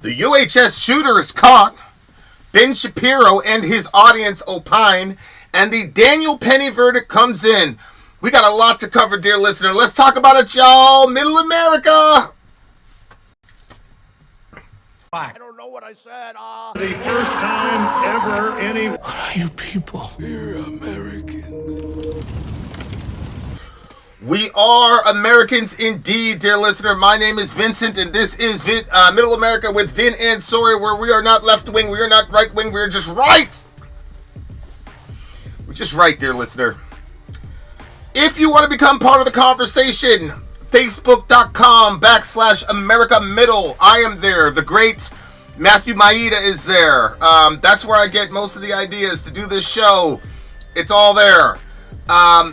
The UHS shooter is caught. Ben Shapiro and his audience opine. And the Daniel Penny verdict comes in. We got a lot to cover, dear listener. Let's talk about it, y'all. Middle America. I don't know what I said. The first time ever any... What are you people? We're Americans. We are Americans indeed, dear listener. My name is Vincent, and this is Middle America with Vin and Sawyer, where we are not left-wing, we are not right-wing, we are just right. We're just right, dear listener. If you want to become part of the conversation, Facebook.com/America Middle. I am there. The great Matthew Maida is there. That's where I get most of the ideas to do this show. It's all there.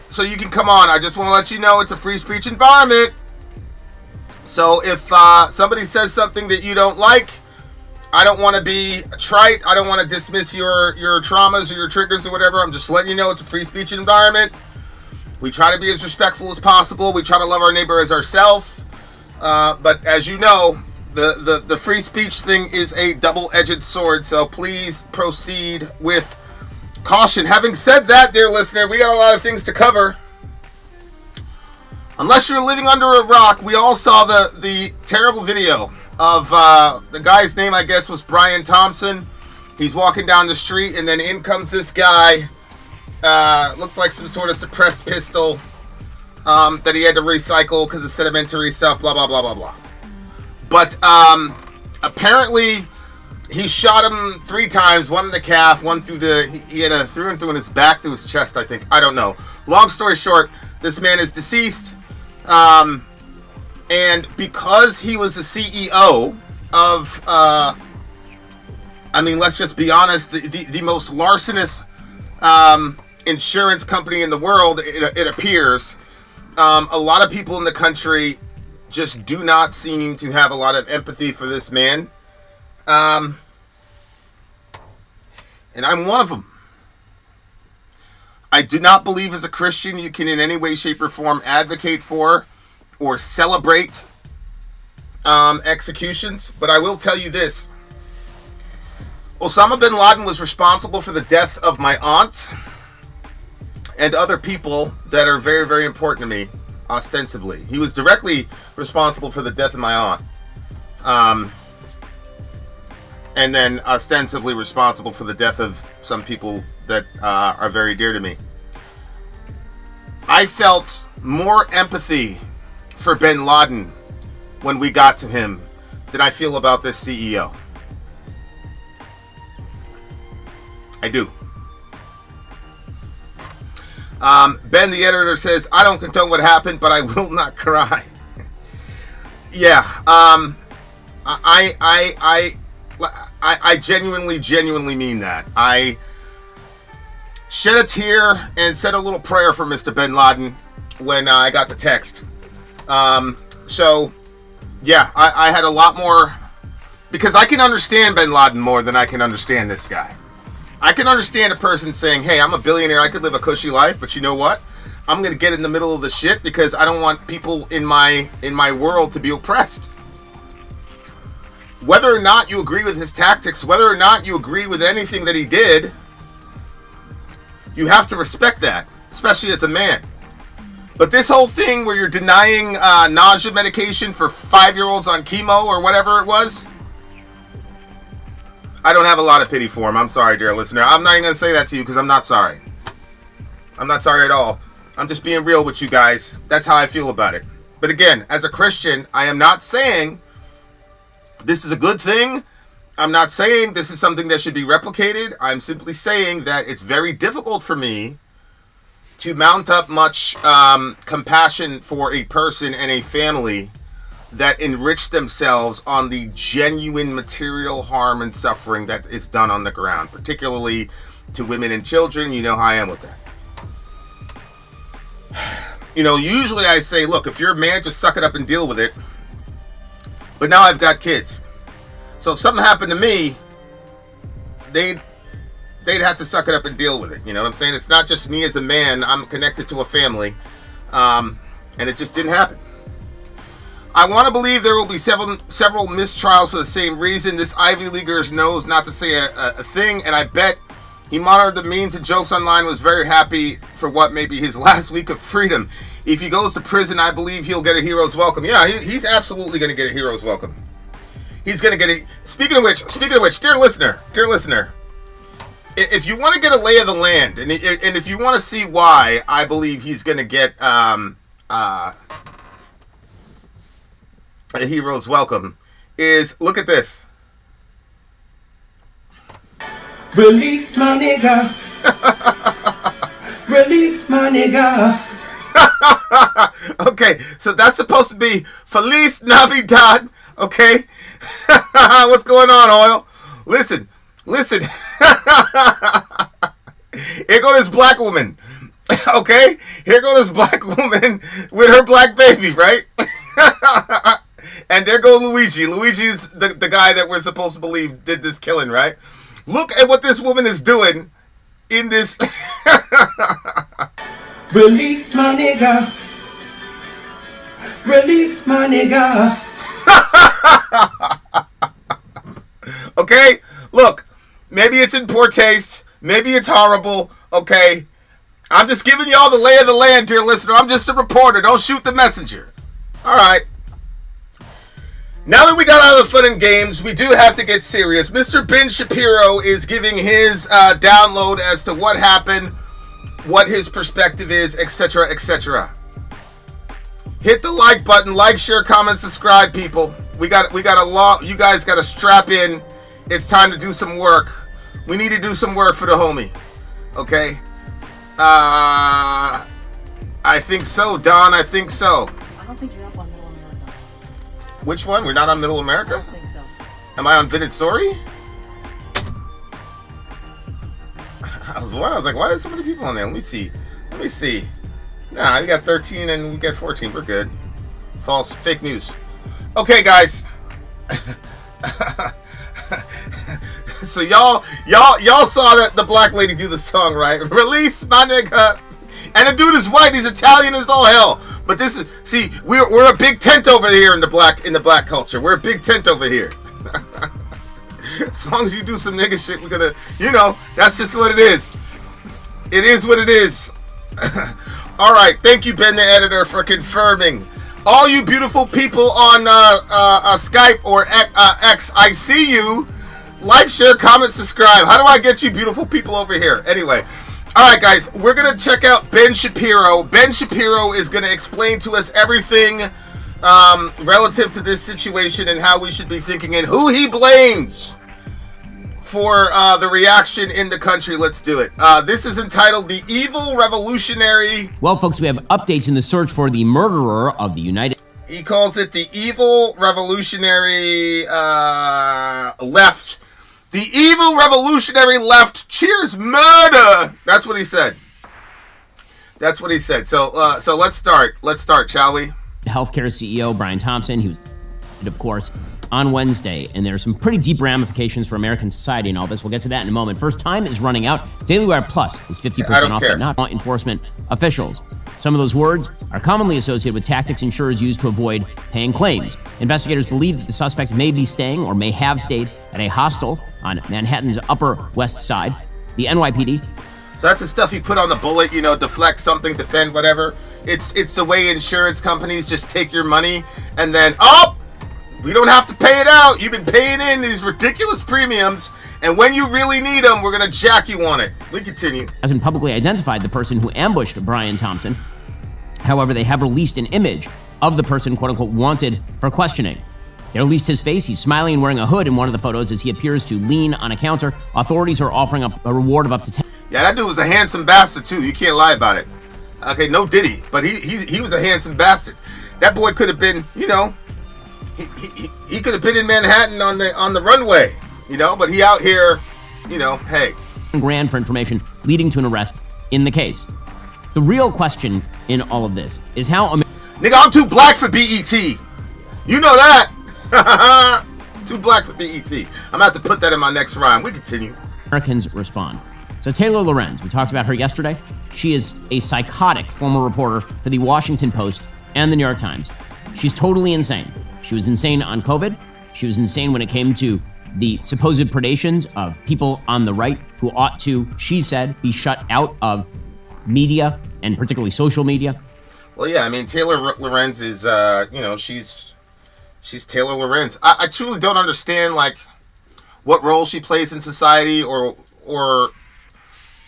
So you can come on. I just want to let you know it's a free speech environment. So if somebody says something that you don't like, I don't want to be trite. I don't want to dismiss your traumas or your triggers or whatever. I'm just letting you know it's a free speech environment. We try to be as respectful as possible. We try to love our neighbor as ourselves. But as you know, the free speech thing is a double-edged sword. So please proceed with caution. Having said that, dear listener, we got a lot of things to cover. Unless you're living under a rock, we all saw the terrible video of the guy's name, I guess, was Brian Thompson. He's walking down the street, and then in comes this guy. Looks like some sort of suppressed pistol that he had to recycle because of sedimentary stuff, blah, blah, blah, blah, blah. But apparently he shot him 3 times, one in the calf, one through he had through in his back, through his chest, I think. I don't know. Long story short, this man is deceased. And because he was the CEO of, let's just be honest, the most larcenous insurance company in the world, it appears, a lot of people in the country just do not seem to have a lot of empathy for this man. And I'm one of them. I do not believe as a Christian you can in any way, shape, or form advocate for or celebrate executions. But I will tell you this. Osama bin Laden was responsible for the death of my aunt and other people that are very, very important to me, ostensibly. He was directly responsible for the death of my aunt. And then ostensibly responsible for the death of some people that are very dear to me. I felt more empathy for bin Laden when we got to him than I feel about this CEO. I do. Ben, the editor, says, I don't condone what happened, but I will not cry. Yeah. I genuinely mean that. I shed a tear and said a little prayer for Mr. bin Laden when I got the text. So, yeah, I had a lot more, because I can understand bin Laden more than I can understand this guy. I can understand a person saying, hey, I'm a billionaire, I could live a cushy life, but you know what? I'm going to get in the middle of the shit because I don't want people in my world to be oppressed. Whether or not you agree with his tactics, whether or not you agree with anything that he did, you have to respect that, especially as a man. But this whole thing where you're denying nausea medication for 5-year-olds on chemo or whatever it was, I don't have a lot of pity for him. I'm sorry, dear listener. I'm not even going to say that to you because I'm not sorry. I'm not sorry at all. I'm just being real with you guys. That's how I feel about it. But again, as a Christian, I am not saying this is a good thing. I'm not saying this is something that should be replicated. I'm simply saying that it's very difficult for me to mount up much compassion for a person and a family that enrich themselves on the genuine material harm and suffering that is done on the ground, particularly to women and children. You know how I am with that. You know, usually I say, look, if you're a man, just suck it up and deal with it. But now I've got kids. So if something happened to me, they'd have to suck it up and deal with it. You know what I'm saying? It's not just me as a man. I'm connected to a family. And it just didn't happen. I want to believe there will be several mistrials for the same reason. This Ivy Leaguer knows not to say a thing, and I bet he monitored the memes and jokes online, was very happy for what may be his last week of freedom. If he goes to prison, I believe he'll get a hero's welcome. Yeah, he's absolutely going to get a hero's welcome. He's going to get it. Speaking of which, dear listener, if you want to get a lay of the land, and if you want to see why I believe he's going to get a hero's welcome, is look at this. Release my nigga. Release my nigga. Okay, so that's supposed to be Feliz Navidad. Okay, what's going on, Oil? Listen. Here go this black woman. Okay, here go this black woman with her black baby, right? And there go Luigi. Luigi's the guy that we're supposed to believe did this killing, right? Look at what this woman is doing in this. Release my nigga. Release my nigga. Okay, look, maybe it's in poor taste, maybe it's horrible, okay? I'm just giving y'all the lay of the land, dear listener. I'm just a reporter. Don't shoot the messenger. All right. Now that we got out of the fun and games, we do have to get serious. Mr. Ben Shapiro is giving his download as to what happened, what his perspective is, etc., etc. Hit the like button, like, share, comment, subscribe, people. We got a lot. You guys got to strap in. It's time to do some work. We need to do some work for the homie. Okay. I think so, Don. I think so. I don't think you're up on Middle America. Which one? We're not on Middle America? I don't think so. Am I on Vintage Story? I was like, why are so many people on there? Let me see. Nah, we got 13 and we got 14. We're good. False. Fake news. Okay, guys. So y'all saw that the black lady do the song, right? Release my nigga. And the dude is white. He's Italian as all hell. But this is, see, we're a big tent over here in the black culture. We're a big tent over here. As long as you do some nigga shit, we're gonna, that's just what it is. It is what it is. All right, thank you, Ben, the editor, for confirming. All you beautiful people on Skype or X, I see you. Like, share, comment, subscribe. How do I get you beautiful people over here? Anyway, all right, guys, we're going to check out Ben Shapiro. Ben Shapiro is going to explain to us everything relative to this situation and how we should be thinking and who he blames for the reaction in the country. Let's do it. This is entitled The Evil Revolutionary. Well, folks, we have updates in the search for the murderer of the United... He calls it the Evil Revolutionary Left. The Evil Revolutionary Left cheers murder. That's what he said. So let's start. Let's start, shall we? Healthcare CEO Brian Thompson, he was, of course, on Wednesday, and there are some pretty deep ramifications for American society and all this. We'll get to that in a moment. First, time is running out. Daily Wire Plus is 50% off, but not enforcement officials. Some of those words are commonly associated with tactics insurers use to avoid paying claims. Investigators believe that the suspect may be staying or may have stayed at a hostel on Manhattan's Upper West Side. The NYPD. So that's the stuff you put on the bullet, deflect something, defend, whatever. It's the way insurance companies just take your money and then, we don't have to pay it out. You've been paying in these ridiculous premiums, and when you really need them, we're going to jack you on it. We continue. Hasn't publicly identified the person who ambushed Brian Thompson. However, they have released an image of the person, quote-unquote, wanted for questioning. They released his face. He's smiling and wearing a hood in one of the photos as he appears to lean on a counter. Authorities are offering up a reward of up to 10. Yeah, that dude was a handsome bastard, too. You can't lie about it. Okay, no Diddy, but he was a handsome bastard. That boy could have been, he could have been in Manhattan on the runway, but he out here, hey. $1,000 for information leading to an arrest in the case. The real question in all of this is how... Nigga, I'm too black for BET. You know that. Too black for BET. I'm about to put that in my next rhyme. We continue. Americans respond. So Taylor Lorenz, we talked about her yesterday. She is a psychotic former reporter for the Washington Post and the New York Times. she's totally insane. She was insane on COVID. She was insane when it came to the supposed predations of people on the right who ought to, she said, be shut out of media and particularly social media. Well, yeah, I mean, Taylor Lorenz is, she's Taylor Lorenz. I truly don't understand, like, what role she plays in society or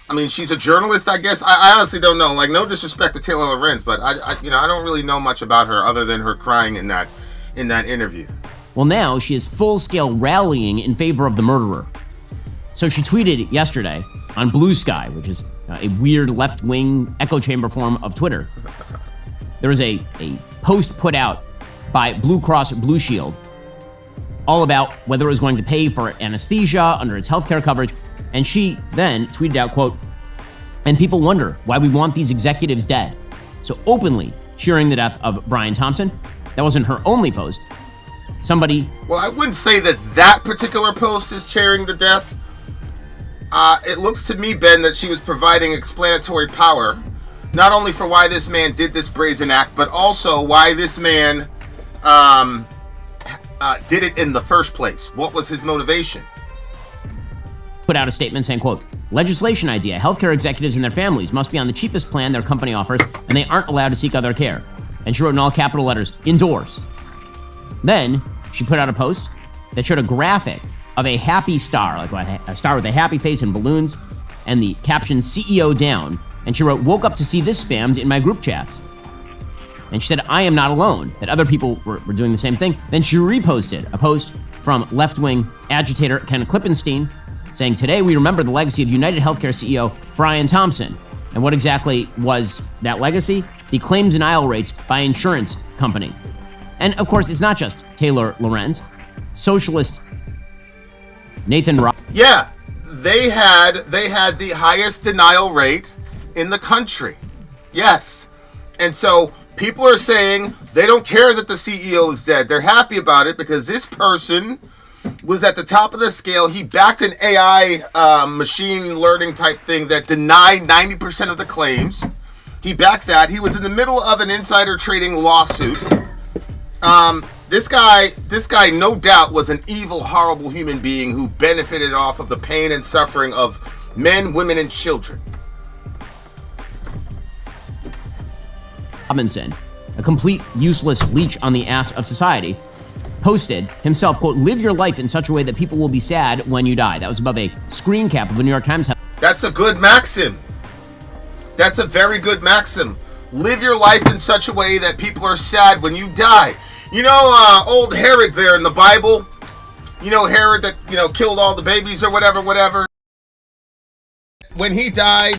I mean, she's a journalist, I guess. I honestly don't know. Like, no disrespect to Taylor Lorenz, but I don't really know much about her other than her crying in that interview. Well, now she is full-scale rallying in favor of the murderer. So she tweeted yesterday on Blue Sky, which is a weird left-wing echo chamber form of Twitter. There was a post put out by Blue Cross Blue Shield all about whether it was going to pay for anesthesia under its healthcare coverage. And she then tweeted out, quote, "And people wonder why we want these executives dead." So openly cheering the death of Brian Thompson. That wasn't her only post. Well, I wouldn't say that particular post is cheering the death. It looks to me, Ben, that she was providing explanatory power, not only for why this man did this brazen act, but also why this man did it in the first place. What was his motivation? Put out a statement saying, quote, "Legislation idea, healthcare executives and their families must be on the cheapest plan their company offers, and they aren't allowed to seek other care." And she wrote in all capital letters, "Endorse." Then she put out a post that showed a graphic of a happy star, like a star with a happy face and balloons, and the caption "CEO down." And she wrote, "Woke up to see this spammed in my group chats." And she said, "I am not alone," that other people were doing the same thing. Then she reposted a post from left-wing agitator Ken Klippenstein saying, "Today we remember the legacy of United Healthcare CEO Brian Thompson." And what exactly was that legacy? The claim denial rates by insurance companies. And of course, it's not just Taylor Lorenz. Socialist Nathan Roth. Yeah, they had the highest denial rate in the country. Yes. And so people are saying they don't care that the CEO is dead. They're happy about it because this person was at the top of the scale. He backed an AI machine learning type thing that denied 90% of the claims. He backed that. He was in the middle of an insider trading lawsuit. This guy, no doubt, was an evil, horrible human being who benefited off of the pain and suffering of men, women, and children. Robinson, a complete useless leech on the ass of society, posted himself, quote, "Live your life in such a way that people will be sad when you die." That was above a screen cap of a New York Times. That's a good maxim. That's a very good maxim. Live your life in such a way that people are sad when you die. You know, old Herod there in the Bible, you know, Herod that, killed all the babies or whatever. When he died,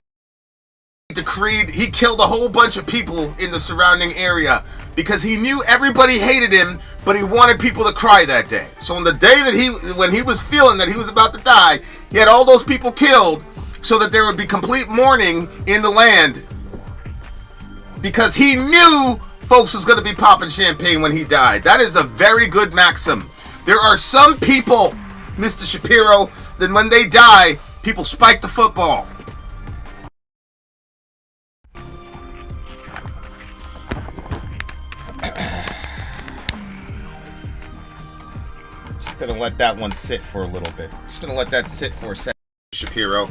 he killed a whole bunch of people in the surrounding area because he knew everybody hated him, but he wanted people to cry that day. So on the day when he was feeling that he was about to die, he had all those people killed so that there would be complete mourning in the land because he knew folks was going to be popping champagne when he died. That is a very good maxim. There are some people, Mr. Shapiro, that when they die, people spike the football. Just going to let that one sit for a little bit. Just going to let that sit for a second, Shapiro.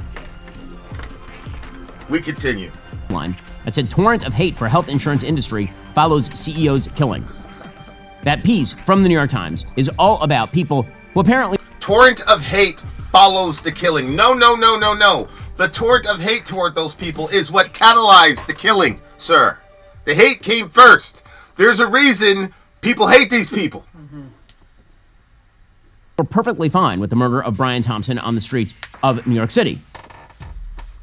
We continue. Line that said, "Torrent of hate for health insurance industry follows CEO's killing." That piece from the New York Times is all about people who apparently... Torrent of hate follows the killing. No. The torrent of hate toward those people is what catalyzed the killing, sir. The hate came first. There's a reason people hate these people. were perfectly fine with the murder of Brian Thompson on the streets of New York City.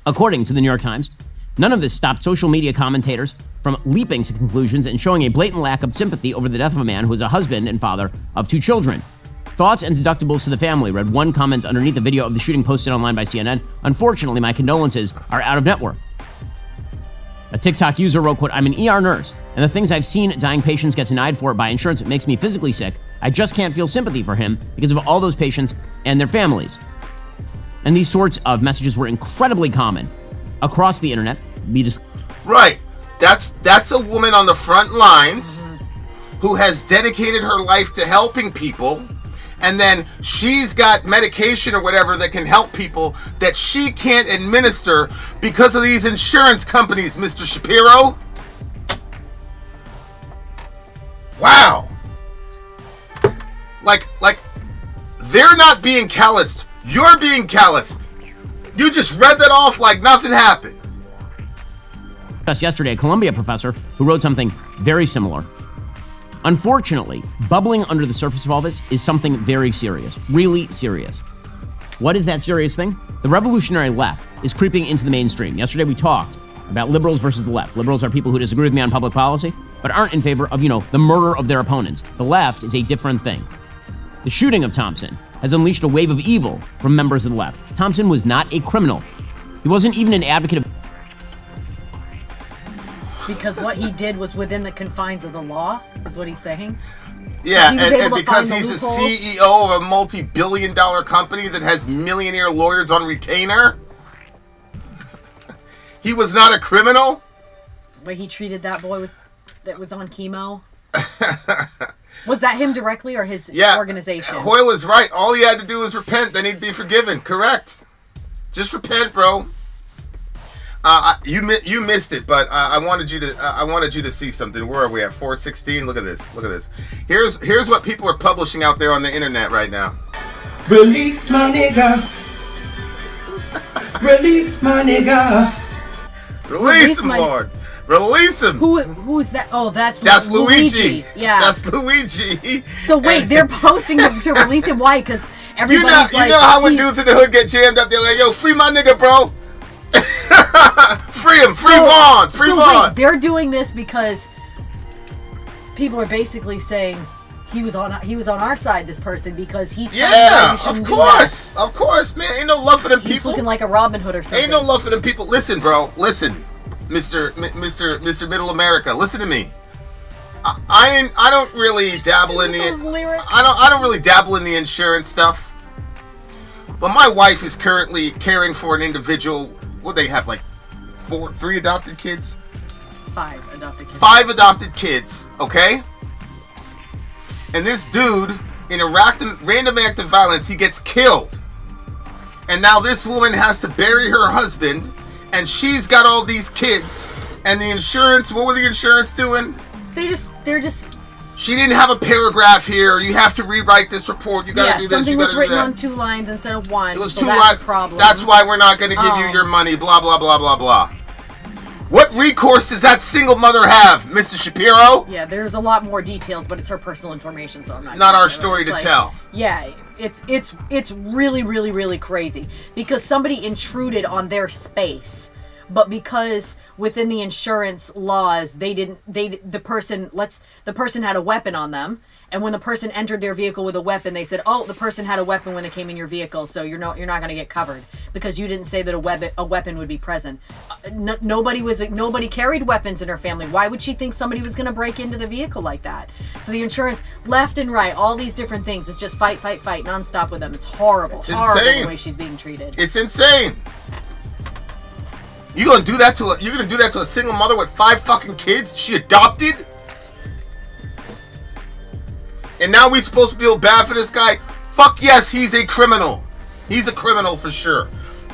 According to the New York Times, none of this stopped social media commentators from leaping to conclusions and showing a blatant lack of sympathy over the death of a man who is a husband and father of 2 children. Thoughts and deductibles to the family, read one comment underneath a video of the shooting posted online by CNN. Unfortunately, my condolences are out of network. A TikTok user wrote, quote, "I'm an ER nurse, and the things I've seen dying patients get denied for by insurance, it makes me physically sick. I just can't feel sympathy for him because of all those patients and their families." And these sorts of messages were incredibly common across the internet. Right. That's a woman on the front lines who has dedicated her life to helping people, and then she's got medication or whatever that can help people that she can't administer because of these insurance companies, Mr. Shapiro. Wow. Like, they're not being calloused. You're being calloused. You just read that off like nothing happened. Yesterday, a Columbia professor who wrote something very similar. Unfortunately, bubbling under the surface of all this is something very serious, really serious. What is that serious thing? The revolutionary left is creeping into the mainstream. Yesterday, we talked about liberals versus the left. Liberals are people who disagree with me on public policy, but aren't in favor of, the murder of their opponents. The left is a different thing. The shooting of Thompson has unleashed a wave of evil from members of the left. Thompson was not a criminal. He wasn't even an advocate of... Because what he did was within the confines of the law, is what he's saying? Yeah, He was and able to because find the he's a loopholes? CEO of a multi-billion-dollar company that has millionaire lawyers on retainer, he was not a criminal? But he treated that boy that was on chemo? Was that him directly or his organization? Hoyle is right. All he had to do was repent, then he'd be forgiven. Correct. Just repent, bro. You missed it, but I wanted you to see something. Where are we at? 416. Look at this. Look at this. Here's what people are publishing out there on the internet right now. Release my nigga. Release my nigga. Release him, Lord. Release him. Who's that? Oh, that's Luigi. Yeah. That's Luigi. So wait, they're posting to release him. Why? Because everybody's you know how when dudes in the hood get jammed up, they're like, yo, free my nigga, bro. Free him. Free Vaughn. Free Vaughn. Wait, they're doing this because people are basically saying he was on our side, this person, because he's telling you of shouldn't course, man. Ain't no love for them do that. He's people. looking like a Robin Hood or something. Ain't no love for them people. Listen, bro. Listen, Mr. Middle America. Listen to me. I don't really dabble in the Those lyrics. I don't really dabble in the insurance stuff. But my wife is currently caring for an individual. What they have, like 3 adopted kids? 5 adopted kids. 5 adopted kids. Okay. And this dude, in a random act of violence, he gets killed. And now this woman has to bury her husband, and she's got all these kids. And the insurance, what were the insurance doing? They're just. She didn't have a paragraph here. You have to rewrite this report. You got to do this. Something You was got to do written that. on 2 lines instead of 1. It was so 2 that's lines. a problem. That's why we're not going to give you your money. Blah blah blah blah blah. What recourse does that single mother have, Mr. Shapiro? Yeah, there's a lot more details, but it's her personal information, so I'm not. Not gonna our say story it. to tell. Yeah, it's really really really crazy because somebody intruded on their space, but because within the insurance laws the person had a weapon on them, and when the person entered their vehicle with a weapon, they said, oh, the person had a weapon when they came in your vehicle, so you're not going to get covered because you didn't say that a weapon would be present. Nobody carried weapons in her family. Why would she think somebody was going to break into the vehicle like that? So the insurance, left and right, all these different things, it's just fight nonstop with them. It's horrible. It's horrible insane. the way she's being treated. It's insane. You're gonna do that to a single mother with 5 fucking kids? She adopted? And now we supposed to feel bad for this guy? Fuck yes, he's a criminal. He's a criminal for sure.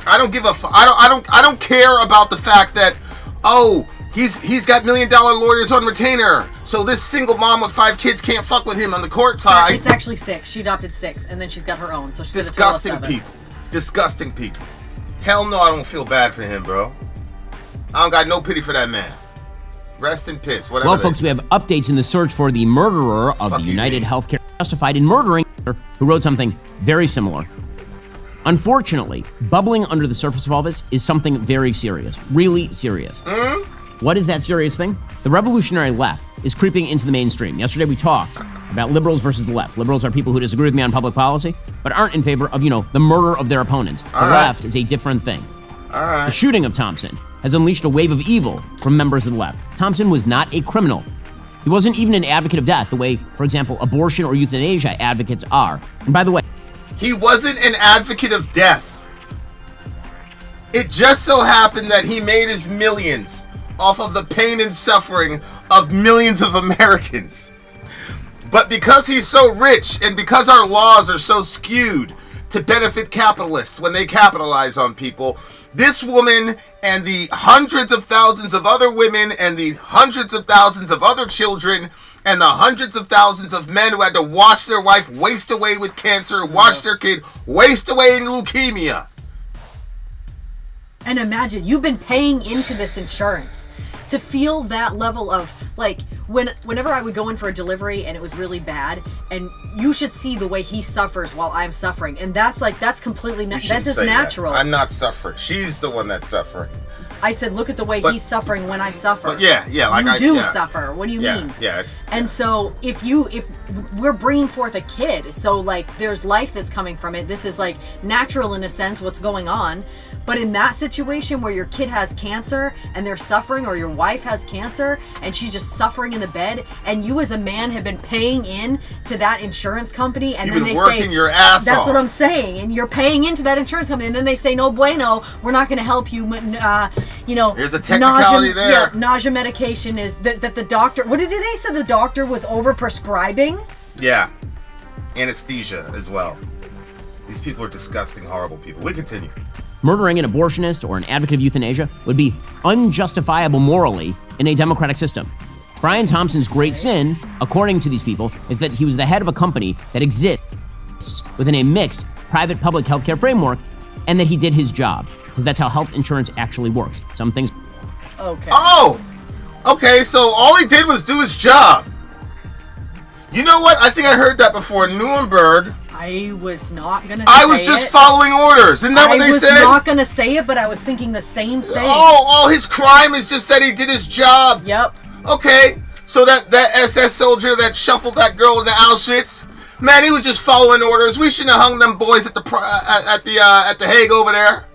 I don't give a I don't care about the fact that, oh, he's got $1 million lawyers on retainer, so this single mom with 5 kids can't fuck with him on the court side. It's actually 6. She adopted 6, and then she's got her own. So she's Disgusting got a total of 7. people. Disgusting people. Hell no, I don't feel bad for him, bro. I don't got no pity for that man. Rest in piss. Whatever. Well, folks, we have updates in the search for the murderer of the United Healthcare justified in murdering who wrote something very similar. Unfortunately, bubbling under the surface of all this is something very serious, really serious. What is that serious thing? The revolutionary left is creeping into the mainstream. Yesterday we talked about liberals versus the left. Liberals are people who disagree with me on public policy, but aren't in favor of, the murder of their opponents. The left is a different thing. The shooting of Thompson has unleashed a wave of evil from members of the left. Thompson was not a criminal. He wasn't even an advocate of death the way, for example, abortion or euthanasia advocates are. And by the way, he wasn't an advocate of death. It just so happened that he made his millions off of the pain and suffering of millions of Americans. But because he's so rich and because our laws are so skewed to benefit capitalists when they capitalize on people, this woman and the hundreds of thousands of other women and the hundreds of thousands of other children and the hundreds of thousands of men who had to watch their wife waste away with cancer, watch their kid waste away in leukemia. And imagine, you've been paying into this insurance to feel that level of, like, whenever I would go in for a delivery and it was really bad, and you should see the way he suffers while I'm suffering. And that's completely, that's just natural. That. I'm not suffering. She's the one that's suffering. I said, look at the way he's suffering when I suffer. But yeah, like you do suffer. What do you mean? Yeah, And so if we're bringing forth a kid, so like there's life that's coming from it. This is like natural in a sense, what's going on. But in that situation where your kid has cancer and they're suffering, or your wife has cancer and she's just suffering in the bed, and you as a man have been paying in to that insurance company, and You've then been they working say, your ass that's off. what I'm saying, and you're paying into that insurance company, and then they say, no bueno, we're not going to help you. There's a technicality there. Yeah, nausea medication is that the doctor. What did they say? The doctor was over prescribing. Yeah, anesthesia as well. These people are disgusting, horrible people. We continue. Murdering an abortionist or an advocate of euthanasia would be unjustifiable morally in a democratic system. Brian Thompson's great sin, according to these people, is that he was the head of a company that exists within a mixed private-public healthcare framework, and that he did his job, because that's how health insurance actually works. Some things... Okay. Oh! Okay, so all he did was do his job. You know what? I think I heard that before. Nuremberg. I was not gonna. I was just following orders. Isn't that what they said? I was not gonna say it, but I was thinking the same thing. Oh, his crime is just that he did his job. Yep. Okay, so that SS soldier that shuffled that girl into Auschwitz, man, he was just following orders. We shouldn't have hung them boys at the Hague over there.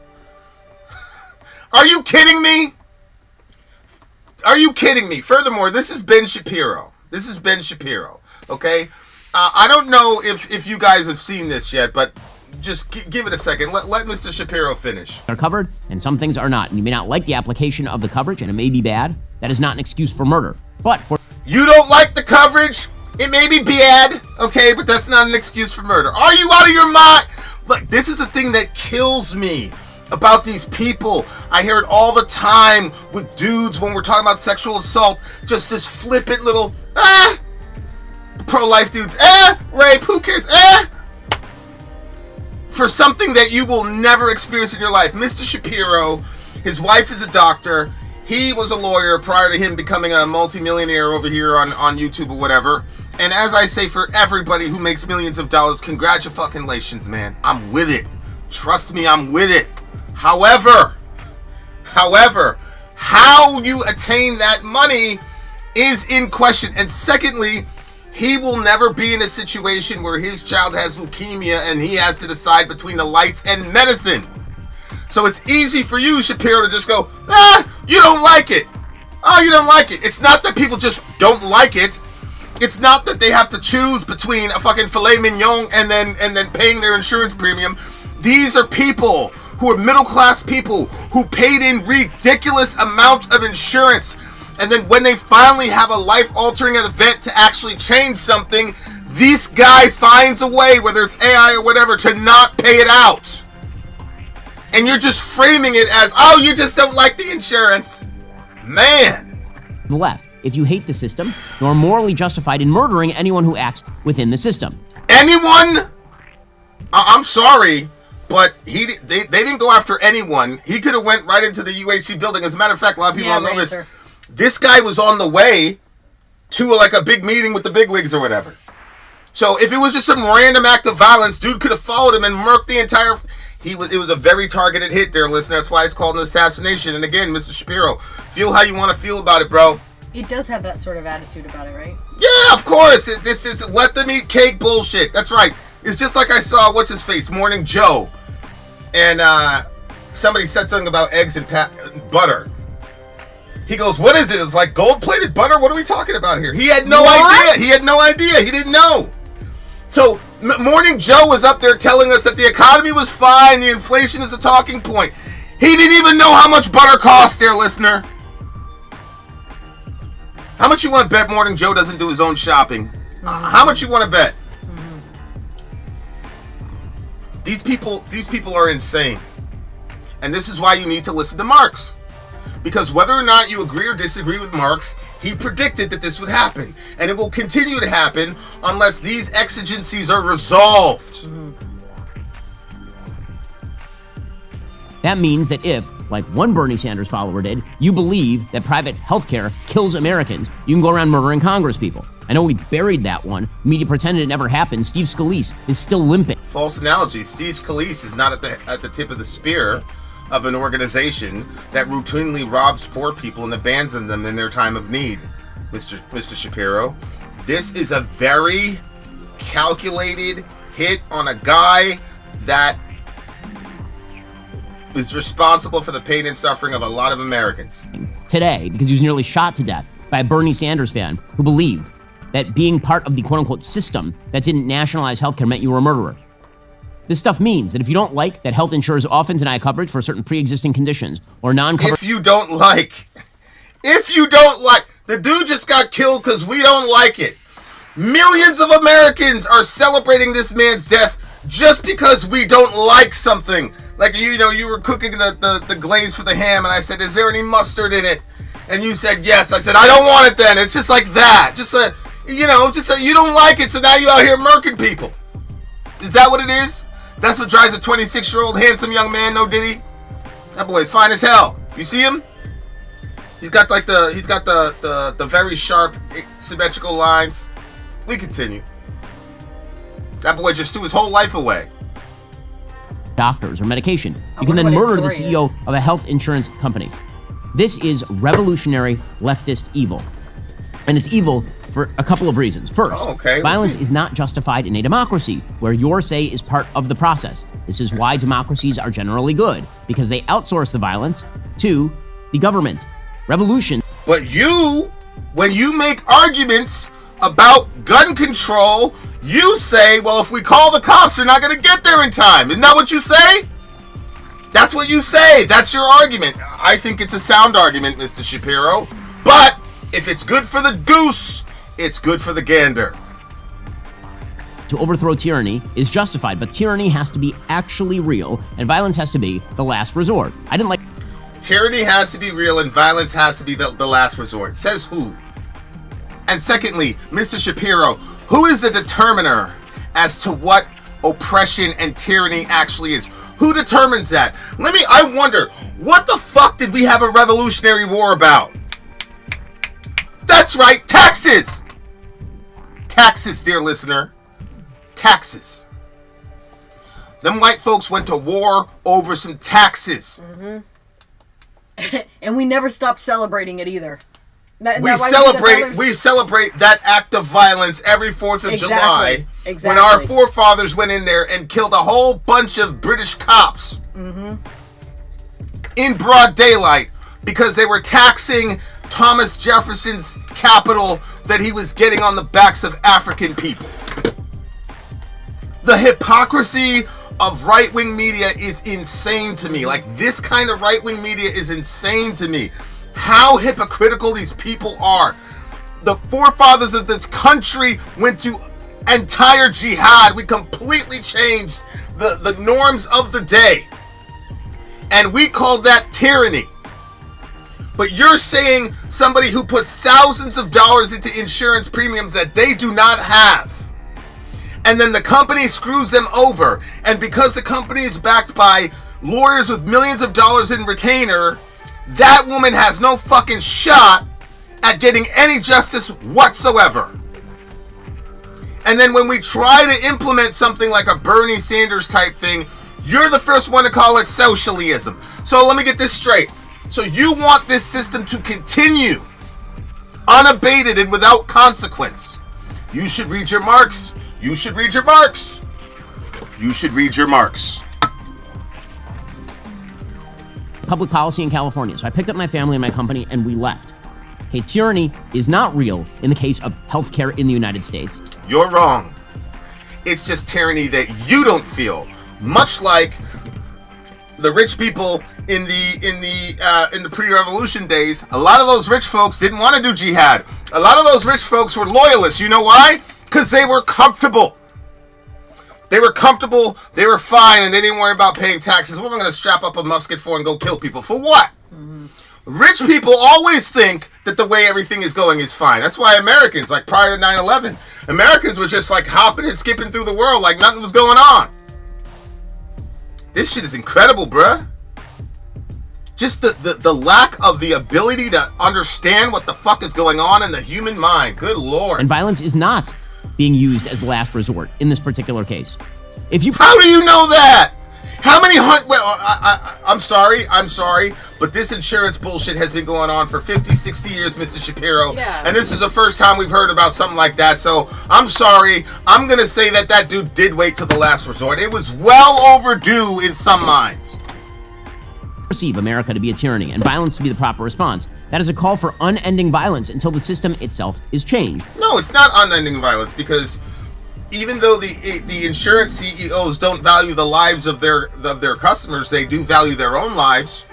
Are you kidding me? Are you kidding me? Furthermore, this is Ben Shapiro. Okay. I don't know if you guys have seen this yet, but just give it a second. Let Mr. Shapiro finish. Are covered, and some things are not. And you may not like the application of the coverage, and it may be bad. That is not an excuse for murder. But for... You don't like the coverage? It may be bad, okay, but that's not an excuse for murder. Are you out of your mind? Look, this is the thing that kills me about these people. I hear it all the time with dudes when we're talking about sexual assault. Just this flippant little, pro-life dudes, rape, who cares, for something that you will never experience in your life. Mr. Shapiro, his wife is a doctor. He was a lawyer prior to him becoming a multimillionaire over here on YouTube or whatever. And as I say, for everybody who makes millions of dollars, congratulations, man. I'm with it. Trust me, I'm with it. However, how you attain that money is in question. And secondly, he will never be in a situation where his child has leukemia and he has to decide between the lights and medicine. So it's easy for you, Shapiro, to just go, you don't like it. Oh, you don't like it. It's not that people just don't like it. It's not that they have to choose between a fucking filet mignon and then paying their insurance premium. These are people who are middle-class people who paid in ridiculous amounts of insurance. And then when they finally have a life-altering event to actually change something, this guy finds a way, whether it's AI or whatever, to not pay it out. And you're just framing it as, oh, you just don't like the insurance. Man. The left. If you hate the system, you are morally justified in murdering anyone who acts within the system. Anyone? I'm sorry, but they didn't go after anyone. He could have went right into the UHC building. As a matter of fact, a lot of people don't know this. This guy was on the way to like a big meeting with the bigwigs or whatever. So if it was just some random act of violence, dude could have followed him and murked the entire... It was a very targeted hit there, listener. That's why it's called an assassination. And again, Mr. Shapiro, feel how you want to feel about it, bro. It does have that sort of attitude about it, right? Yeah, of course. This is let them eat cake bullshit. That's right. It's just like I saw, what's his face, Morning Joe. And somebody said something about eggs and butter. He goes, what is it? It's like gold-plated butter? What are we talking about here? He had no idea. He had no idea. He didn't know. So Morning Joe was up there telling us that the economy was fine, the inflation is a talking point. He didn't even know how much butter costs there, listener. How much you want to bet Morning Joe doesn't do his own shopping? How much you want to bet? These people are insane. And this is why you need to listen to Marx. Because whether or not you agree or disagree with Marx, he predicted that this would happen. And it will continue to happen unless these exigencies are resolved. That means that if, like one Bernie Sanders follower did, you believe that private healthcare kills Americans, you can go around murdering Congress people. I know we buried that one. The media pretended it never happened. Steve Scalise is still limping. False analogy. Steve Scalise is not at the tip of the spear of an organization that routinely robs poor people and abandons them in their time of need, Mr. Shapiro. This is a very calculated hit on a guy that is responsible for the pain and suffering of a lot of Americans. Today, because he was nearly shot to death by a Bernie Sanders fan who believed that being part of the quote-unquote system that didn't nationalize healthcare meant you were a murderer. This stuff means that if you don't like that health insurers often deny coverage for certain pre-existing conditions or non-coverage... If you don't like, the dude just got killed because we don't like it. Millions of Americans are celebrating this man's death just because we don't like something. Like, you were cooking the glaze for the ham, and I said, is there any mustard in it? And you said yes. I said, I don't want it then. It's just like that. You don't like it, so now you out here murking people. Is that what it is? That's what drives a 26-year-old handsome young man, no Diddy? That boy's fine as hell. You see him? He's got the very sharp, symmetrical lines. We continue. That boy just threw his whole life away. Doctors or medication. You can then murder the CEO of a health insurance company. This is revolutionary leftist evil. And it's evil for a couple of reasons. First, violence is not justified in a democracy where your say is part of the process. This is why democracies are generally good, because they outsource the violence to the government. Revolution. But when you make arguments about gun control, you say, well, if we call the cops, they're not going to get there in time. Isn't that what you say? That's what you say. That's your argument. I think it's a sound argument, Mr. Shapiro. But if it's good for the goose, it's good for the gander. To overthrow tyranny is justified, but tyranny has to be actually real, and violence has to be the last resort. Tyranny has to be real, and violence has to be the last resort. Says who? And secondly, Mr. Shapiro, who is the determiner as to what oppression and tyranny actually is? Who determines that? I wonder, what the fuck did we have a Revolutionary War about? That's right, taxes! Taxes, dear listener. Taxes. Them white folks went to war over some taxes. Mm-hmm. And we never stopped celebrating it either. We celebrate that act of violence every 4th of July. Exactly. When our forefathers went in there and killed a whole bunch of British cops. Mm-hmm. In broad daylight because they were taxing Thomas Jefferson's capital that he was getting on the backs of African people. The hypocrisy of right-wing media is insane to me. Like, this kind of right-wing media is insane to me. How hypocritical these people are. The forefathers of this country went to entire jihad. We completely changed the norms of the day. And we called that tyranny. But you're saying somebody who puts thousands of dollars into insurance premiums that they do not have. And then the company screws them over. And because the company is backed by lawyers with millions of dollars in retainer, that woman has no fucking shot at getting any justice whatsoever. And then when we try to implement something like a Bernie Sanders type thing, you're the first one to call it socialism. So let me get this straight. So you want this system to continue unabated and without consequence. You should read your Marx. You should read your Marx. You should read your Marx. Public policy in California. So I picked up my family and my company and we left. Okay, tyranny is not real in the case of healthcare in the United States. You're wrong. It's just tyranny that you don't feel. Much like the rich people in the pre-revolution days, a lot of those rich folks didn't want to do jihad. A lot of those rich folks were loyalists. You know why? Because they were comfortable. They were comfortable, they were fine, and they didn't worry about paying taxes. What am I going to strap up a musket for and go kill people? For what? Mm-hmm. Rich people always think that the way everything is going is fine. That's why Americans, like prior to 9/11, Americans were just like hopping and skipping through the world like nothing was going on. This shit is incredible, bruh. Just the lack of the ability to understand what the fuck is going on in the human mind. Good Lord. And violence is not being used as last resort in this particular case. How do you know that? How many I'm sorry, but this insurance bullshit has been going on for 50, 60 years, Mr. Shapiro. Yeah. And this is the first time we've heard about something like that. So I'm sorry. I'm going to say that dude did wait till the last resort. It was well overdue in some minds. Perceive America to be a tyranny and violence to be the proper response. That is a call for unending violence until the system itself is changed. No, it's not unending violence, because even though the insurance CEOs don't value the lives of their customers, they do value their own lives.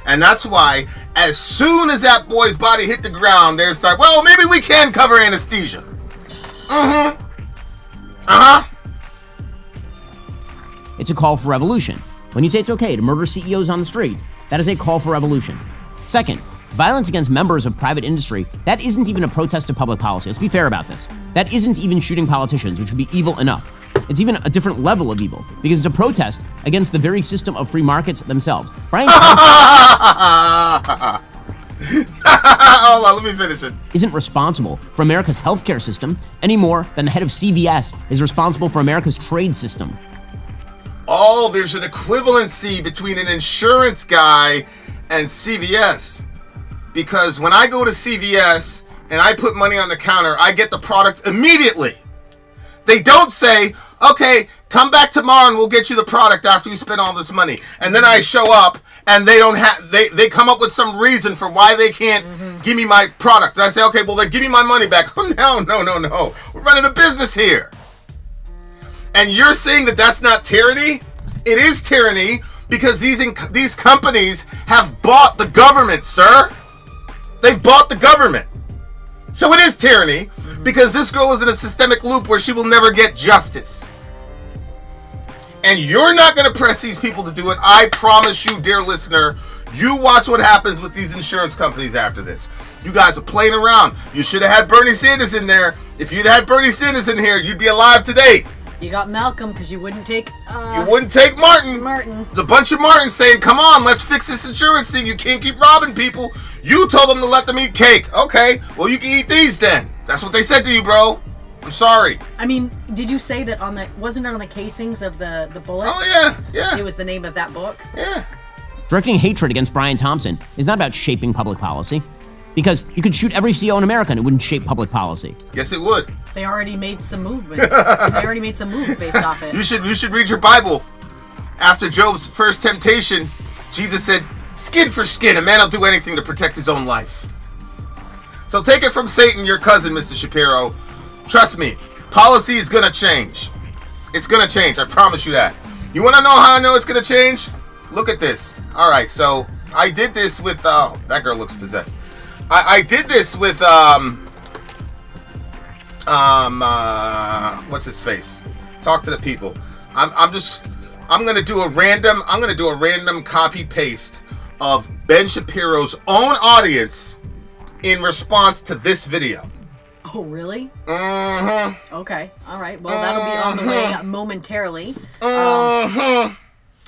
And that's why as soon as that boy's body hit the ground, they start, well, maybe we can cover anesthesia. It's a call for revolution. When you say it's okay to murder CEOs on the street, that is a call for revolution. Second, violence against members of private industry, that isn't even a protest of public policy. Let's be fair about this. That isn't even shooting politicians, which would be evil enough. It's even a different level of evil, because it's a protest against the very system of free markets themselves. Brian Thompson Hold on, let me finish it. Isn't responsible for America's healthcare system any more than the head of CVS is responsible for America's trade system. Oh, there's an equivalency between an insurance guy and CVS. Because when I go to CVS and I put money on the counter, I get the product immediately. They don't say, okay, come back tomorrow and we'll get you the product after you spend all this money. And then I show up and they come up with some reason for why they can't give me my product. I say, okay, well then give me my money back. Oh, no. We're running a business here. And you're saying that that's not tyranny? It is tyranny, because these companies have bought the government, sir. They've bought the government. So it is tyranny, because this girl is in a systemic loop where she will never get justice. And you're not going to press these people to do it. I promise you, dear listener, you watch what happens with these insurance companies after this. You guys are playing around. You should have had Bernie Sanders in there. If you'd had Bernie Sanders in here, you'd be alive today. You got Malcolm because you wouldn't take... you wouldn't take Martin. There's a bunch of Martins saying, come on, let's fix this insurance thing. You can't keep robbing people. You told them to let them eat cake. Okay, well, you can eat these then. That's what they said to you, bro. I'm sorry. I mean, did you say that wasn't it on the casings of the bullets? Oh, yeah. It was the name of that book? Yeah. Directing hatred against Brian Thompson is not about shaping public policy, because you could shoot every CEO in America and it wouldn't shape public policy. Yes, it would. They already made some movements. They already made some moves based off it. You should read your Bible. After Job's first temptation, Jesus said, skin for skin, a man will do anything to protect his own life. So take it from Satan, your cousin, Mr. Shapiro. Trust me, policy is going to change. It's going to change, I promise you that. You want to know how I know it's going to change? Look at this. All right, so I did this with... that girl looks possessed. I did this with... what's his face? Talk to the people. I'm gonna do a random copy paste of Ben Shapiro's own audience in response to this video. Oh, really? Okay. All right. Well, that'll be on the way momentarily. I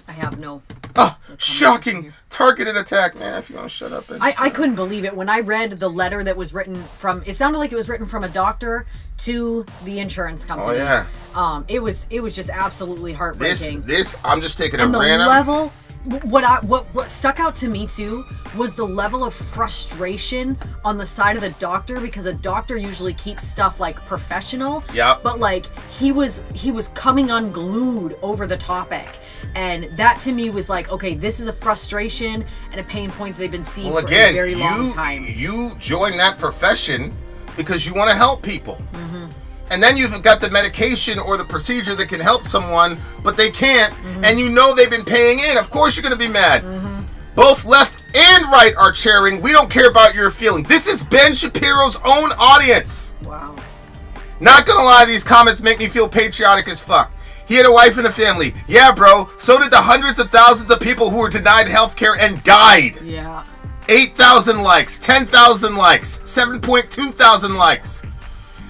have no... Oh, shocking targeted attack, man. If you want to shut up. I couldn't believe it when I read the letter that was written from... It sounded like it was written from a doctor to the insurance company. Oh, yeah. It was just absolutely heartbreaking. This I'm just taking and a random... level... What stuck out to me too was the level of frustration on the side of the doctor, because a doctor usually keeps stuff like professional. Yep. But like he was coming unglued over the topic, and that to me was like, okay, this is a frustration and a pain point that they've been seeing for a very long time. You joined that profession because you want to help people. And then you've got the medication or the procedure that can help someone, but they can't, and you know they've been paying in. Of course you're going to be mad. Both left and right are cheering. We don't care about your feeling. This is Ben Shapiro's own audience. Wow. Not gonna lie, these comments make me feel patriotic as fuck. He had a wife and a family. Yeah, bro. So did the hundreds of thousands of people who were denied healthcare and died. Yeah. 8,000 likes, 10,000 likes, 7.2 thousand likes.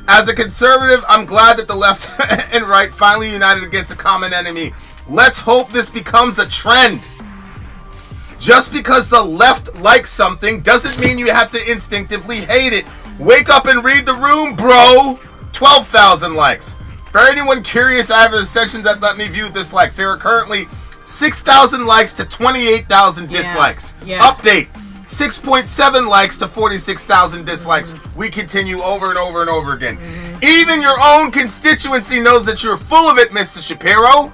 As a conservative, I'm glad that the left and right finally united against a common enemy. Let's hope this becomes a trend. Just because the left likes something doesn't mean you have to instinctively hate it. Wake up and read the room, bro. 12,000 likes. For anyone curious, I have a section that let me view dislikes. There are currently 6,000 likes to 28,000 dislikes. Yeah. Update. 6.7 likes to 46,000 dislikes. We continue over and over and over again. Even your own constituency knows that you're full of it, Mr. Shapiro.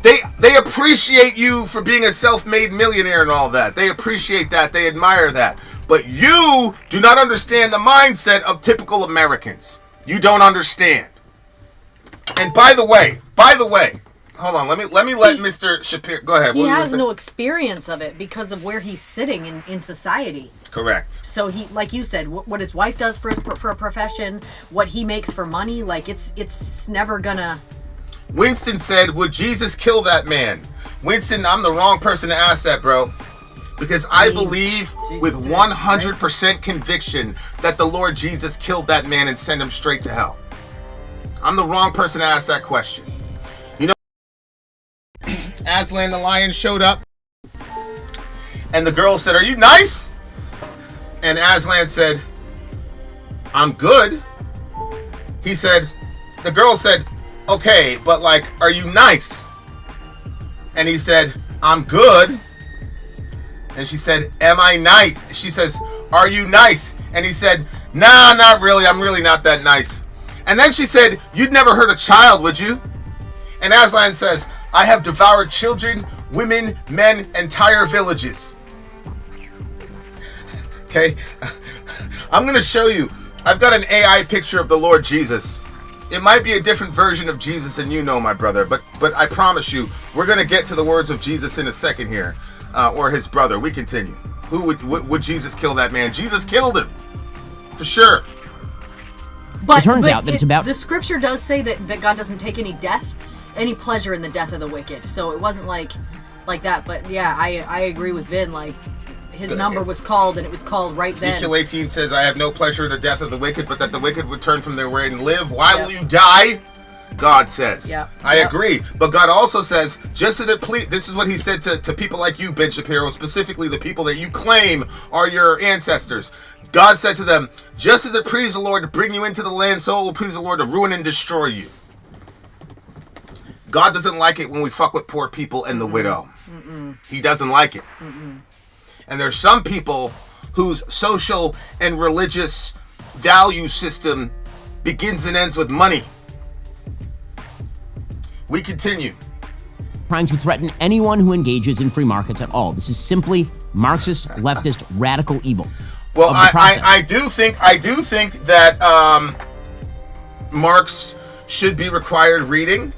They appreciate you for being a self-made millionaire and all that. They appreciate that. They admire that. But you do not understand the mindset of typical Americans. You don't understand. And by the way, hold on. Let me let Mr. Shapiro go ahead. He has no experience of it because of where he's sitting in society. Correct. So he, like you said, what his wife does for a profession, what he makes for money, like it's never gonna. Winston said, "Would Jesus kill that man?" Winston, I'm the wrong person to ask that, bro. Because I believe with 100% conviction that the Lord Jesus killed that man and sent him straight to hell. I'm the wrong person to ask that question. You know, Aslan the lion showed up, and the girl said, "Are you nice?" And Aslan said, "I'm good." He said, the girl said, "Okay, but like, are you nice?" And he said, "I'm good." And she said, "Am I nice?" She says, "Are you nice?" And he said, "Nah, not really. I'm really not that nice." And then she said, "You'd never hurt a child, would you?" And Aslan says, "I have devoured children, women, men, entire villages." Okay? I'm going to show you. I've got an AI picture of the Lord Jesus. It might be a different version of Jesus than you know, my brother, but I promise you, we're going to get to the words of Jesus in a second here, or his brother. We continue. Who would Jesus kill that man? Jesus killed him, for sure. But it turns out that it's about... The scripture does say that God doesn't take any pleasure in the death of the wicked. So it wasn't like that. But yeah, I agree with Vin. Like, his number was called, and it was called right then. Ezekiel 18 says, "I have no pleasure in the death of the wicked, but that the wicked would turn from their way and live. Why will you die?" God says. I agree. But God also says, just as it this is what he said to people like you, Ben Shapiro, specifically the people that you claim are your ancestors. God said to them, "Just as it pleased the Lord to bring you into the land, so it will please the Lord to ruin and destroy you." God doesn't like it when we fuck with poor people and the widow. He doesn't like it. And there's some people whose social and religious value system begins and ends with money. We continue. Trying to threaten anyone who engages in free markets at all. This is simply Marxist, leftist, radical evil. Well, I do think that Marx should be required reading.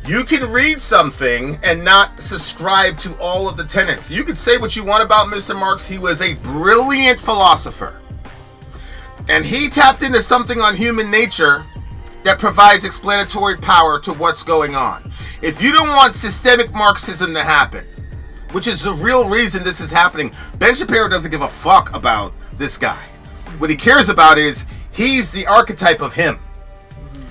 You can read something and not subscribe to all of the tenets. You can say what you want about Mr. Marx. He was a brilliant philosopher. And he tapped into something on human nature that provides explanatory power to what's going on. If you don't want systemic Marxism to happen, which is the real reason this is happening, Ben Shapiro doesn't give a fuck about this guy. What he cares about is he's the archetype of him.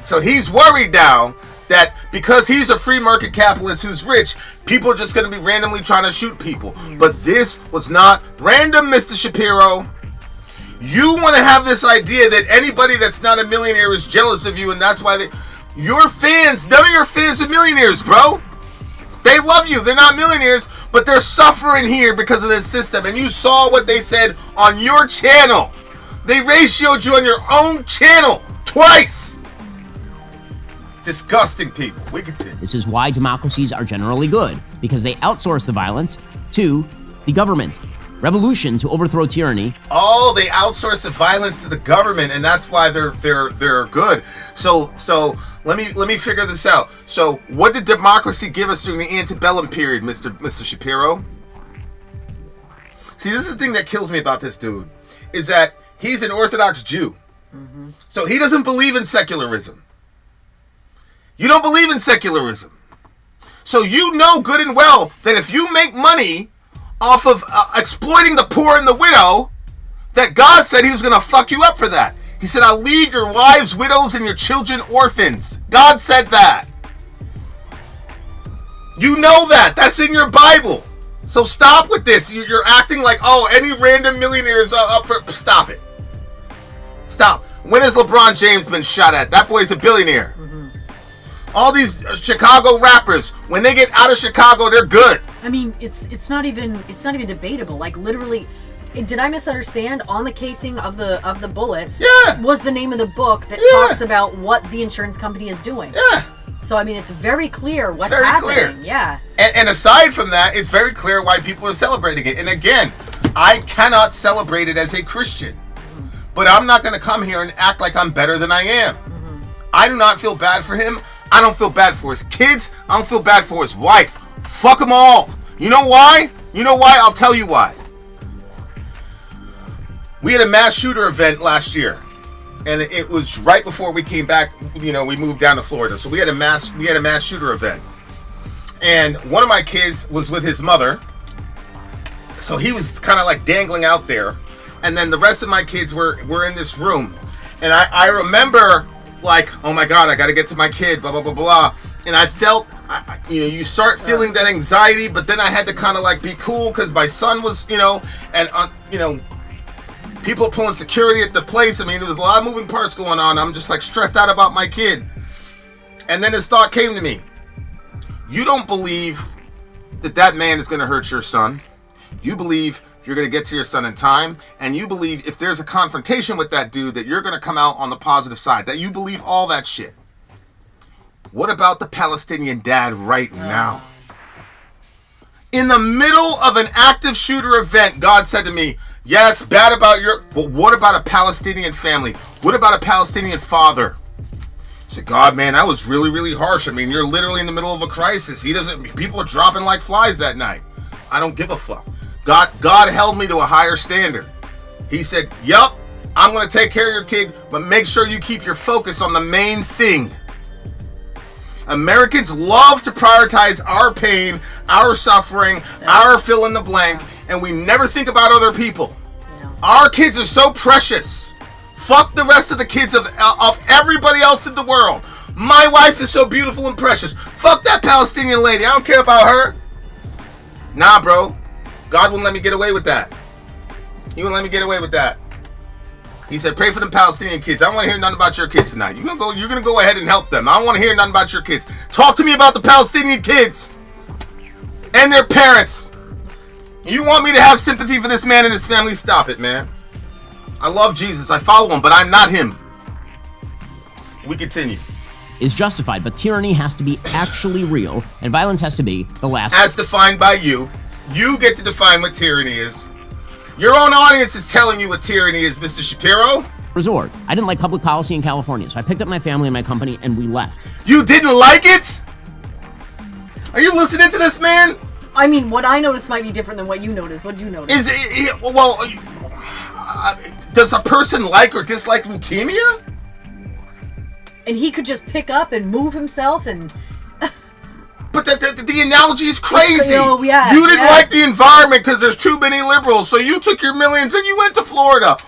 So he's worried now that because he's a free market capitalist who's rich, people are just going to be randomly trying to shoot people. But this was not random, Mr. Shapiro. You want to have this idea that anybody that's not a millionaire is jealous of you, and that's why your fans, none of your fans are millionaires, bro. They love you. They're not millionaires, but they're suffering here because of this system. And you saw what they said on your channel. They ratioed you on your own channel twice. Disgusting people. We continue. This is why democracies are generally good, because they outsource the violence to the government. Revolution to overthrow tyranny. Oh, they outsource the violence to the government, and that's why they're good. So let me figure this out. So what did democracy give us during the antebellum period, Mr. Shapiro? See, this is the thing that kills me about this dude, is that he's an Orthodox Jew. So he doesn't believe in secularism. You don't believe in secularism. So you know good and well that if you make money off of exploiting the poor and the widow, that God said he was going to fuck you up for that. He said, I'll leave your wives, widows, and your children orphans. God said that. You know that. That's in your Bible. So stop with this. You're acting like, oh, any random millionaire is up for... Stop it. Stop. When has LeBron James been shot at? That boy's a billionaire. All these Chicago rappers, when they get out of Chicago, they're good. I mean, it's not even debatable. Like, literally, did I misunderstand? On the casing of the bullets, was the name of the book that talks about what the insurance company is doing. Yeah. So I mean, it's very clear what's happening. Clear. Yeah. And aside from that, it's very clear why people are celebrating it. And again, I cannot celebrate it as a Christian, but I'm not going to come here and act like I'm better than I am. I do not feel bad for him. I don't feel bad for his kids. I don't feel bad for his wife. Fuck them all. You know why? You know why? I'll tell you why. We had a mass shooter event last year, and it was right before we came back. You know, we moved down to Florida, so we had a mass shooter event, and one of my kids was with his mother, so he was kind of like dangling out there, and then the rest of my kids were in this room, and I remember, like, oh my God, I got to get to my kid, blah, blah, blah, blah. And I felt, you start feeling that anxiety, but then I had to kind of like be cool because my son was, and people pulling security at the place. I mean, there was a lot of moving parts going on. I'm just like stressed out about my kid. And then this thought came to me. You don't believe that man is going to hurt your son. You believe you're going to get to your son in time, and you believe if there's a confrontation with that dude that you're going to come out on the positive side, that you believe all that shit. What about the Palestinian dad right now? In the middle of an active shooter event, God said to me, yeah, it's bad about but what about a Palestinian family? What about a Palestinian father? I said, God, man, that was really, really harsh. I mean, you're literally in the middle of a crisis. People are dropping like flies that night. I don't give a fuck. God held me to a higher standard. He said, yup, I'm going to take care of your kid, but make sure you keep your focus on the main thing. Americans love to prioritize our pain, our suffering, our fill in the blank, and we never think about other people. No. Our kids are so precious. Fuck the rest of the kids of everybody else in the world. My wife is so beautiful and precious. Fuck that Palestinian lady. I don't care about her. Nah, bro. God wouldn't let me get away with that. He wouldn't let me get away with that. He said, pray for them Palestinian kids. I don't want to hear nothing about your kids tonight. You're gonna go ahead and help them. I don't want to hear nothing about your kids. Talk to me about the Palestinian kids and their parents. You want me to have sympathy for this man and his family? Stop it, man. I love Jesus. I follow him, but I'm not him. We continue. Is justified, but tyranny has to be actually real, and violence has to be the last. As defined by you. You get to define what tyranny is. Your own audience is telling you what tyranny is, Mr. Shapiro. Resort. I didn't like public policy in California, so I picked up my family and my company, and we left. You didn't like it? Are you listening to this, man? I mean, what I noticed might be different than what you noticed. What did you notice? Does a person like or dislike leukemia? And he could just pick up and move himself and... But the analogy is crazy. Oh, yeah, you didn't like the environment because there's too many liberals, so you took your millions and you went to Florida,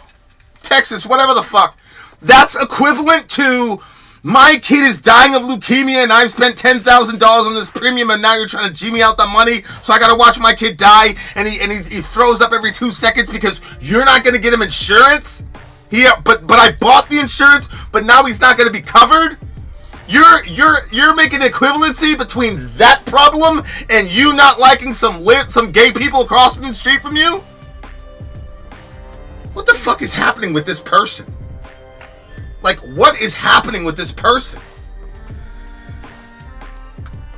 Texas, whatever the fuck. That's equivalent to my kid is dying of leukemia and I've spent $10,000 on this premium and now you're trying to G me out the money, so I got to watch my kid die and he throws up every 2 seconds because you're not going to get him insurance? But I bought the insurance, but now he's not going to be covered? You're making equivalency between that problem and you not liking some gay people crossing the street from you? What the fuck is happening with this person? Like, what is happening with this person?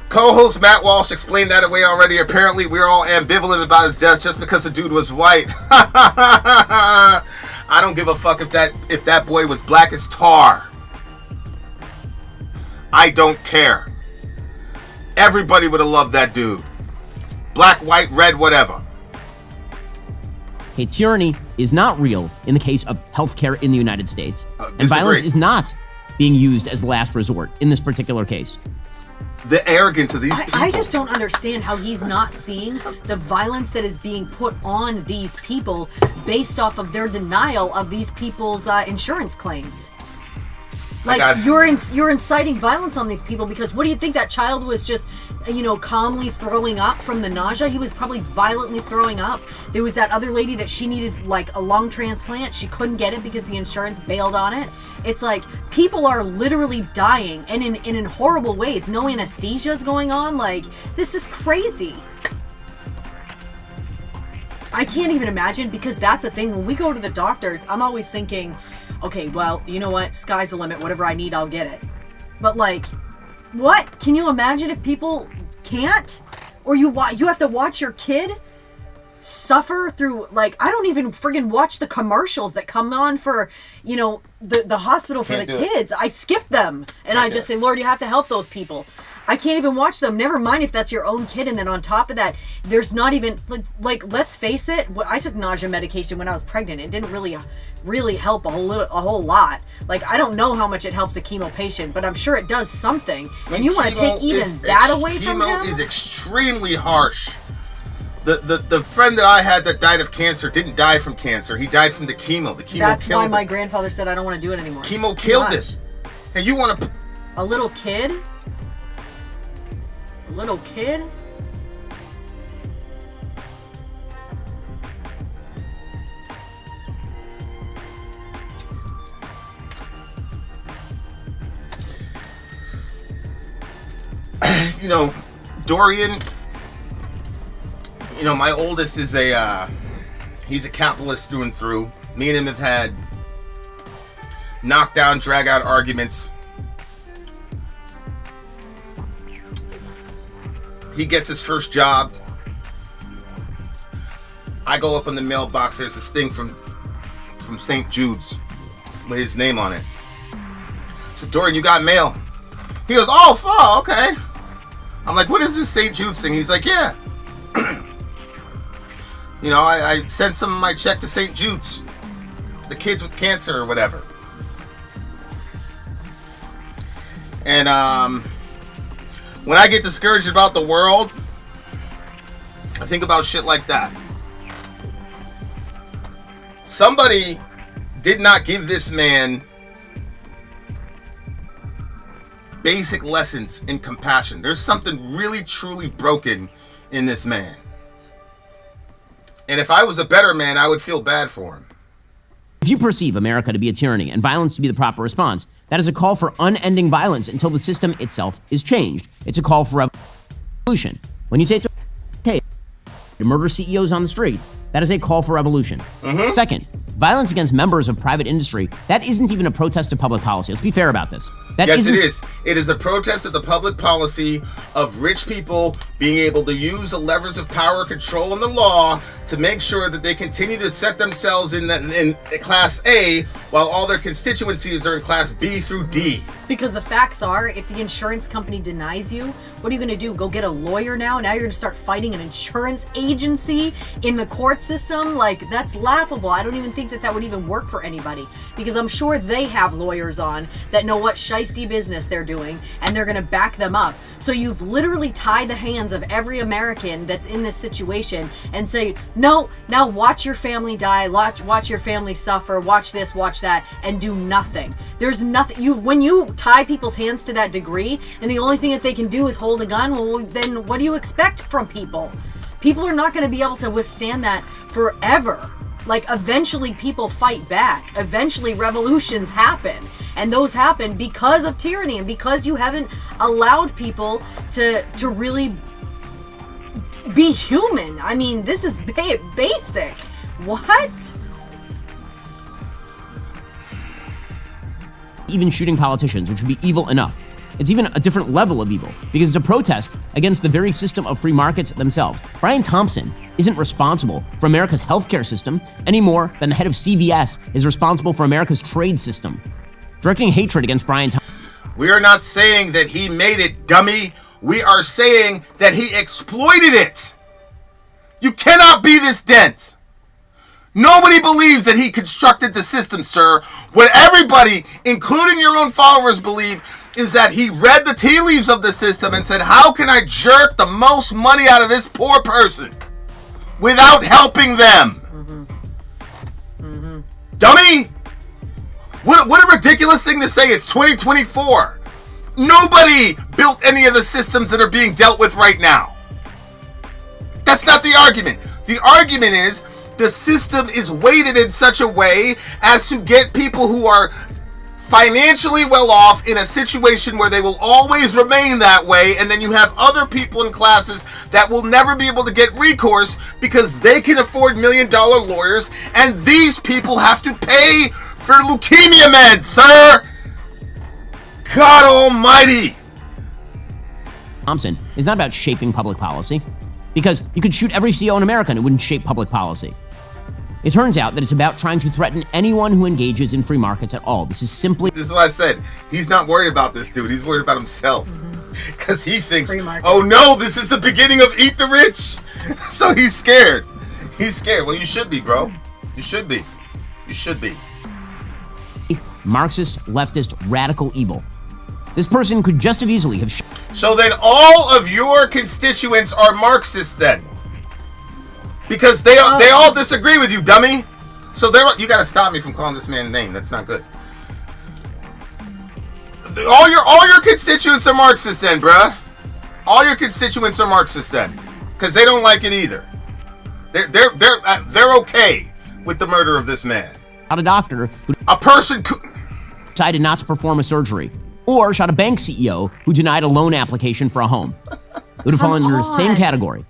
Co-host Matt Walsh explained that away already. Apparently, we're all ambivalent about his death just because the dude was white. I don't give a fuck if that boy was black as tar. I don't care. Everybody would have loved that dude. Black, white, red, whatever. Okay, tyranny is not real in the case of healthcare in the United States. And violence Disagree. is not being used as last resort in this particular case. The arrogance of these people. I just don't understand how he's not seeing the violence that is being put on these people based off of their denial of these people's insurance claims. Like, you're inciting violence on these people because what do you think, that child was just, calmly throwing up from the nausea? He was probably violently throwing up. There was that other lady that she needed like a lung transplant. She couldn't get it because the insurance bailed on it. It's like people are literally dying and in horrible ways. No anesthesia is going on. Like, this is crazy. I can't even imagine, because that's the thing. When we go to the doctors, I'm always thinking, okay, well, you know what? Sky's the limit. Whatever I need, I'll get it. But like, what? Can you imagine if people can't? Or you have to watch your kid suffer through, like, I don't even friggin' watch the commercials that come on for, the hospital for the kids. I skip them. And I just say, Lord, you have to help those people. I can't even watch them. Never mind if that's your own kid. And then on top of that, there's not even like let's face it. I took nausea medication when I was pregnant. It didn't really help a whole lot. Like, I don't know how much it helps a chemo patient, but I'm sure it does something. And you want to take even that away from him? Chemo is extremely harsh. The friend that I had that died of cancer didn't die from cancer. He died from the chemo. The chemo killed him. That's why my grandfather said I don't want to do it anymore. Chemo killed him. And you want to... A little kid? A little kid? Dorian, my oldest is he's a capitalist through and through. Me and him have had knockdown, drag out arguments. He gets his first job. I go up in the mailbox. There's this thing from St. Jude's with his name on it. I said, Dorian, you got mail? He goes, oh, okay. I'm like, what is this St. Jude's thing? He's like, yeah. I sent some of my check to St. Jude's. The kids with cancer or whatever. And when I get discouraged about the world, I think about shit like that. Somebody did not give this man basic lessons in compassion. There's something really, truly broken in this man. And if I was a better man, I would feel bad for him. If you perceive America to be a tyranny and violence to be the proper response, that is a call for unending violence until the system itself is changed. It's a call for revolution. When you say it's okay to murder CEOs on the street, that is a call for revolution. Mm-hmm. Second, violence against members of private industry, that isn't even a protest of public policy. Let's be fair about this. Yes, it is. It is a protest of the public policy of rich people being able to use the levers of power, control, and the law to make sure that they continue to set themselves in Class A while all their constituencies are in Class B through D. Because the facts are, if the insurance company denies you, what are you going to do? Go get a lawyer now? Now you're going to start fighting an insurance agency in the court system? Like, that's laughable. I don't even think that would even work for anybody. Because I'm sure they have lawyers on that know what shiesty business they're doing, and they're going to back them up. So you've literally tied the hands of every American that's in this situation and say, no, now watch your family die, watch your family suffer, watch this, watch that, and do nothing. There's nothing. When you tie people's hands to that degree, and the only thing that they can do is hold a gun, well, then what do you expect from people? People are not going to be able to withstand that forever. Like, eventually people fight back. Eventually revolutions happen. And those happen because of tyranny and because you haven't allowed people to really be human. I mean, this is basic. What? Even shooting politicians, which would be evil enough. It's even a different level of evil because it's a protest against the very system of free markets themselves. Brian Thompson isn't responsible for America's healthcare system any more than the head of CVS is responsible for America's trade system. Directing hatred against Brian Thompson. We are not saying that he made it, dummy. We are saying that he exploited it. You cannot be this dense. Nobody believes that he constructed the system, sir. What everybody, including your own followers, believe is that he read the tea leaves of the system and said, how can I jerk the most money out of this poor person without helping them? Dummy! What a ridiculous thing to say. It's 2024. Nobody built any of the systems that are being dealt with right now. That's not the argument. The argument is the system is weighted in such a way as to get people who are financially well off in a situation where they will always remain that way, and then you have other people in classes that will never be able to get recourse because they can afford $1 million lawyers, and these people have to pay for leukemia meds, sir. God almighty. Thompson is not about shaping public policy, because you could shoot every CEO in America and it wouldn't shape public policy. It turns out that it's about trying to threaten anyone who engages in free markets at all. This is what I said. He's not worried about this dude. He's worried about himself. Because he thinks, oh no, this is the beginning of Eat the Rich. So he's scared. He's scared. Well, you should be, bro. You should be. You should be. Marxist, leftist, radical evil. This person could just as easily have... So then all of your constituents are Marxists then? Because they all disagree with you, dummy. So you gotta stop me from calling this man a name. That's not good. All your constituents are Marxists then, bruh. All your constituents are Marxists then, because they don't like it either. They're okay with the murder of this man. Shot a doctor who decided not to perform a surgery, or shot a bank CEO who denied a loan application for a home. It would have fallen under the same category.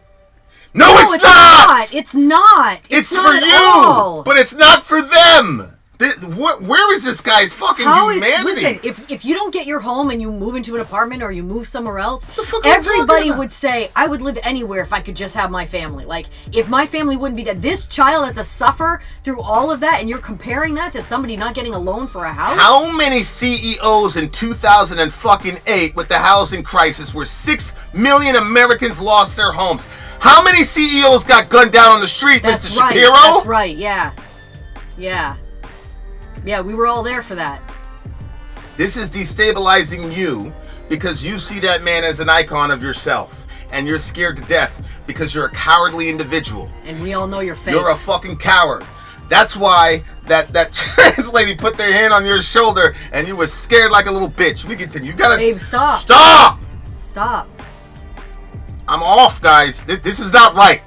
No, it's not! It's not! It's not for at you! all. But it's not for them! Where is this guy's fucking humanity? Listen, if you don't get your home and you move into an apartment or you move somewhere else, everybody would say, I would live anywhere if I could just have my family. Like, if my family wouldn't be dead. This child had to suffer through all of that, and you're comparing that to somebody not getting a loan for a house? How many CEOs in 2008 with the housing crisis where 6 million Americans lost their homes? How many CEOs got gunned down on the street, Mr. Shapiro? That's right, yeah. Yeah, we were all there for that. This is destabilizing you because you see that man as an icon of yourself, and you're scared to death because you're a cowardly individual. And we all know your face. You're a fucking coward. That's why that trans lady put their hand on your shoulder and you were scared like a little bitch. We continue. You gotta... Babe, stop. Stop! I'm off, guys. This is not right.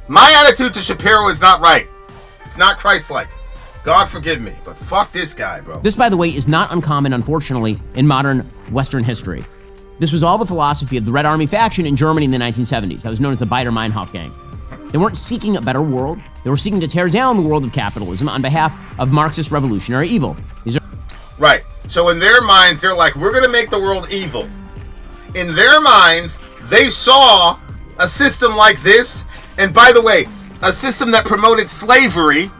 My attitude to Shapiro is not right. It's not Christ-like. God forgive me, but fuck this guy, bro. This, by the way, is not uncommon, unfortunately, in modern Western history. This was all the philosophy of the Red Army faction in Germany in the 1970s. That was known as the Baader-Meinhof gang. They weren't seeking a better world. They were seeking to tear down the world of capitalism on behalf of Marxist revolutionary evil. Right. So in their minds, they're like, we're going to make the world evil. In their minds, they saw a system like this. And by the way, a system that promoted slavery.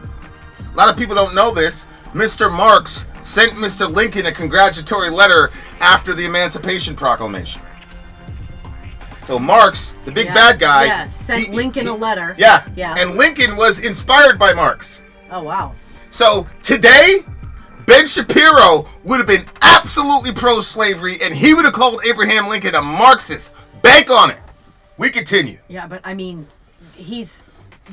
A lot of people don't know this. Mr. Marx sent Mr. Lincoln a congratulatory letter after the Emancipation Proclamation. So Marx, the big bad guy, sent Lincoln a letter. Yeah. And Lincoln was inspired by Marx. Oh, wow. So today, Ben Shapiro would have been absolutely pro-slavery, and he would have called Abraham Lincoln a Marxist. Bank on it. We continue. Yeah, but I mean,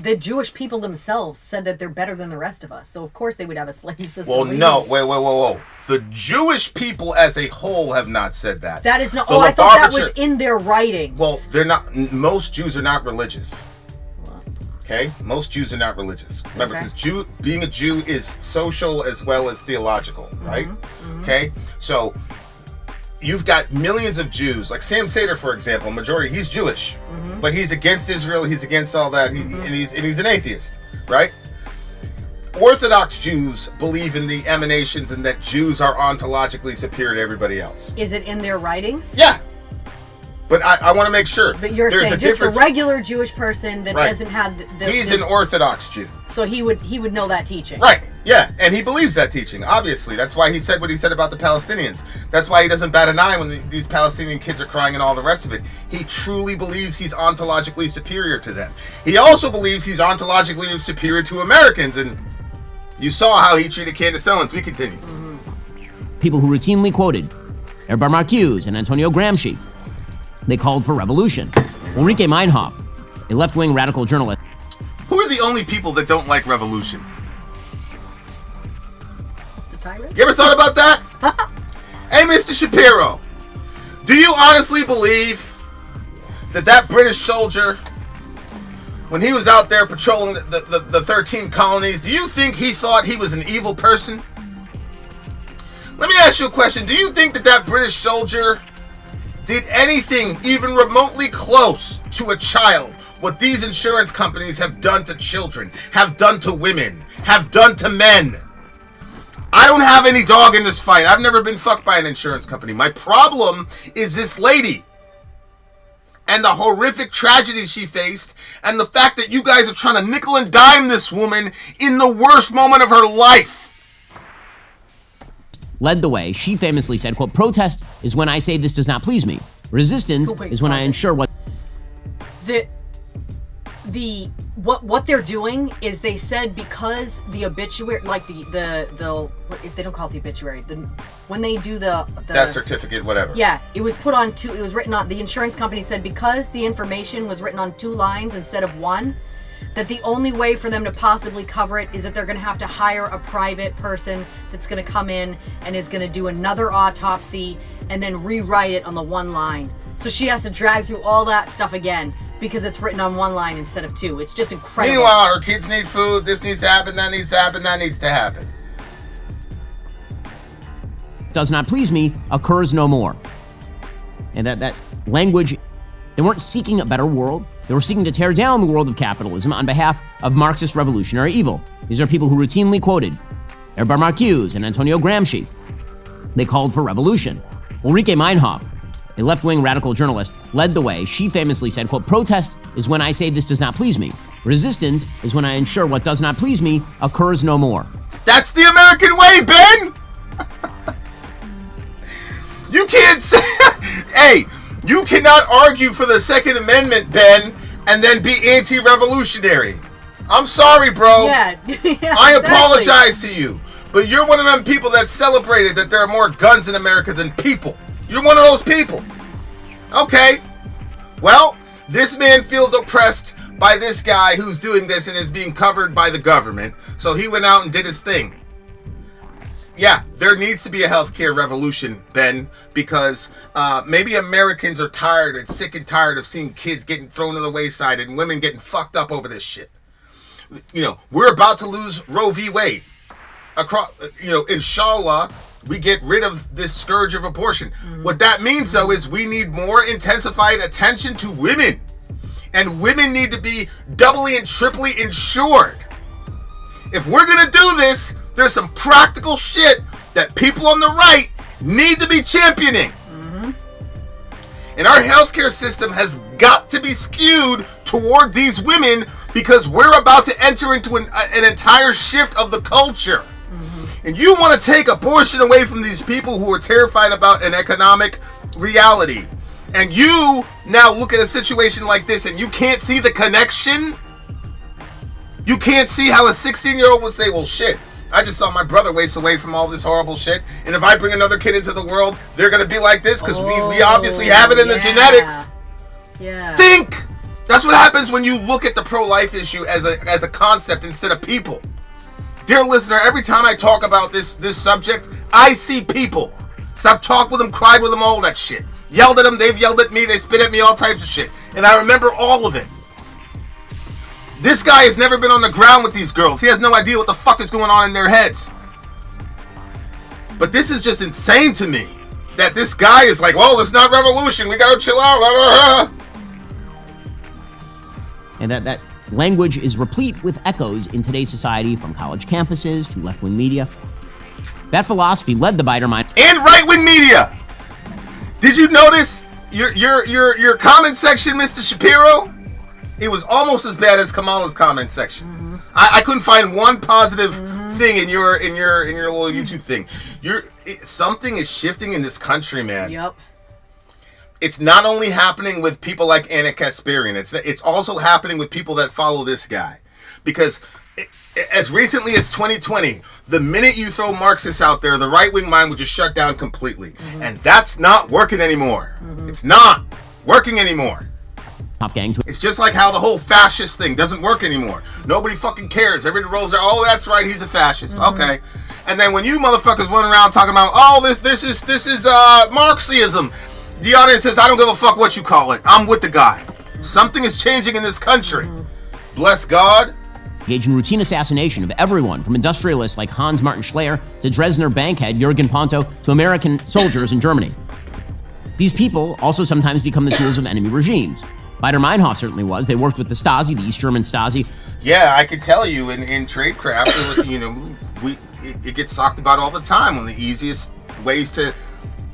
the Jewish people themselves said that they're better than the rest of us. So, of course, they would have a slave system. Well, no. Whoa. The Jewish people as a whole have not said that. That is not... I thought that was in their writings. Well, they're not... Most Jews are not religious. Okay? Most Jews are not religious. Remember, because being a Jew is social as well as theological, right? Okay? So... You've got millions of Jews, like Sam Seder, for example, majority, he's Jewish, but he's against Israel, he's against all that, and he's an atheist, right? Orthodox Jews believe in the emanations and that Jews are ontologically superior to everybody else. Is it in their writings? Yeah. But I want to make sure. But you're saying just a regular Jewish person that doesn't have He's an Orthodox Jew. So he would know that teaching. Right. Yeah, and he believes that teaching, obviously. That's why he said what he said about the Palestinians. That's why he doesn't bat an eye when these Palestinian kids are crying and all the rest of it. He truly believes he's ontologically superior to them. He also believes he's ontologically superior to Americans, and you saw how he treated Candace Owens. We continue. People who routinely quoted Herbar Marcuse and Antonio Gramsci. They called for revolution. Ulrike Meinhof, a left-wing radical journalist. Who are the only people that don't like revolution? Tyrant? You ever thought about that? Hey, Mr. Shapiro, do you honestly believe that British soldier, when he was out there patrolling the 13 colonies, do you think he thought he was an evil person? Let me ask you a question. Do you think that British soldier did anything even remotely close to a child what these insurance companies have done to children, have done to women, have done to men? I don't have any dog in this fight. I've never been fucked by an insurance company. My problem is this lady and the horrific tragedy she faced and the fact that you guys are trying to nickel and dime this woman in the worst moment of her life. Led the way. She famously said, quote, protest is when I say this does not please me. Resistance is when I ensure what... What they're doing is they said because the obituary, like they don't call it the obituary, when they do the death certificate, whatever. Yeah, it was put on two. It was written on. The insurance company said because the information was written on 2 lines instead of 1, that the only way for them to possibly cover it is that they're going to have to hire a private person that's going to come in and is going to do another autopsy and then rewrite it on the 1 line. So she has to drag through all that stuff again because it's written on 1 line instead of 2. It's just incredible. Meanwhile, her kids need food. This needs to happen. That needs to happen. That needs to happen. Does not please me occurs no more. And that language, they weren't seeking a better world. They were seeking to tear down the world of capitalism on behalf of Marxist revolutionary evil. These are people who routinely quoted Herbar Marcuse and Antonio Gramsci. They called for revolution. Ulrike Meinhof, a left-wing radical journalist, led the way. She famously said, quote, protest is when I say this does not please me. Resistance is when I ensure what does not please me occurs no more. That's the American way, Ben! You can't say... Hey, you cannot argue for the Second Amendment, Ben, and then be anti-revolutionary. I'm sorry, bro. Yeah. I apologize to you. But you're one of them people that celebrated that there are more guns in America than people. You're one of those people. Okay. Well, this man feels oppressed by this guy who's doing this and is being covered by the government. So he went out and did his thing. Yeah, there needs to be a healthcare revolution, Ben, because maybe Americans are tired and sick and tired of seeing kids getting thrown to the wayside and women getting fucked up over this shit. You know, we're about to lose Roe v. Wade. Inshallah, we get rid of this scourge of abortion. What that means, though, is we need more intensified attention to women. And women need to be doubly and triply insured. If we're going to do this, there's some practical shit that people on the right need to be championing. And our healthcare system has got to be skewed toward these women because we're about to enter into an entire shift of the culture. And you want to take abortion away from these people who are terrified about an economic reality. And you now look at a situation like this and you can't see the connection. You can't see how a 16-year-old would say, well, shit, I just saw my brother waste away from all this horrible shit. And if I bring another kid into the world, they're going to be like this because we obviously have it in the genetics. Yeah. Think! That's what happens when you look at the pro-life issue as a concept instead of people. Dear listener, every time I talk about this subject, I see people. So I've talked with them, cried with them, all that shit. Yelled at them, they've yelled at me, they spit at me, all types of shit. And I remember all of it. This guy has never been on the ground with these girls. He has no idea what the fuck is going on in their heads. But this is just insane to me. That this guy is like, well, it's not revolution, we gotta chill out. Blah, blah, blah. And that language is replete with echoes in today's society, from college campuses to left-wing media. That philosophy led the biter mind. And right-wing media. Did you notice your comment section, Mr. Shapiro? It was almost as bad as Kamala's comment section. I couldn't find one positive thing in your little YouTube thing. Something is shifting in this country, man. Yep. It's not only happening with people like Anna Kasparian. It's also happening with people that follow this guy. Because as recently as 2020, the minute you throw Marxists out there, the right-wing mind would just shut down completely. And that's not working anymore. It's not working anymore. It's just like how the whole fascist thing doesn't work anymore. Nobody fucking cares. Everybody rolls their, oh, that's right, he's a fascist. Okay. And then when you motherfuckers run around talking about, oh, this is Marxism, the audience says, I don't give a fuck what you call it. I'm with the guy. Something is changing in this country. Bless God. Engaged in routine assassination of everyone from industrialists like Hans Martin Schleyer to Dresdner bankhead Jürgen Ponto to American soldiers in Germany. These people also sometimes become the tools of enemy regimes. Baader-Meinhof certainly was. They worked with the Stasi, the East German Stasi. Yeah, I could tell you in tradecraft, it gets talked about all the time. One of the easiest ways to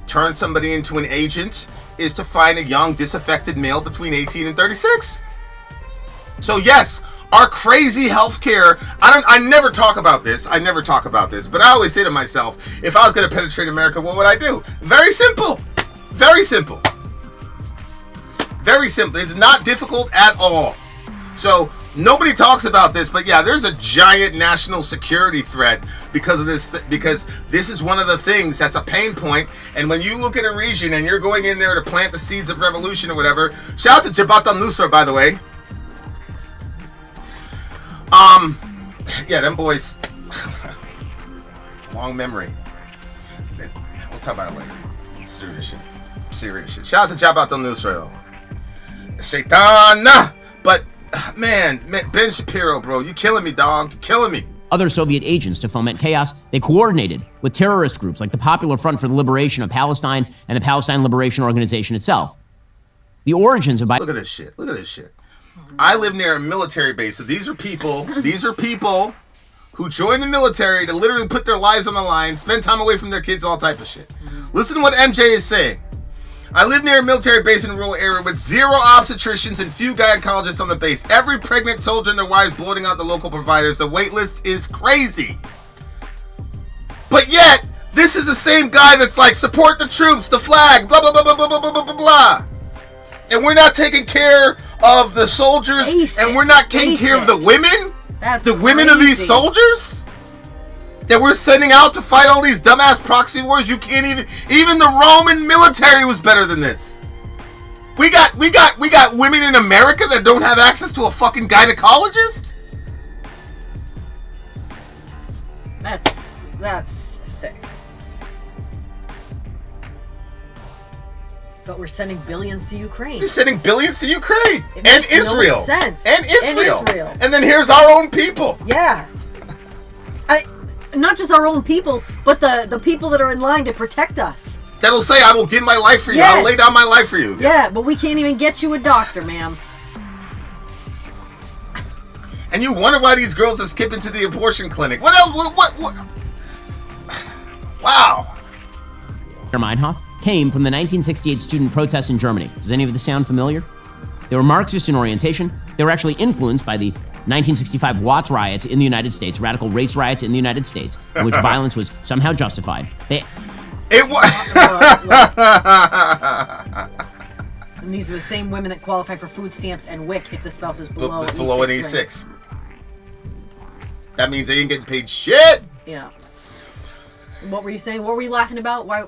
turn somebody into an agent is to find a young, disaffected male between 18 and 36. So yes, our crazy healthcare, I never talk about this, but I always say to myself, if I was going to penetrate America, what would I do? Very simple. Very simple. Very simple. It's not difficult at all. So nobody talks about this, but yeah, there's a giant national security threat because of this, because this is one of the things that's a pain point. And when you look at a region and you're going in there to plant the seeds of revolution or whatever, shout out to Jabhat al-Nusra, by the way. Yeah, them boys, long memory. We'll talk about it later. Serious shit. Shout out to Jabhat al-Nusra, though. Shaitan, but man, Ben Shapiro, bro, you killing me, dog. You killing me. Other Soviet agents to foment chaos, they coordinated with terrorist groups like the Popular Front for the Liberation of Palestine and the Palestine Liberation Organization itself. The origins of Look at this shit. Look at this shit. I live near a military base, so these are people who join the military to literally put their lives on the line, spend time away from their kids, all type of shit. Listen to what MJ is saying. I live near a military base in a rural area with 0 obstetricians and few gynecologists on the base. Every pregnant soldier and their wives bloating out the local providers. The wait list is crazy. But yet, this is the same guy that's like, support the troops, the flag, blah, blah, blah, blah, blah, blah, blah, blah, blah. And we're not taking care of the soldiers, and we're not taking care of the women? That's the women of these soldiers? That we're sending out to fight all these dumbass proxy wars? You can't even the Roman military was better than this. We got women in America that don't have access to a fucking gynecologist? That's sick. But we're sending billions to Ukraine. We're sending billions to Ukraine. It And makes no Israel. sense. And Israel. And Israel. And then here's our own people. Yeah. Not just our own people, but the people that are in line to protect us. That'll say, I will give my life for you. Yes. I'll lay down my life for you. Yeah, but we can't even get you a doctor, ma'am. And you wonder why these girls are skipping to the abortion clinic. What else? What? Wow. Baader-Meinhof came from the 1968 student protests in Germany. Does any of this sound familiar? They were Marxist in orientation. They were actually influenced by the 1965 Watts riots in the United States, radical race riots in the United States, in which violence was somehow justified. It was. And these are the same women that qualify for food stamps and WIC if the spouse is below an E6. That means they ain't getting paid shit. Yeah. What were you saying? What were you laughing about? Why?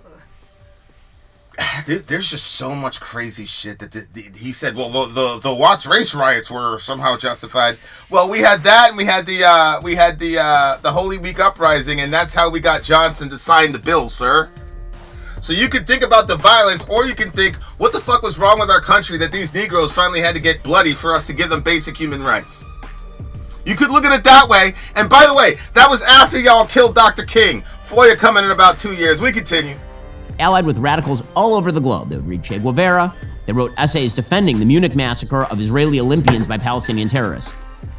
There's just so much crazy shit that he said. Well, the Watts race riots were somehow justified. Well, we had that, and we had the Holy Week uprising, and that's how we got Johnson to sign the bill, sir. So you can think about the violence, or you can think, what the fuck was wrong with our country that these Negroes finally had to get bloody for us to give them basic human rights? You could look at it that way. And by the way, that was after y'all killed Dr. King. FOIA coming in about 2 years. We continue. Allied with radicals all over the globe. They would read Che Guevara. They wrote essays defending the Munich massacre of Israeli Olympians by Palestinian terrorists.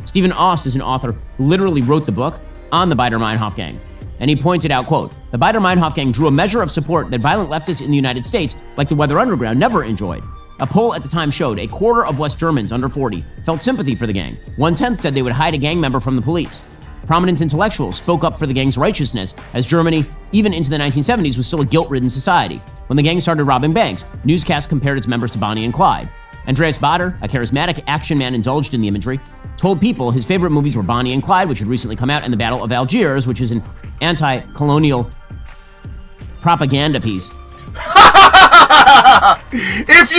Stephen Ost is an author who literally wrote the book on the Baader-Meinhof gang. And he pointed out, quote, the Baader-Meinhof gang drew a measure of support that violent leftists in the United States, like the Weather Underground, never enjoyed. A poll at the time showed a quarter of West Germans under 40 felt sympathy for the gang. 1/10 said they would hide a gang member from the police. prominent intellectuals spoke up for the gang's righteousness, as Germany, even into the 1970s, was still a guilt-ridden society. When the gang started robbing banks, newscasts compared its members to Bonnie and Clyde. Andreas Baader, a charismatic action man indulged in the imagery, told people his favorite movies were Bonnie and Clyde, which had recently come out, and The Battle of Algiers, which is an anti-colonial propaganda piece. If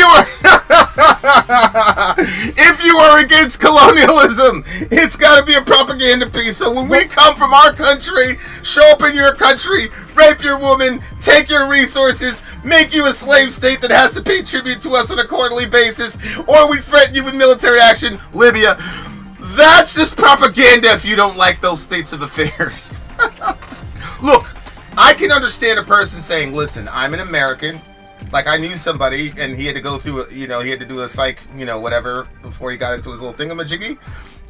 you are against colonialism, it's got to be a propaganda piece. So when we come from our country, show up in your country, rape your woman, take your resources, make you a slave state that has to pay tribute to us on a quarterly basis, or we threaten you with military action, Libya. That's just propaganda if you don't like those states of affairs. Look, I can understand a person saying, listen, I'm an American. Like, I knew somebody, and he had to go through, he had to do a psych, whatever, before he got into his little thingamajiggy.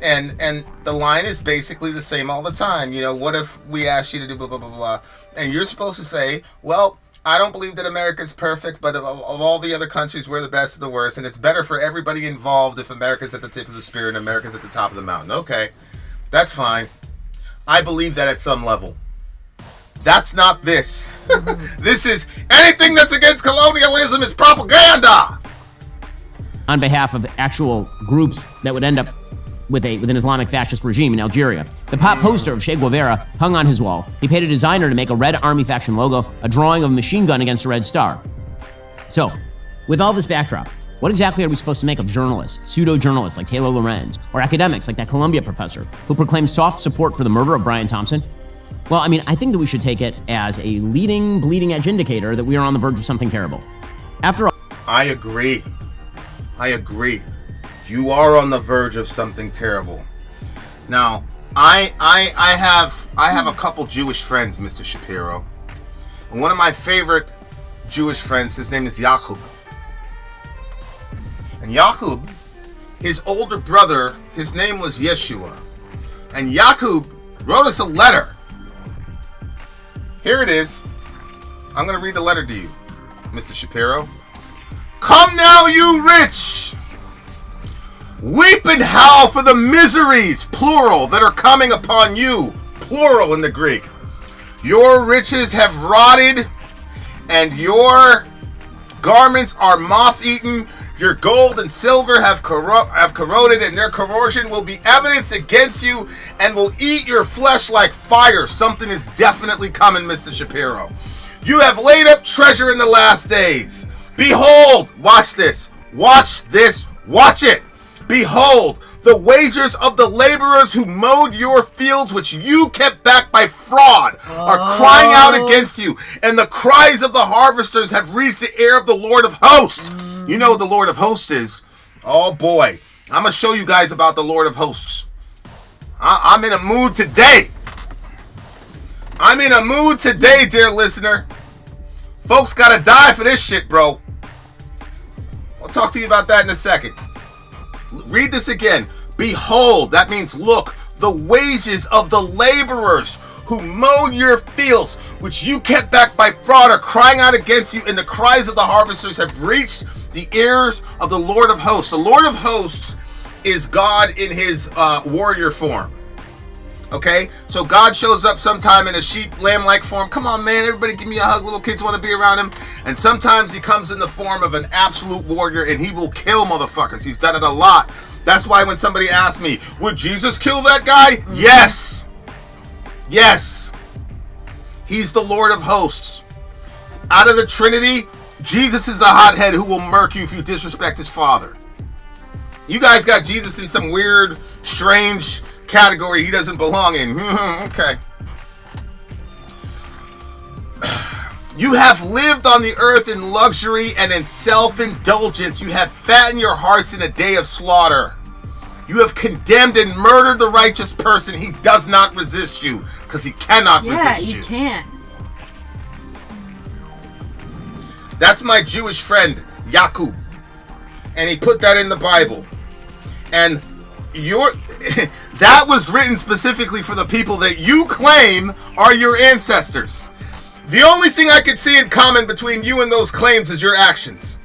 And the line is basically the same all the time. What if we asked you to do blah, blah, blah, blah. And you're supposed to say, well, I don't believe that America's perfect, but of all the other countries, we're the best of the worst. And it's better for everybody involved if America's at the tip of the spear and America's at the top of the mountain. Okay, that's fine. I believe that at some level. That's not this. This is anything that's against colonialism is propaganda. On behalf of actual groups that would end up with an Islamic fascist regime in Algeria. The pop poster of Che Guevara hung on his wall. He paid a designer to make a red army faction logo, a drawing of a machine gun against a red star. So, with all this backdrop, what exactly are we supposed to make of journalists, pseudo-journalists like Taylor Lorenz, or academics like that Columbia professor who proclaimed soft support for the murder of Brian Thompson? Well, I think that we should take it as a leading, bleeding-edge indicator that we are on the verge of something terrible. After all... I agree. You are on the verge of something terrible. Now, I have a couple Jewish friends, Mr. Shapiro. And one of my favorite Jewish friends, his name is Yaakov. And Yaakov, his older brother, his name was Yeshua. And Yaakov wrote us a letter. Here it is. I'm going to read the letter to you, Mr. Shapiro. Come now, you rich! Weep and howl for the miseries, plural, that are coming upon you, plural in the Greek. Your riches have rotted, and your garments are moth-eaten. Your gold and silver have corroded, and their corrosion will be evidence against you and will eat your flesh like fire. Something is definitely coming, Mr. Shapiro. You have laid up treasure in the last days. Behold, watch this, watch it. Behold, the wages of the laborers who mowed your fields, which you kept back by fraud, are crying out against you, and the cries of the harvesters have reached the ear of the Lord of hosts. You know what the Lord of hosts is. Oh boy, I'm going to show you guys about the Lord of hosts. I'm in a mood today. Dear listener. Folks got to die for this shit, bro. I'll talk to you about that in a second. Read this again. Behold, that means look, the wages of the laborers who mowed your fields, which you kept back by fraud, are crying out against you, and the cries of the harvesters have reached the ears of the Lord of hosts. The Lord of hosts is God in his warrior form. Okay? So God shows up sometime in a sheep, lamb-like form. Come on, man, everybody give me a hug. Little kids want to be around him. And sometimes he comes in the form of an absolute warrior, and he will kill motherfuckers. He's done it a lot. That's why when somebody asks me, would Jesus kill that guy? Yes. Yes. He's the Lord of hosts. Out of the Trinity, Jesus is a hothead who will murk you if you disrespect his father. You guys got Jesus in some weird, strange category he doesn't belong in. Okay. You have lived on the earth in luxury and in self-indulgence. You have fattened your hearts in a day of slaughter. You have condemned and murdered the righteous person. He does not resist you because he cannot resist you. Yeah, he can't. That's my Jewish friend, Yaakov. And he put that in the Bible. And that was written specifically for the people that you claim are your ancestors. The only thing I could see in common between you and those claims is your actions.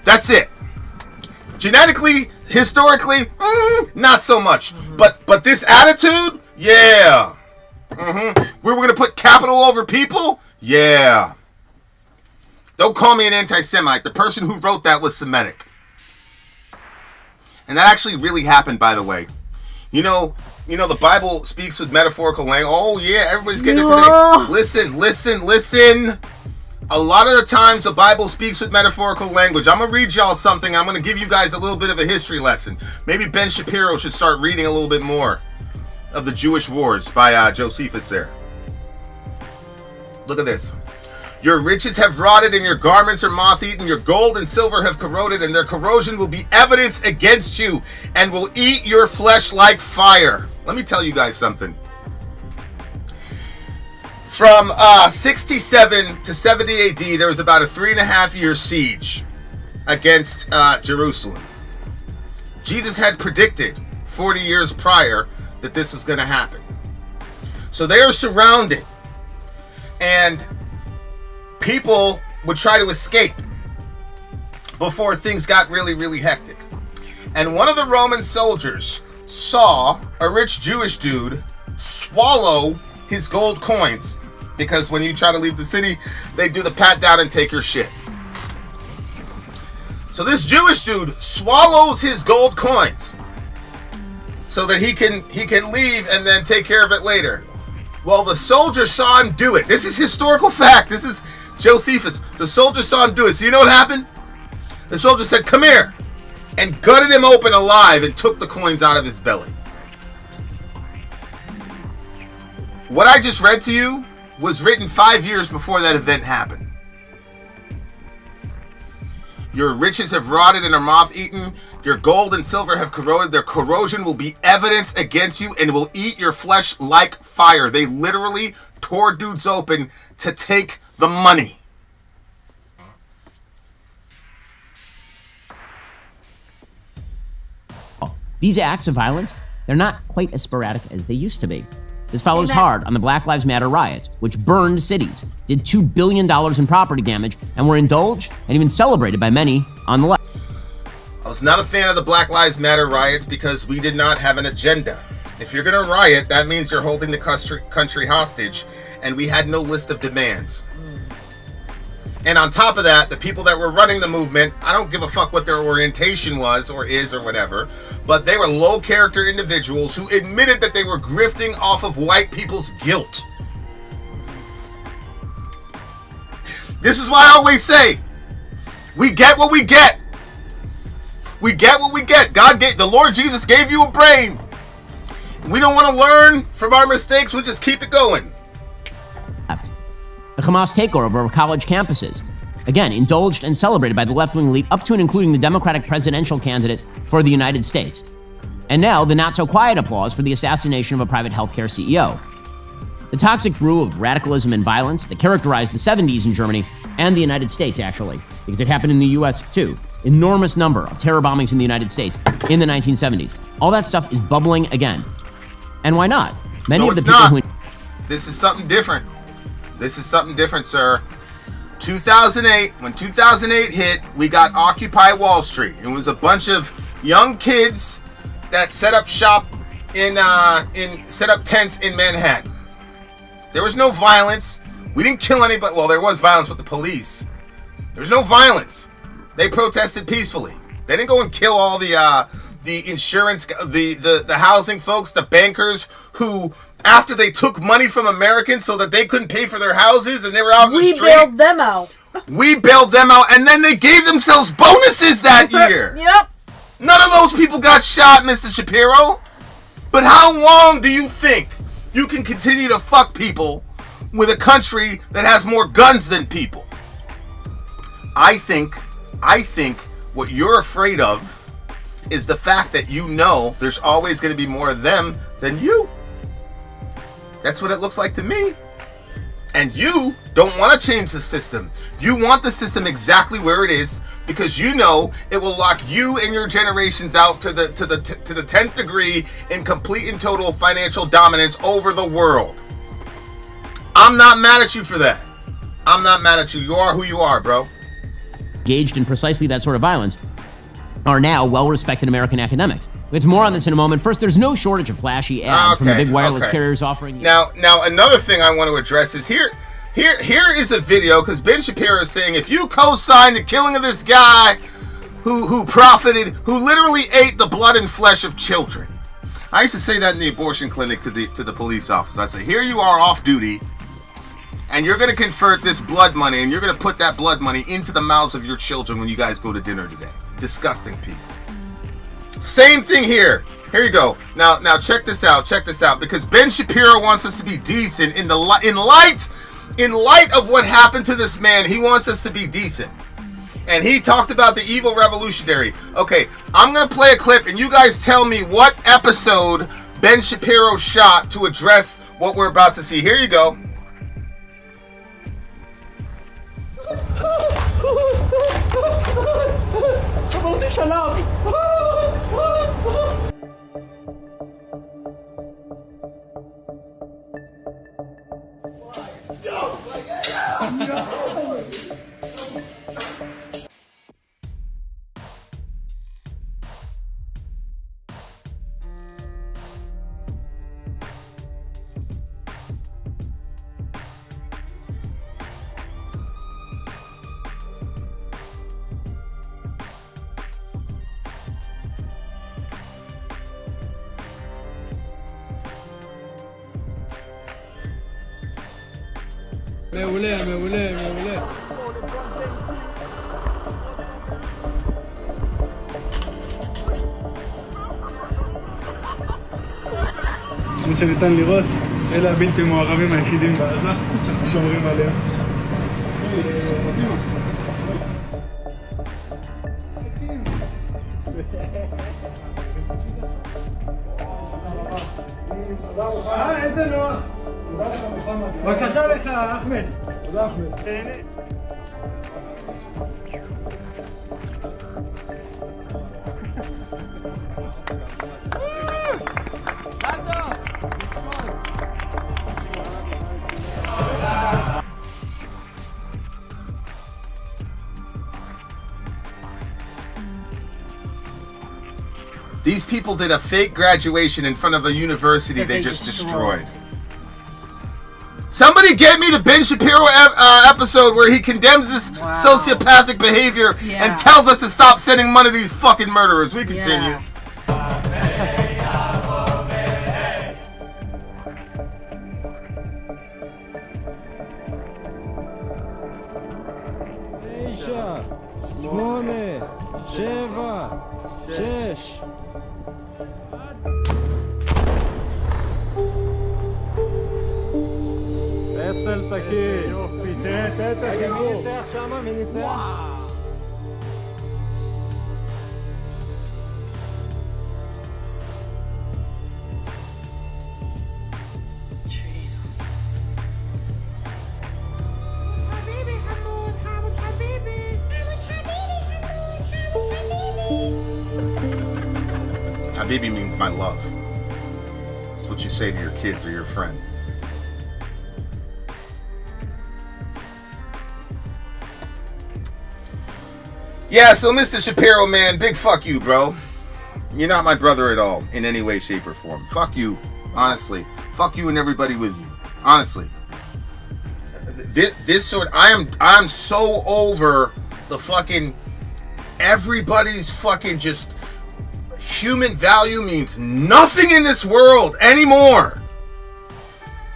That's it. Genetically, historically, not so much. But this attitude, Yeah. We were going to put capital over people? Yeah. Don't call me an anti-Semite. The person who wrote that was Semitic. And that actually really happened, by the way. You know, the Bible speaks with metaphorical language. Oh, yeah, everybody's getting it today. Listen. A lot of the times the Bible speaks with metaphorical language. I'm going to read y'all something. I'm going to give you guys a little bit of a history lesson. Maybe Ben Shapiro should start reading a little bit more of the Jewish Wars by Josephus there. Look at this. Your riches have rotted and your garments are moth-eaten. Your gold and silver have corroded and their corrosion will be evidence against you and will eat your flesh like fire. Let me tell you guys something. From 67 to 70 AD, there was about a 3.5-year siege against Jerusalem. Jesus had predicted 40 years prior that this was going to happen. So they are surrounded and people would try to escape before things got really, really hectic. And one of the Roman soldiers saw a rich Jewish dude swallow his gold coins, because when you try to leave the city, they do the pat down and take your shit. So this Jewish dude swallows his gold coins so that he can leave and then take care of it later. Well, the soldier saw him do it. This is historical fact. This is Josephus. The soldier saw him do it. So you know what happened? The soldier said, "Come here," and gutted him open alive and took the coins out of his belly. What I just read to you was written 5 years before that event happened. Your riches have rotted and are moth-eaten. Your gold and silver have corroded. Their corrosion will be evidence against you and will eat your flesh like fire. They literally tore dudes open to take the money. These acts of violence, they're not quite as sporadic as they used to be. This follows hard on the Black Lives Matter riots, which burned cities, did $2 billion in property damage, and were indulged and even celebrated by many on the left. I was not a fan of the Black Lives Matter riots because we did not have an agenda. If you're going to riot, that means you're holding the country hostage, and we had no list of demands. And on top of that, the people that were running the movement, I don't give a fuck what their orientation was or is or whatever, but they were low character individuals who admitted that they were grifting off of white people's guilt. This is why I always say, we get what we get. We get what we get. The Lord Jesus gave you a brain. We don't want to learn from our mistakes. We'll just keep it going. The Hamas takeover of college campuses, again, indulged and celebrated by the left-wing elite up to and including the Democratic presidential candidate for the United States. And now the not-so-quiet applause for the assassination of a private healthcare CEO. The toxic brew of radicalism and violence that characterized the 70s in Germany and the United States, actually, because it happened in the U.S. too. Enormous number of terror bombings in the United States in the 1970s. All that stuff is bubbling again. And why not? Many of the people who... This is something different. This is something different, sir. 2008, when 2008 hit, we got Occupy Wall Street. It was a bunch of young kids that set up shop set up tents in Manhattan. There was no violence. We didn't kill anybody. Well, there was violence with the police. There was no violence. They protested peacefully. They didn't go and kill all the insurance, the housing folks, the bankers who, after they took money from Americans so that they couldn't pay for their houses and they were out in the street. We bailed them out. We bailed them out, and then they gave themselves bonuses that year. Yep. None of those people got shot, Mr. Shapiro. But how long do you think you can continue to fuck people with a country that has more guns than people? I think what you're afraid of is the fact that you know there's always going to be more of them than you. That's what it looks like to me. And you don't want to change the system. You want the system exactly where it is because you know it will lock you and your generations out to the 10th degree in complete and total financial dominance over the world. I'm not mad at you for that. I'm not mad at you. You are who you are, bro. Engaged in precisely that sort of violence are now well-respected American academics. We'll get to more on this in a moment. First, there's no shortage of flashy ads from the big wireless carriers offering. Now, another thing I want to address is here is a video, because Ben Shapiro is saying, if you co-sign the killing of this guy who profited, who literally ate the blood and flesh of children. I used to say that in the abortion clinic to the police officer. I say, here you are off duty, and you're going to convert this blood money, and you're going to put that blood money into the mouths of your children when you guys go to dinner today. Disgusting people. Same thing here. Here you go. Now check this out. Check this out. Because Ben Shapiro wants us to be decent in light of what happened to this man. He wants us to be decent. And he talked about the evil revolutionary. Okay, I'm going to play a clip, and you guys tell me what episode Ben Shapiro shot to address what we're about to see. Here you go. מעולה. כמו שניתן לראות, אלה הבלתי מעורבים היחידים בעזה, אנחנו שומרים עליהם. איזה נוח. בבקשה לך, אחמד. תודה, אחמד. תהנה. These people did a fake graduation in front of a university they just destroyed. Somebody get me the Ben Shapiro episode where he condemns this sociopathic behavior and tells us to stop sending money to these fucking murderers. We continue. יופי, תראה את החיבור. מי ניצח שמה? מי ניצח? Habibi means my love. It's what you say to your kids or your friend. Yeah, so Mr. Shapiro, man, big fuck you, bro. You're not my brother at all, in any way, shape, or form. Fuck you, honestly. Fuck you and everybody with you, honestly. This sort, I'm so over the fucking, everybody's fucking just, human value means nothing in this world anymore.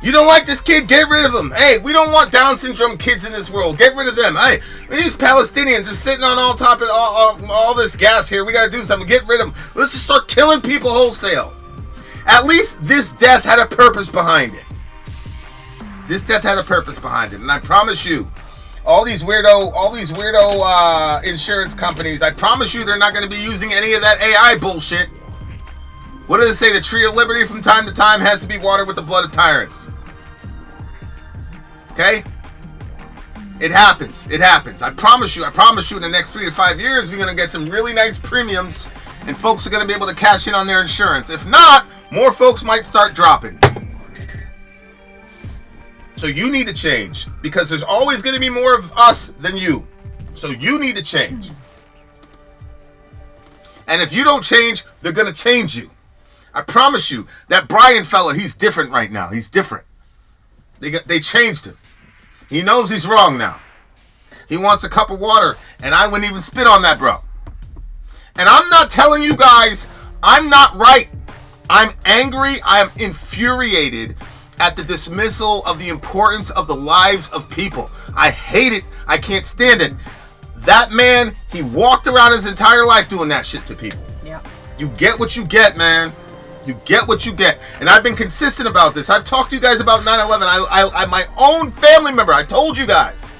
You don't like this kid? Get rid of him. Hey, we don't want Down syndrome kids in this world. Get rid of them. Hey, these Palestinians are sitting on all top of all this gas here. We got to do something. Get rid of them. Let's just start killing people wholesale. At least this death had a purpose behind it. This death had a purpose behind it. And I promise you, all these weirdo insurance companies, I promise you they're not going to be using any of that AI bullshit. What does it say? The tree of liberty from time to time has to be watered with the blood of tyrants. Okay? It happens. It happens. I promise you in the next 3 to 5 years, we're going to get some really nice premiums and folks are going to be able to cash in on their insurance. If not, more folks might start dropping. So you need to change because there's always going to be more of us than you. So you need to change. And if you don't change, they're going to change you. I promise you, that Brian fella, he's different right now. He's different. They changed him. He knows he's wrong now. He wants a cup of water, and I wouldn't even spit on that, bro. And I'm not telling you guys I'm not right. I'm angry. I am infuriated at the dismissal of the importance of the lives of people. I hate it. I can't stand it. That man, he walked around his entire life doing that shit to people. Yeah. You get what you get, man. You get what you get. And I've been consistent about this. I've talked to you guys about 9/11. I my own family member, I told you guys.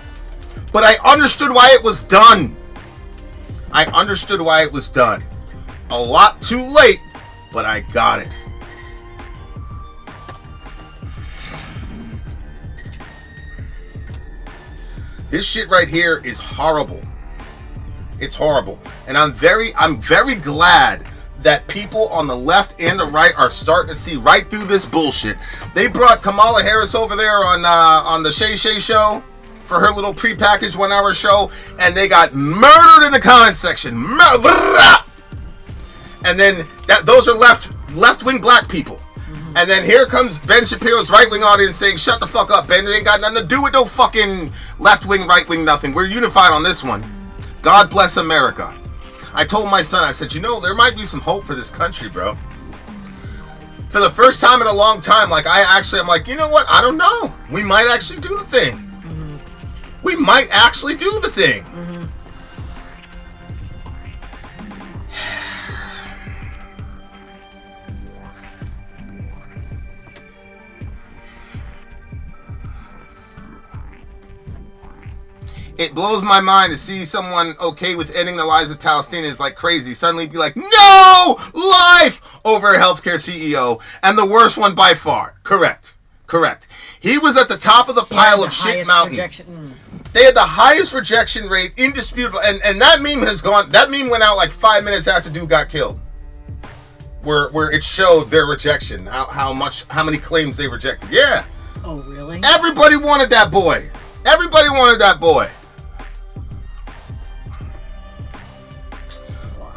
But I understood why it was done. I understood why it was done. A lot too late, but I got it. This shit right here is horrible. It's horrible. And I'm very glad that people on the left and the right are starting to see right through this bullshit. They brought Kamala Harris over there on the Shay Shay show for her little prepackaged 1 hour show, and they got murdered in the comment section. And then those are left-wing black people. And then here comes Ben Shapiro's right-wing audience saying, shut the fuck up, Ben. It ain't got nothing to do with no fucking left-wing, right-wing, nothing. We're unified on this one. God bless America. I told my son, I said, you know, there might be some hope for this country, bro. For the first time in a long time, like, I'm like, you know what? I don't know. We might actually do the thing. Mm-hmm. We might actually do the thing. Mm-hmm. It blows my mind to see someone okay with ending the lives of Palestinians like crazy suddenly be like, no life over a healthcare CEO, and the worst one by far. Correct. He was at the top of the pile of shit mountain. They had the highest rejection rate, indisputable, and that meme has gone. That meme went out like 5 minutes after dude got killed, where it showed their rejection, how many claims they rejected. Yeah. Oh really? Everybody wanted that boy. Everybody wanted that boy.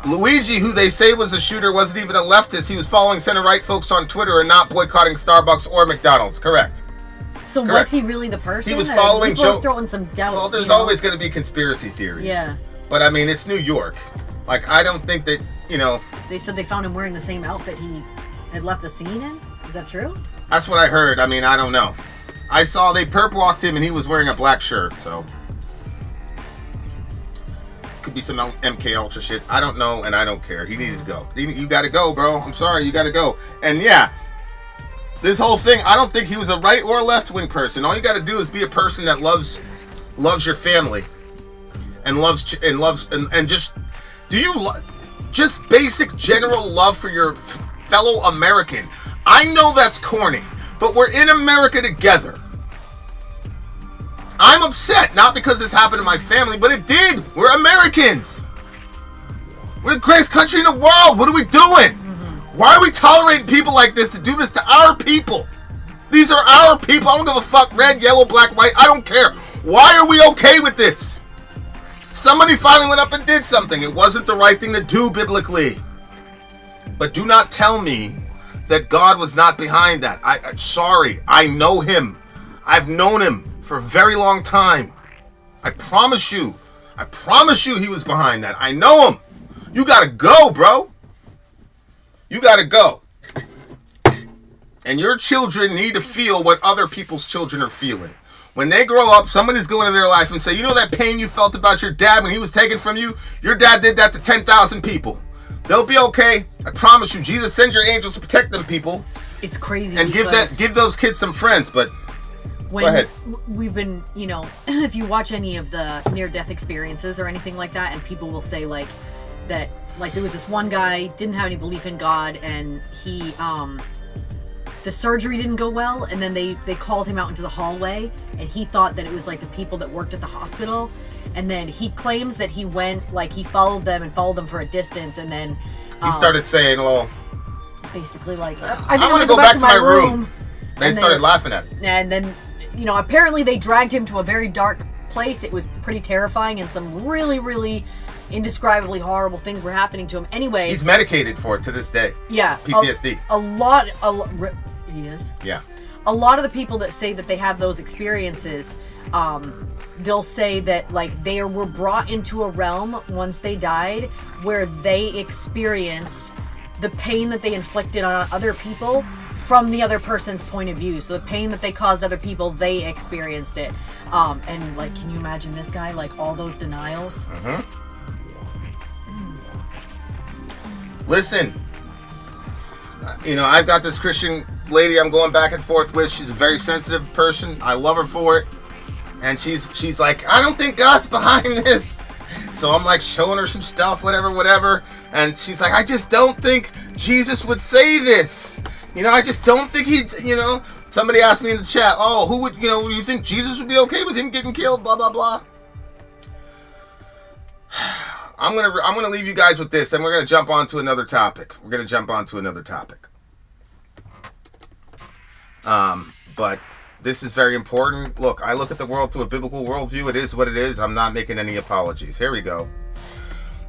Luigi, who they say was the shooter, wasn't even a leftist. He was following center-right folks on Twitter and not boycotting Starbucks or McDonald's. Correct. So correct. Was he really the person? He was following Joe. Throwing some doubt. Well, there's always going to be conspiracy theories. Yeah. But I mean, it's New York. Like, I don't think that, you know. They said they found him wearing the same outfit he had left the scene in. Is that true? That's what I heard. I mean, I don't know. I saw they perp walked him and he was wearing a black shirt, so. Could be some MK Ultra shit. I don't know, and I don't care. He needed to go. You gotta go, bro. I'm sorry, you gotta go. And yeah, this whole thing, I don't think he was a right or left wing person. All you gotta do is be a person that loves your family and just just basic general love for your fellow American. I know that's corny, but we're in America together. I'm upset, not because this happened to my family, but it did. We're Americans. We're the greatest country in the world. What are we doing? Why are we tolerating people like this to do this to our people? These are our people. I don't give a fuck. Red, yellow, black, white. I don't care. Why are we okay with this? Somebody finally went up and did something. It wasn't the right thing to do biblically. But do not tell me that God was not behind that. I'm sorry. I know him. I've known him for a very long time. I promise you he was behind that. I know him. You gotta go, bro. You gotta go. And your children need to feel what other people's children are feeling. When they grow up, somebody's going in their life and say, you know that pain you felt about your dad when he was taken from you? Your dad did that to 10,000 people. They'll be okay. I promise you. Jesus, send your angels to protect them people. It's crazy. And give those kids some friends, but when go ahead. We've been, if you watch any of the near-death experiences or anything like that, and people will say like that, like there was this one guy didn't have any belief in God, and he, the surgery didn't go well, and then they called him out into the hallway, and he thought that it was like the people that worked at the hospital, and then he claims that he went, like he followed them for a distance, and then he started saying, well, basically like, I want to go back to my room. They started laughing at him. And then, apparently they dragged him to a very dark place. It was pretty terrifying, and some really, really indescribably horrible things were happening to him. Anyway, he's medicated for it to this day. Yeah, PTSD. He is. Yeah. A lot of the people that say that they have those experiences, they'll say that like they were brought into a realm once they died where they experienced the pain that they inflicted on other people from the other person's point of view. So the pain that they caused other people, they experienced it. And like, can you imagine this guy, like all those denials? Listen, you know, I've got this Christian lady I'm going back and forth with. She's a very sensitive person. I love her for it. And she's like, I don't think God's behind this. So I'm like showing her some stuff, whatever. And she's like, I just don't think Jesus would say this. You know, I just don't think he'd, you know. Somebody asked me in the chat, oh, who would, you know, you think Jesus would be okay with him getting killed, blah, blah, blah. I'm gonna leave you guys with this, and we're gonna jump on to another topic. But this is very important. Look, I look at the world through a biblical worldview. It is what it is. I'm not making any apologies. Here we go.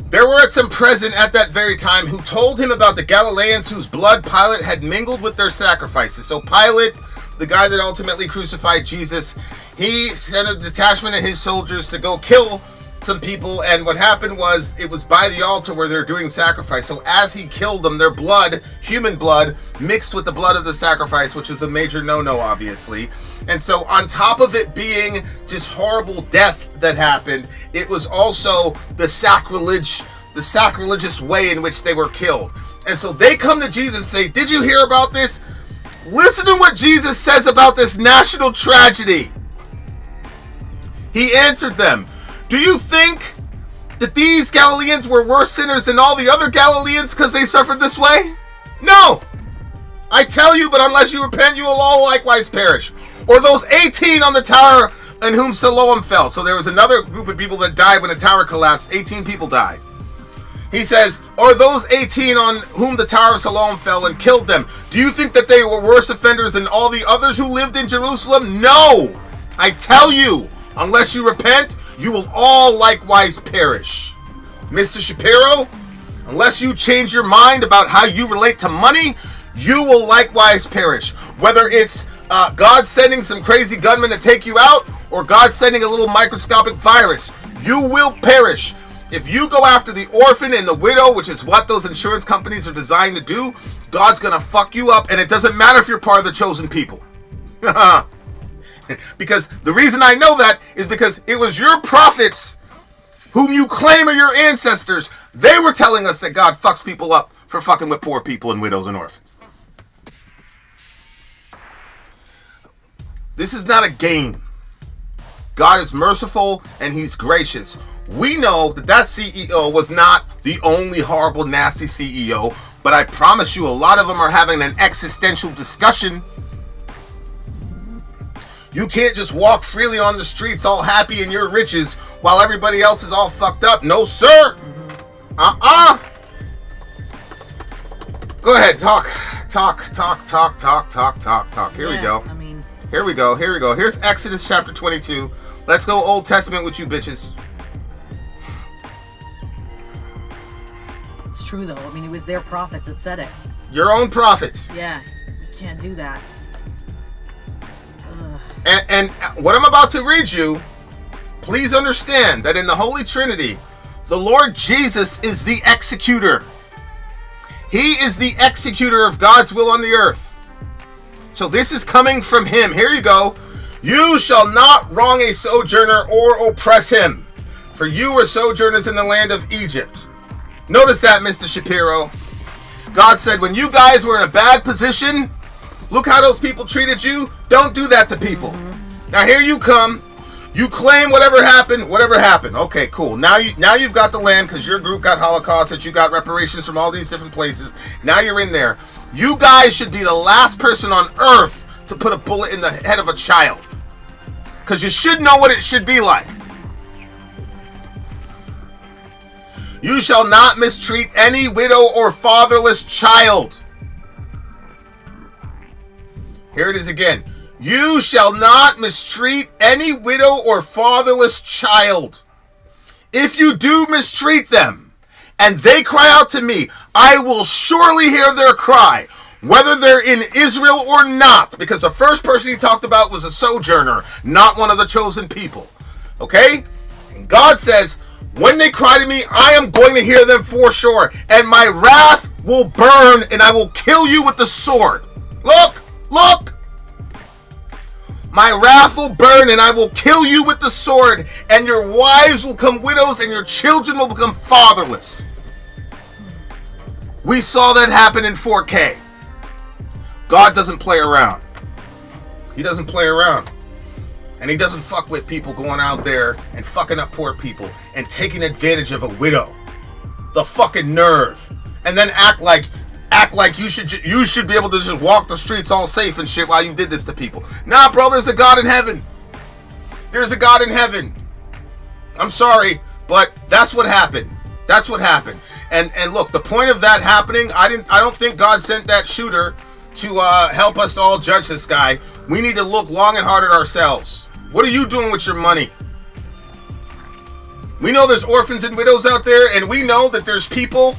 There were some present at that very time who told him about the Galileans whose blood Pilate had mingled with their sacrifices. So Pilate, the guy that ultimately crucified Jesus, he sent a detachment of his soldiers to go kill some people, and what happened was it was by the altar where they're doing sacrifice. So as he killed them, their blood, human blood, mixed with the blood of the sacrifice, which was a major no-no, obviously. And so on top of it being just horrible death that happened, it was also the sacrilegious way in which they were killed. And so they come to Jesus and say, did you hear about this? Listen to what Jesus says about this national tragedy. He answered them, do you think that these Galileans were worse sinners than all the other Galileans because they suffered this way? No! I tell you, but unless you repent, you will all likewise perish. Or those 18 on the tower in whom Siloam fell. So there was another group of people that died when the tower collapsed. 18 people died. He says, or those 18 on whom the tower of Siloam fell and killed them. Do you think that they were worse offenders than all the others who lived in Jerusalem? No! I tell you, unless you repent, you will all likewise perish. Mr. Shapiro, unless you change your mind about how you relate to money, you will likewise perish. Whether it's God sending some crazy gunman to take you out, or God sending a little microscopic virus, you will perish. If you go after the orphan and the widow, which is what those insurance companies are designed to do, God's gonna fuck you up, and it doesn't matter if you're part of the chosen people. Because the reason I know that is because it was your prophets whom you claim are your ancestors. They were telling us that God fucks people up for fucking with poor people and widows and orphans. This is not a game. God is merciful and he's gracious. We know that that CEO was not the only horrible, nasty CEO, but I promise you a lot of them are having an existential discussion. You can't just walk freely on the streets all happy in your riches while everybody else is all fucked up. No, sir. Go ahead, talk. Here we go. Here we go. Here's Exodus chapter 22. Let's go Old Testament with you bitches. It's true, though. I mean, it was their prophets that said it. Your own prophets. Yeah, you can't do that. And what I'm about to read you, please understand that in the Holy Trinity, the Lord Jesus is the executor. He is the executor of God's will on the earth. So this is coming from him. Here you go. You shall not wrong a sojourner or oppress him, for you were sojourners in the land of Egypt. Notice that, Mr. Shapiro. God said, when you guys were in a bad position, look how those people treated you. Don't do that to people. Now here you come. You claim whatever happened. Okay, cool. Now you've got the land because your group got Holocaust, you got reparations from all these different places. Now you're in there. You guys should be the last person on earth to put a bullet in the head of a child. Because you should know what it should be like. You shall not mistreat any widow or fatherless child. Here it is again. You shall not mistreat any widow or fatherless child. If you do mistreat them, and they cry out to me, I will surely hear their cry, whether they're in Israel or not, because the first person he talked about was a sojourner, not one of the chosen people. Okay? And God says, when they cry to me, I am going to hear them for sure, and my wrath will burn, and I will kill you with the sword. Look! My wrath will burn, and I will kill you with the sword, and your wives will become widows, and your children will become fatherless. We saw that happen in 4K. God doesn't play around. He doesn't play around. And he doesn't fuck with people going out there and fucking up poor people and taking advantage of a widow. The fucking nerve. And then act like you should be able to just walk the streets all safe and shit while you did this to people. Nah, bro, there's a God in heaven. There's a God in heaven. I'm sorry, but that's what happened. That's what happened. And look, the point of that happening, I don't think God sent that shooter to help us to all judge this guy. We need to look long and hard at ourselves. What are you doing with your money? We know there's orphans and widows out there, and we know that there's people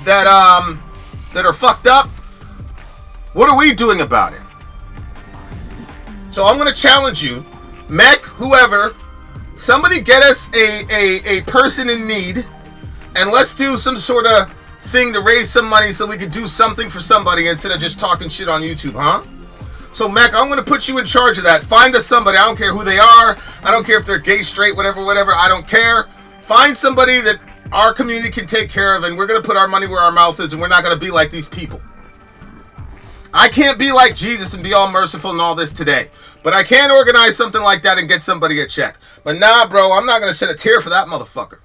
that are fucked up. What are we doing about it? So I'm going to challenge you, Mech, whoever, somebody get us a person in need, and let's do some sort of thing to raise some money so we could do something for somebody instead of just talking shit on YouTube, huh? So, Mech, I'm going to put you in charge of that. Find us somebody. I don't care who they are. I don't care if they're gay, straight, whatever. I don't care. Find somebody that our community can take care of, and we're going to put our money where our mouth is, and we're not going to be like these people. I can't be like Jesus and be all merciful and all this today, but I can organize something like that and get somebody a check. But nah, bro, I'm not going to shed a tear for that motherfucker.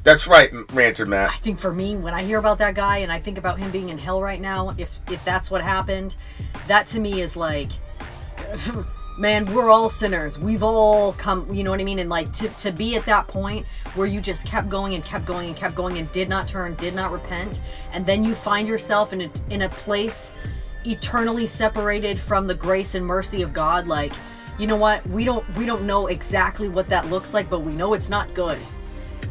That's right, Ranter Matt. I think for me, when I hear about that guy and I think about him being in hell right now, if that's what happened, that to me is like, man, we're all sinners. We've all come, you know what I mean? And like to be at that point where you just kept going and did not turn, did not repent, and then you find yourself in a place eternally separated from the grace and mercy of God. Like, you know what? We don't know exactly what that looks like, but we know it's not good.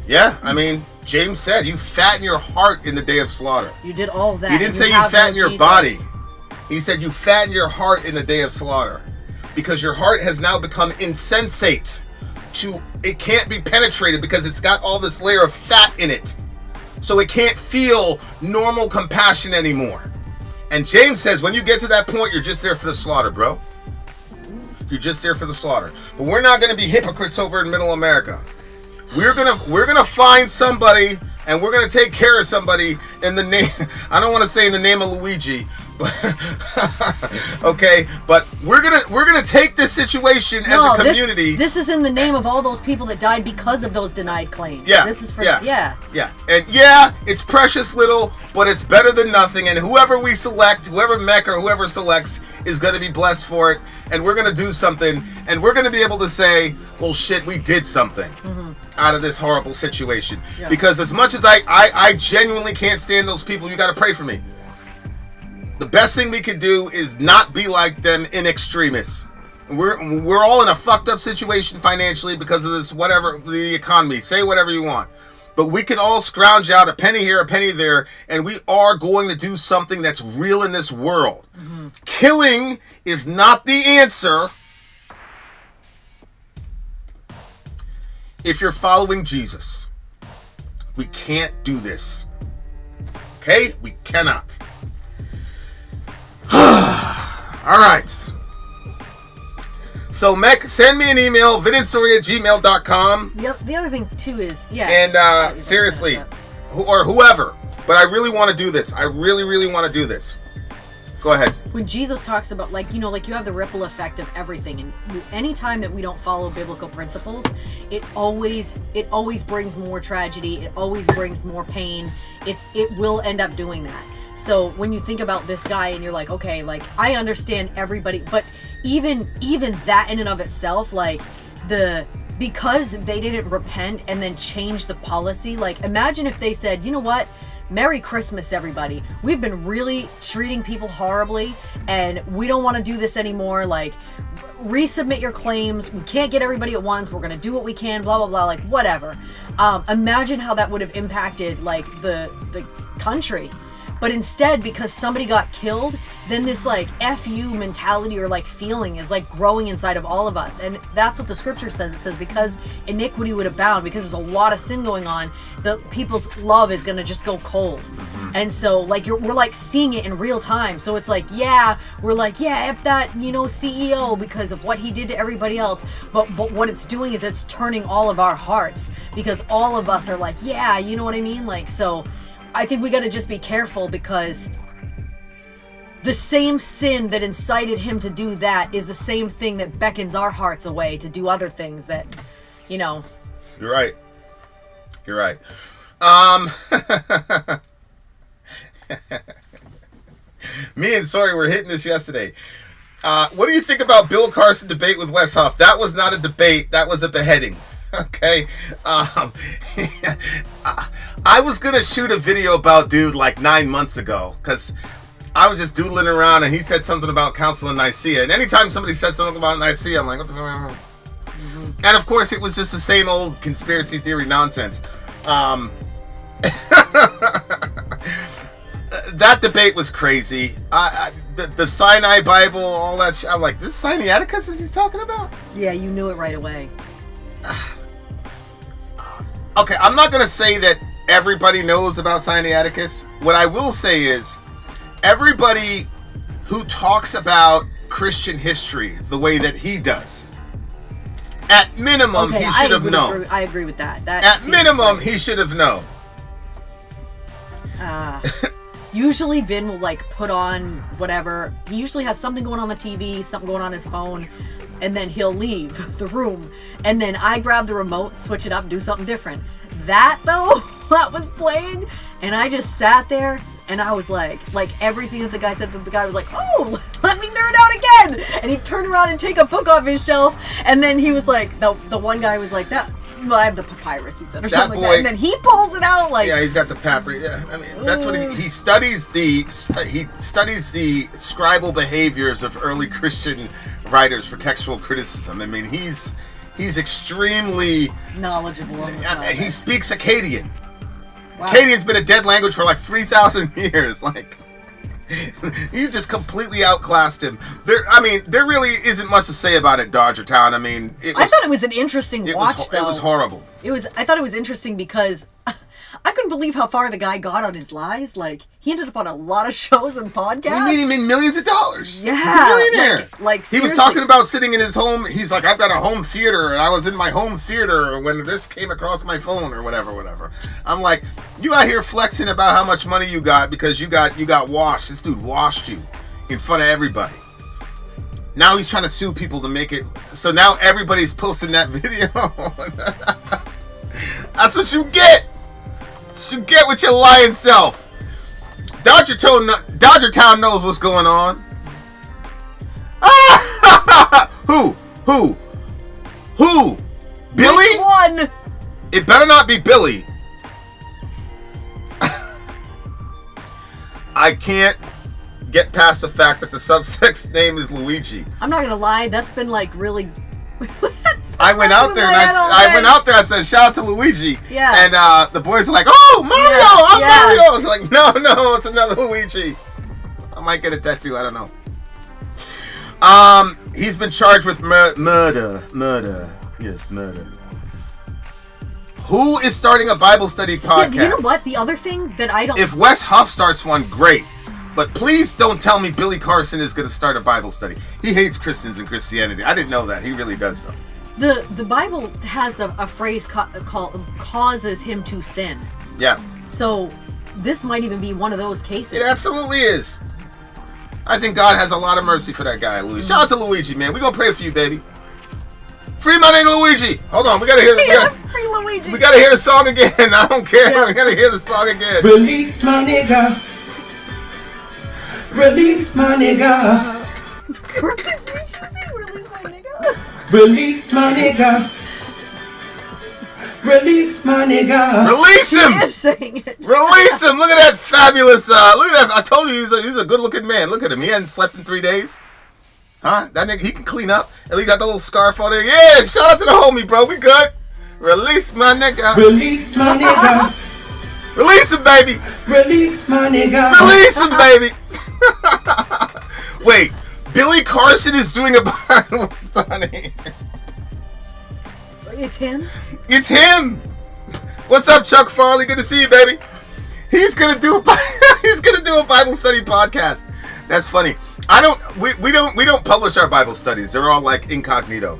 Yeah, I mean, James said, you fatten your heart in the day of slaughter. You did all that. He didn't say you fatten your body. He said you fatten your heart in the day of slaughter. Because your heart has now become insensate. It can't be penetrated because it's got all this layer of fat in it. So it can't feel normal compassion anymore. And James says when you get to that point, you're just there for the slaughter, bro. You're just there for the slaughter. But we're not going to be hypocrites over in Middle America. We're gonna find somebody, and we're gonna take care of somebody in the name. I don't want to say in the name of Luigi, but okay. But we're gonna take this situation as a community. This is in the name of all those people that died because of those denied claims. Yeah. This is for yeah. And yeah, it's precious little, but it's better than nothing. And whoever we select, whoever Mech or whoever selects, is going to be blessed for it. And we're going to do something, and we're going to be able to say, well, shit, we did something out of this horrible situation. Yeah. Because as much as I genuinely can't stand those people, you got to pray for me. The best thing we could do is not be like them in extremis. We're all in a fucked up situation financially because of this, whatever, the economy. Say whatever you want. But we can all scrounge out a penny here, a penny there, and we are going to do something that's real in this world. Mm-hmm. Killing is not the answer if you're following Jesus. We can't do this. Okay? We cannot. All right. So, Mech, send me an email, vidinstory@gmail.com. The other thing, too, is, And, seriously, or whoever, but I really want to do this. I really, really want to do this. Go ahead. When Jesus talks about, like you have the ripple effect of everything, and any time that we don't follow biblical principles, it always brings more tragedy. It always brings more pain. It will end up doing that. So when you think about this guy and you're like, okay, like I understand everybody, but even that in and of itself, like the because they didn't repent and then change the policy. Like, imagine if they said, you know what? Merry Christmas, everybody. We've been really treating people horribly, and we don't want to do this anymore. Like, resubmit your claims. We can't get everybody at once. We're going to do what we can, blah, blah, blah, like, whatever. Imagine how that would have impacted, like, the country. But instead, because somebody got killed, then this, like, F-you mentality or, like, feeling is, like, growing inside of all of us. And that's what the scripture says. It says, because iniquity would abound, because there's a lot of sin going on, the people's love is going to just go cold. And so, like, we're, like, seeing it in real time. So it's like, yeah, we're like, yeah, F that, you know, CEO because of what he did to everybody else. But what it's doing is it's turning all of our hearts, because all of us are like, yeah, you know what I mean? Like, so I think we got to just be careful, because the same sin that incited him to do that is the same thing that beckons our hearts away to do other things that, you know. You're right. You're right. Me and Sawyer were hitting this yesterday. What do you think about Bill Carson debate with Wes Huff? That was not a debate. That was a beheading. Okay. I was going to shoot a video about dude like 9 months ago, because I was just doodling around and he said something about Council of Nicaea. And anytime somebody said something about Nicaea, I'm like, what the fuck? And of course, it was just the same old conspiracy theory nonsense. That debate was crazy. The Sinai Bible, all that shit. I'm like, this Sinaiticus is he's talking about? Yeah, you knew it right away. Okay, I'm not going to say that everybody knows about Sinaiticus. What I will say is, everybody who talks about Christian history the way that he does, at minimum, he should have known. I agree with that. At minimum, he should have known. Usually Vin will, like, put on whatever. He usually has something going on the TV, something going on his phone, and then he'll leave the room. And then I grab the remote, switch it up, do something different. That, though, that was playing, and I just sat there, and I was like everything that the guy said, that the guy was like, oh, let me nerd out again! And he'd turn around and take a book off his shelf, and then he was like, the one guy was like, that, well, I have the papyrus, he said, or something like that. And then he pulls it out, like... Yeah, he's got the papyrus. Yeah, I mean, that's what he studies the scribal behaviors of early Christian writers for textual criticism. I mean, he's extremely knowledgeable on the topic. He speaks Akkadian. Wow. Akkadian's been a dead language for like 3,000 years. Like, you just completely outclassed him. There really isn't much to say about it, Dodger Town. I mean, I thought it was an interesting watch, though. It was horrible. I thought it was interesting because I couldn't believe how far the guy got on his lies. Like, he ended up on a lot of shows and podcasts. We made him in millions of dollars. Yeah. He's a millionaire. Like he was talking about sitting in his home. He's like, I've got a home theater, and I was in my home theater when this came across my phone, or whatever. I'm like, you out here flexing about how much money you got because you got washed. This dude washed you in front of everybody. Now he's trying to sue people to make it. So now everybody's posting that video. That's what you get. You get with your lying self. Dodger Town knows what's going on. Who? Billy? Which one? It better not be Billy. I can't get past the fact that the subsect's name is Luigi. I'm not gonna lie, that's been like really... I went out there and I said, shout out to Luigi. Yeah. And the boys are like, oh, Mario, I'm Mario. It's like, no, it's another Luigi. I might get a tattoo, I don't know. He's been charged with murder. Yes, murder. Who is starting a Bible study podcast? Yeah, you know what? The other thing that I don't... If Wes Huff starts one, great. But please don't tell me Billy Carson is going to start a Bible study. He hates Christians and Christianity. I didn't know that. He really does so. The Bible has a phrase called causes him to sin. Yeah. So this might even be one of those cases. It absolutely is. I think God has a lot of mercy for that guy, Luigi. Shout out to Luigi, man. We're going to pray for you, baby. Free my nigga Luigi. Hold on. We got to hear Free Luigi. We got to hear the song again. I don't care. Yeah. We got to hear the song again. Release my nigga. Release my nigga. Release my nigga. Release my nigga. Release my nigga. Release him. He is saying it. Release him. Look at that fabulous. Look at that. I told you he's a good-looking man. Look at him. He hadn't slept in 3 days. Huh? That nigga, he can clean up. At least got the little scarf on there. Yeah, shout out to the homie, bro. We good. Release my nigga. Release my nigga. Release him, baby. Release my nigga. Release him, baby. Wait, Billy Carson is doing a Bible study. It's him? It's him. What's up, Chuck Farley? Good to see you, baby. He's gonna do a Bible study podcast. That's funny. We don't publish our Bible studies. They're all like incognito.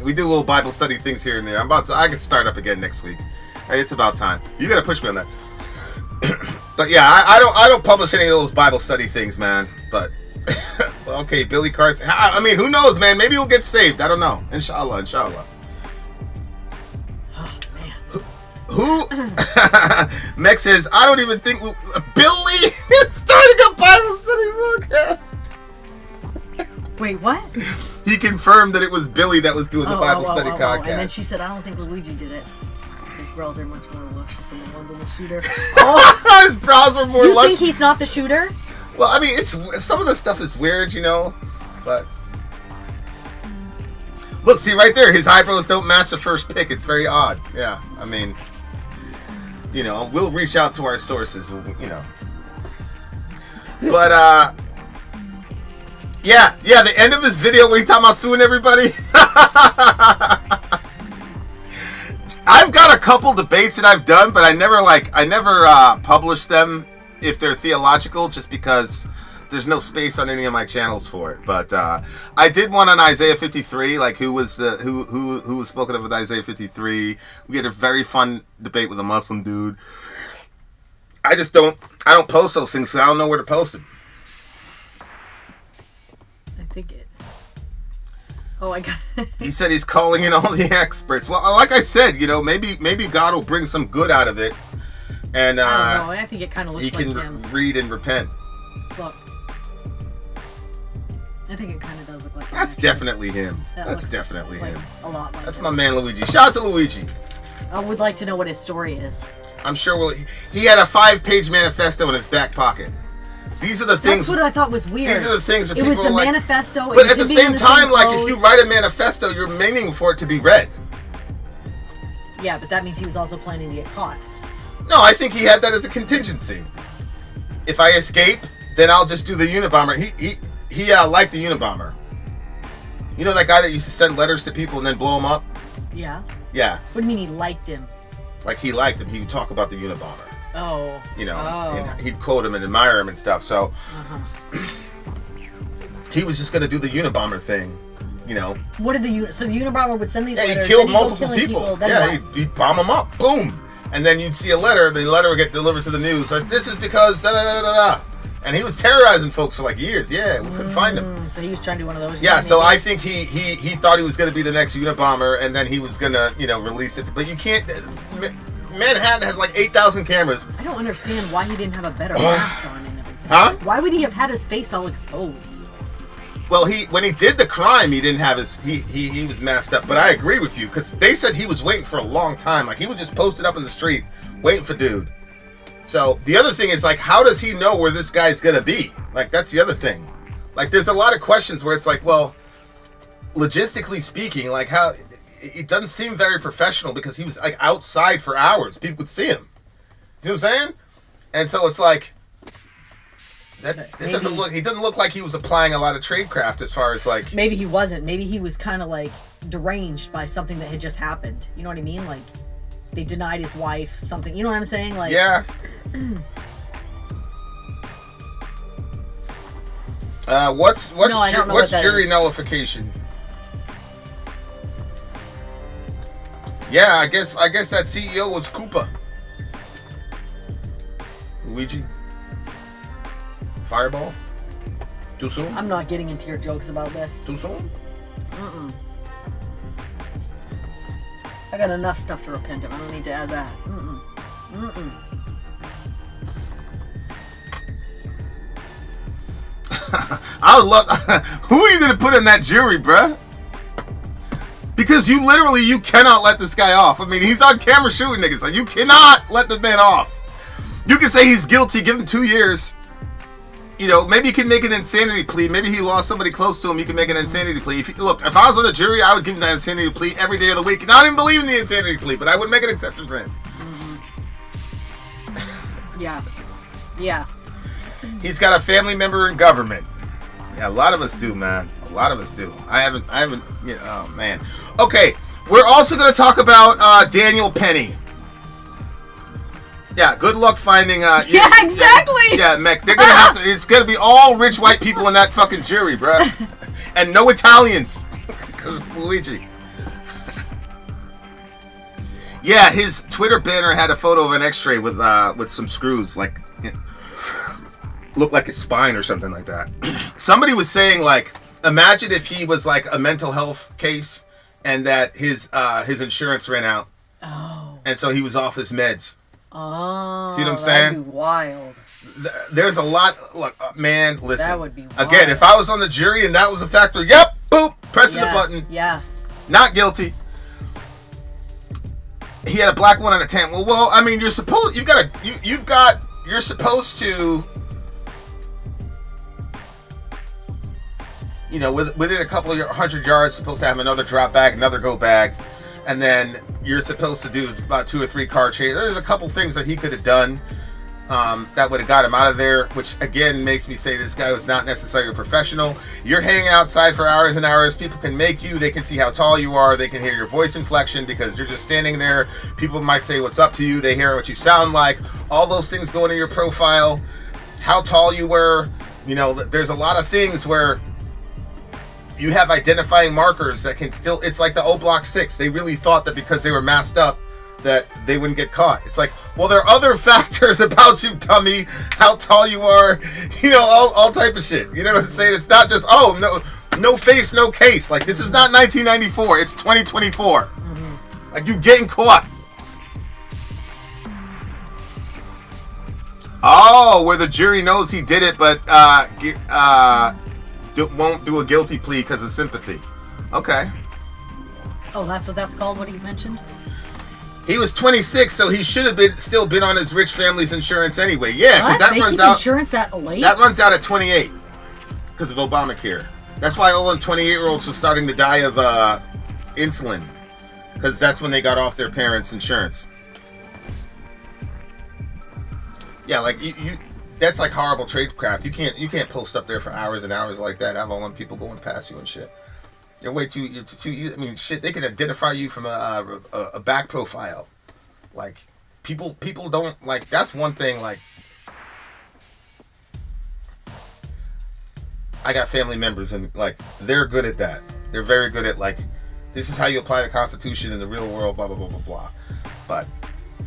We do little Bible study things here and there. I can start up again next week. Hey, it's about time. You gotta push me on that. But yeah, I don't publish any of those Bible study things, man. But okay, Billy Carson. I mean, who knows, man? Maybe he'll get saved. I don't know. Inshallah. Who? Mex says, I don't even think Billy is starting a Bible study podcast. Wait, what? He confirmed that it was Billy that was doing the Bible study podcast. And then she said, I don't think Luigi did it. His brows are much more luscious than the ones on the shooter. His brows were more luscious. You luscious. think he's not the shooter? Well, I mean, some of the stuff is weird, but... Look, see right there, his eyebrows don't match the first pick. It's very odd. Yeah, I mean... we'll reach out to our sources, But, yeah, the end of his video where he talking about suing everybody. I've got a couple debates that I've done, but I never publish them if they're theological, just because there's no space on any of my channels for it. But I did one on Isaiah 53, like who was spoken of with Isaiah 53. We had a very fun debate with a Muslim dude. I don't post those things because I don't know where to post them. I think it. Oh, I got it. He said he's calling in all the experts. Well, like I said, maybe God will bring some good out of it, and I don't know. I think it kind of looks like him. He can read and repent. Look. I think it kind of does look like him. That's definitely him. That's definitely him. A lot like That's him. my man Luigi. Shout out to Luigi. I would like to know what his story is. I'm sure he had a 5-page manifesto in his back pocket. These are the things. That's what I thought was weird. These are the things that it people was the are like, manifesto. But at the same time, like if you write a manifesto, you're meaning for it to be read. Yeah, but that means he was also planning to get caught. No, I think he had that as a contingency. If I escape, then I'll just do the Unabomber. He liked the Unabomber. You know that guy that used to send letters to people and then blow them up? Yeah. Yeah. What do you mean he liked him? Like he liked him. He would talk about the Unabomber. Oh. And he'd quote him and admire him and stuff. So he was just going to do the Unabomber thing, What did so the Unabomber would send these letters? Yeah, he killed multiple people. Yeah, he'd bomb them up. Boom. And then you'd see a letter. The letter would get delivered to the news. Like, this is because da-da-da-da-da. And he was terrorizing folks for like years. Yeah, we couldn't find him. So he was trying to do one of those. Yeah, so I think he thought he was going to be the next Unabomber, and then he was going to, release it. But you can't... Manhattan has like 8,000 cameras. I don't understand why he didn't have a better mask on and everything. Huh? Why would he have had his face all exposed? Well, when he did the crime, he didn't have his... He was masked up. But I agree with you, because they said he was waiting for a long time. Like, he was just posted up in the street, waiting for dude. So, the other thing is, like, how does he know where this guy's gonna be? Like, that's the other thing. Like, there's a lot of questions where it's like, well, logistically speaking, like, how... It doesn't seem very professional because he was, like, outside for hours. People could see him. See what I'm saying? And so it's like... It doesn't look... He doesn't look like he was applying a lot of tradecraft as far as, like... Maybe he wasn't. Maybe he was kind of, like, deranged by something that had just happened. You know what I mean? Like, they denied his wife something. You know what I'm saying? Like... Yeah. What's jury nullification? Yeah, I guess that CEO was Koopa. Luigi. Fireball. Too soon? I'm not getting into your jokes about this. Too soon? I got enough stuff to repent of. I don't need to add that. I would love... Who are you going to put in that jury, bruh? Because you cannot let this guy off. I mean, he's on camera shooting niggas. Like, you cannot let the man off. You can say he's guilty, give him 2 years. You know, maybe you can make an insanity plea. Maybe he lost somebody close to him. You can make an insanity plea. If I was on the jury, I would give him that insanity plea every day of the week. Not even believe in the insanity plea, but I would make an exception for him. Yeah. Yeah. He's got a family member in government. Yeah, a lot of us do, man. A lot of us do. I haven't, you know, oh, man. Okay, we're also going to talk about Daniel Penny. Yeah, good luck finding... yeah, exactly! Yeah, Mech, they're going to have to... It's going to be all rich white people in that fucking jury, bruh. And no Italians. Because it's Luigi. Yeah, his Twitter banner had a photo of an x-ray with some screws, like... looked like his spine or something like that. Somebody was saying, like, imagine if he was like a mental health case and that his insurance ran out. Oh. And so he was off his meds. Oh. See what I'm saying? That'd be wild. There's a lot. Look, man, listen. That would be wild. Again, if I was on the jury and that was a factor, yep, boop, pressing the button. Yeah. Not guilty. He had a black one and a tan. Well, I mean, you're supposed to, you know, within a couple of 100 yards, supposed to have another drop bag, another go bag, and then you're supposed to do about 2 or 3 car chases. There's a couple things that he could have done that would have got him out of there, which again makes me say this guy was not necessarily a professional. You're hanging outside for hours and hours. People can make you. They can see how tall you are. They can hear your voice inflection because you're just standing there. People might say what's up to you. They hear what you sound like. All those things go into your profile. How tall you were. You know, there's a lot of things where you have identifying markers that can still, it's like the O Block 6. They really thought that because they were masked up that they wouldn't get caught. It's like, well, there are other factors about you, dummy. How tall you are, you know, all type of shit. You know what I'm saying? It's not just, oh, no face, no case. Like, this is not 1994. It's 2024. Mm-hmm. Like, you getting caught. Oh, where the jury knows he did it, but won't do a guilty plea because of sympathy. Okay. Oh, that's what that's called, what he mentioned? He was 26, so he should have still been on his rich family's insurance anyway. Yeah, because that runs out. Insurance that late? That runs out at 28 because of Obamacare. That's why all them 28-year-olds were starting to die of insulin, because that's when they got off their parents' insurance. Yeah, like you that's like horrible tradecraft. You can't post up there for hours and hours like that. Have all them people going past you and shit. You're way too. I mean, shit. They can identify you from a back profile. Like people don't like. That's one thing. Like I got family members and like they're good at that. They're very good at like this is how you apply the Constitution in the real world. Blah blah blah blah blah. But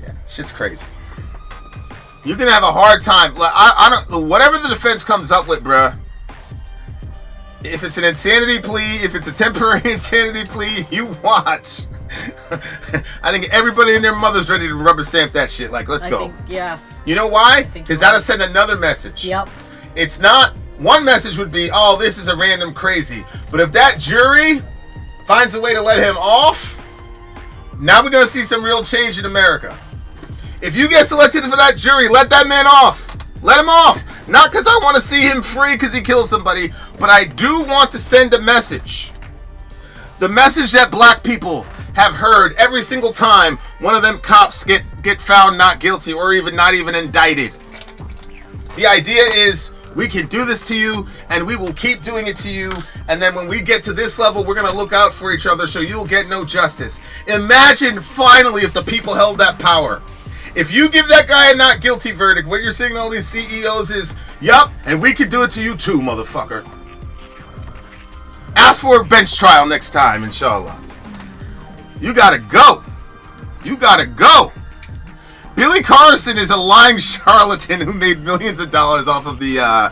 yeah, shit's crazy. You can have a hard time. Like I don't. Whatever the defense comes up with, bruh. If it's an insanity plea, if it's a temporary insanity plea, you watch. I think everybody and their mother's ready to rubber stamp that shit. Like, let's go. Yeah. You know why? Because that'll send another message. Yep. It's not. One message would be, oh, this is a random crazy. But if that jury finds a way to let him off, now we're going to see some real change in America. If you get selected for that jury, let that man off. Let him off. Not because I want to see him free because he killed somebody, but I do want to send a message. The message that black people have heard every single time one of them cops get found not guilty or even not even indicted. The idea is we can do this to you and we will keep doing it to you, and then when we get to this level, we're going to look out for each other so you'll get no justice. Imagine finally if the people held that power. If you give that guy a not guilty verdict, what you're seeing all these CEOs is, yup, and we can do it to you too, motherfucker. Ask for a bench trial next time, inshallah. You gotta go. You gotta go. Billy Carson is a lying charlatan who made millions of dollars off of the,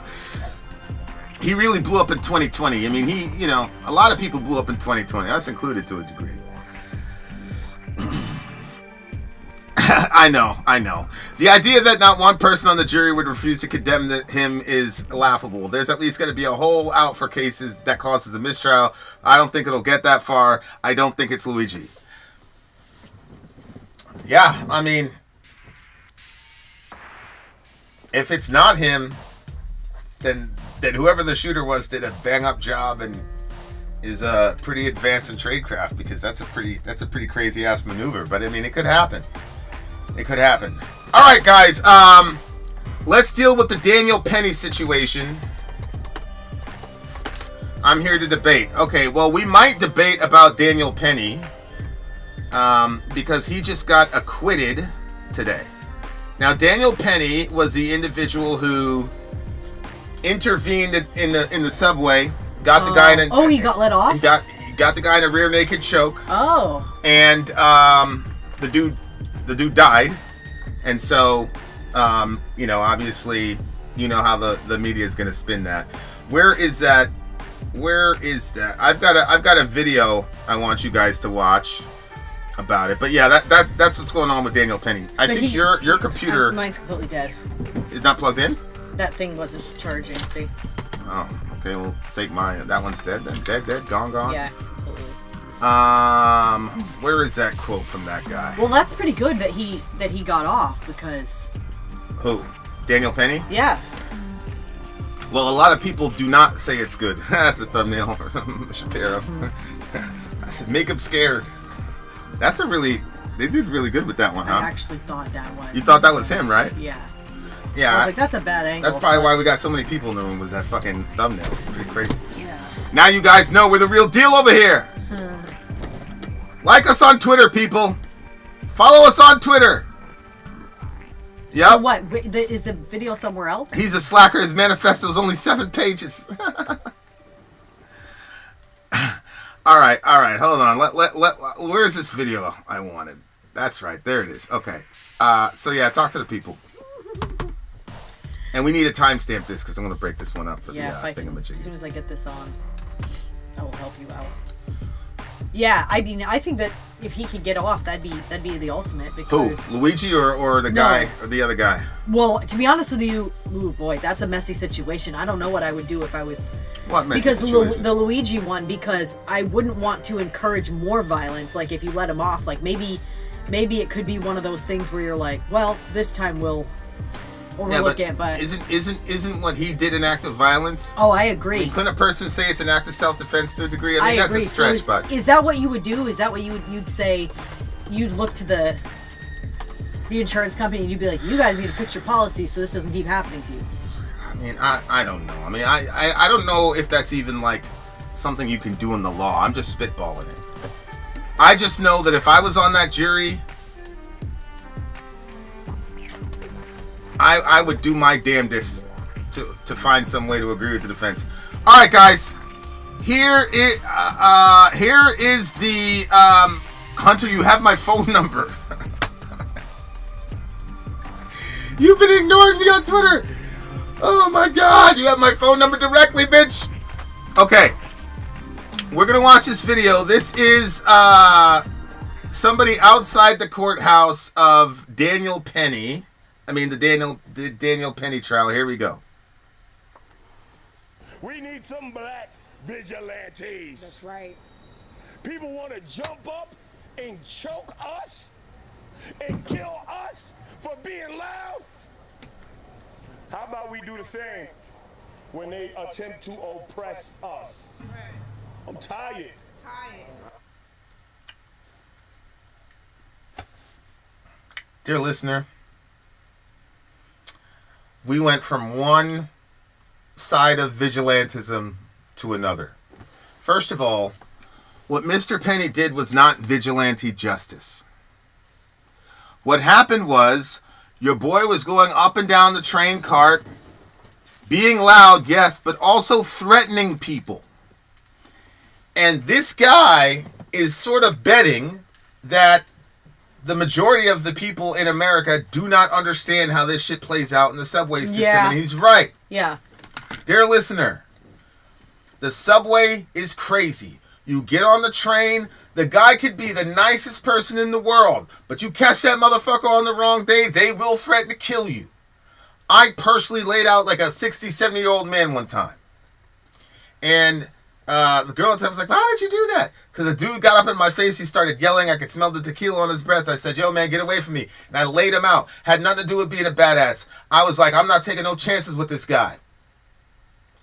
he really blew up in 2020. I mean, a lot of people blew up in 2020. Us included to a degree. I know. The idea that not one person on the jury would refuse to condemn him is laughable. There's at least going to be a whole out for cases that causes a mistrial. I don't think it'll get that far. I don't think it's Luigi. Yeah, I mean, if it's not him, then whoever the shooter was did a bang up job and is pretty advanced in tradecraft, because that's a pretty crazy ass maneuver. But I mean, it could happen. It could happen. All right, guys. Let's deal with the Daniel Penny situation. I'm here to debate. Okay, well, we might debate about Daniel Penny because he just got acquitted today. Now, Daniel Penny was the individual who intervened in the subway, got the guy in. He got let off. He got the guy in a rear naked choke. Oh. And the dude died, and so obviously, you know how the media is going to spin that. Where is that? I've got a video I want you guys to watch about it. But yeah, that's what's going on with Daniel Penny. I think your computer mine's completely dead. Is not plugged in. That thing wasn't charging. See. Oh, okay. We'll take mine. That one's dead. Then dead, gone. Yeah, completely. Where is that quote from that guy? Well, that's pretty good that he got off, because. Who? Daniel Penny? Yeah. Well, a lot of people do not say it's good. That's a thumbnail for Shapiro. I said, make him scared. They did really good with that one, huh? I actually thought that was. You thought that was him, right? Yeah. Yeah. I was like, that's a bad angle. That's probably why we got so many people in the room, was that fucking thumbnail. It's pretty crazy. Yeah. Now you guys know we're the real deal over here. Like us on Twitter, people. Follow us on Twitter. Yep. So what? Is the video somewhere else? He's a slacker. His manifesto is only 7 pages. All right. Hold on. Where's this video I wanted? That's right. There it is. Okay. So yeah, talk to the people. And we need to timestamp this because I'm going to break this one up for the thingamajiggy. As soon as I get this on, I will help you out. Yeah, I mean, I think that if he could get off, that'd be the ultimate. Because who? Luigi or the guy or the other guy? Well, to be honest with you, ooh boy, that's a messy situation. I don't know what I would do if I was. What messy because situation? the Luigi one, because I wouldn't want to encourage more violence. Like if you let him off, like maybe it could be one of those things where you're like, well, this time we'll overlook it, but isn't what he did an act of violence? Oh, I agree. I mean, couldn't a person say it's an act of self-defense to a degree? I mean, that's agree. a stretch, so but is that what you would do? Is that what you'd say? You'd look to the insurance company and you'd be like, you guys need to fix your policy so this doesn't keep happening to you. I mean, I don't know. I mean, I don't know if that's even like something you can do in the law. I'm just spitballing it. I just know that if I was on that jury, I would do my damnedest to find some way to agree with the defense. All right, guys. Here is the Hunter. You have my phone number. You've been ignoring me on Twitter. Oh my God! You have my phone number directly, bitch. Okay, we're gonna watch this video. This is somebody outside the courthouse of Daniel Penny. I mean, the Daniel Penny trial. Here we go. We need some black vigilantes. That's right. People want to jump up and choke us and kill us for being loud. How about we do the same when they attempt to oppress us? I'm tired. Dear listener, we went from one side of vigilantism to another. First of all, what Mr. Penny did was not vigilante justice. What happened was, your boy was going up and down the train cart, being loud, yes, but also threatening people. And this guy is sort of betting that the majority of the people in America do not understand how this shit plays out in the subway system. Yeah. And he's right. Yeah. Dear listener, the subway is crazy. You get on the train, The guy could be the nicest person in the world, but you catch that motherfucker on the wrong day, they will threaten to kill you. I personally laid out like a 60, 70-year-old man one time. And the girl at the time was like, why did you do that? Because the dude got up in my face. He started yelling. I could smell the tequila on his breath. I said, yo, man, get away from me. And I laid him out. Had nothing to do with being a badass. I was like, I'm not taking no chances with this guy.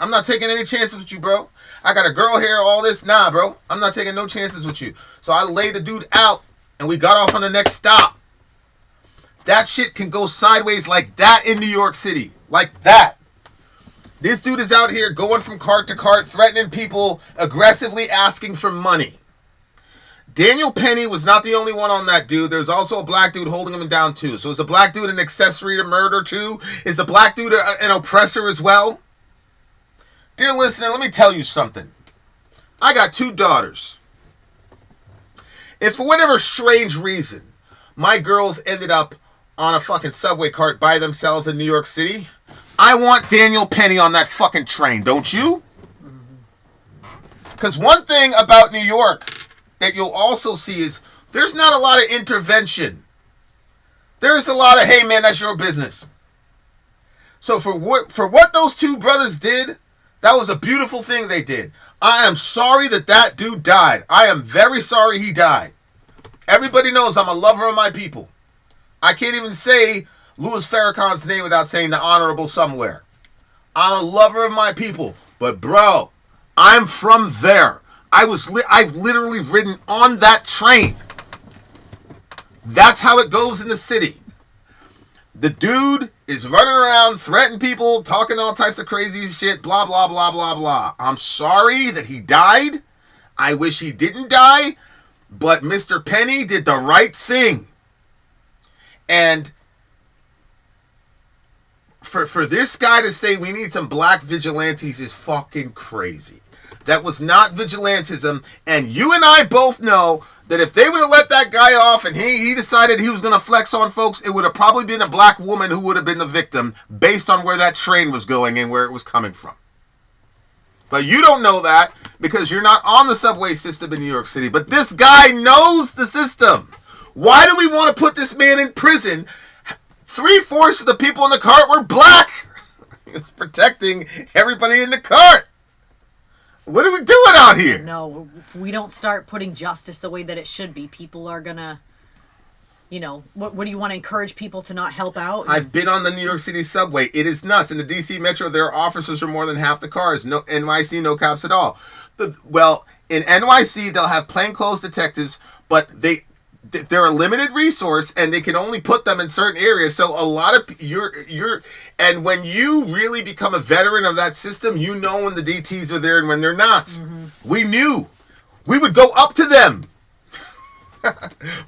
I'm not taking any chances with you, bro. I got a girl here, all this. Nah, bro. I'm not taking no chances with you. So I laid the dude out, and we got off on the next stop. That shit can go sideways like that in New York City. Like that. This dude is out here going from cart to cart, threatening people, aggressively asking for money. Daniel Penny was not the only one on that dude. There's also a black dude holding him down, too. So is the black dude an accessory to murder, too? Is the black dude an oppressor as well? Dear listener, let me tell you something. I got 2 daughters. If for whatever strange reason my girls ended up on a fucking subway cart by themselves in New York City, I want Daniel Penny on that fucking train, don't you? Because one thing about New York that you'll also see is there's not a lot of intervention. There's a lot of, hey man, that's your business. So for what those 2 brothers did, that was a beautiful thing they did. I am sorry that dude died. I am very sorry he died. Everybody knows I'm a lover of my people. I can't even say Louis Farrakhan's name without saying the honorable somewhere. I'm a lover of my people. But bro, I'm from there. I've literally ridden on that train. That's how it goes in the city. The dude is running around, threatening people, talking all types of crazy shit, blah, blah, blah, blah, blah. I'm sorry that he died. I wish he didn't die. But Mr. Penny did the right thing. And for this guy to say we need some black vigilantes is fucking crazy. That was not vigilantism. And you and I both know that if they would have let that guy off and he decided he was going to flex on folks, it would have probably been a black woman who would have been the victim based on where that train was going and where it was coming from. But you don't know that because you're not on the subway system in New York City. But this guy knows the system. Why do we want to put this man in prison? 3/4 of the people in the cart were black. It's protecting everybody in the cart. What are we doing out here? No, if we don't start putting justice the way that it should be, people are gonna, what do you want to encourage people to not help out? I've been on the New York City subway. It is nuts. In the DC Metro, there are officers for more than half the cars. No NYC, no cops at all. In NYC, they'll have plainclothes detectives, but they're a limited resource and they can only put them in certain areas. So a lot of and when you really become a veteran of that system, you know when the DTs are there and when they're not. Mm-hmm. We knew. We would go up to them.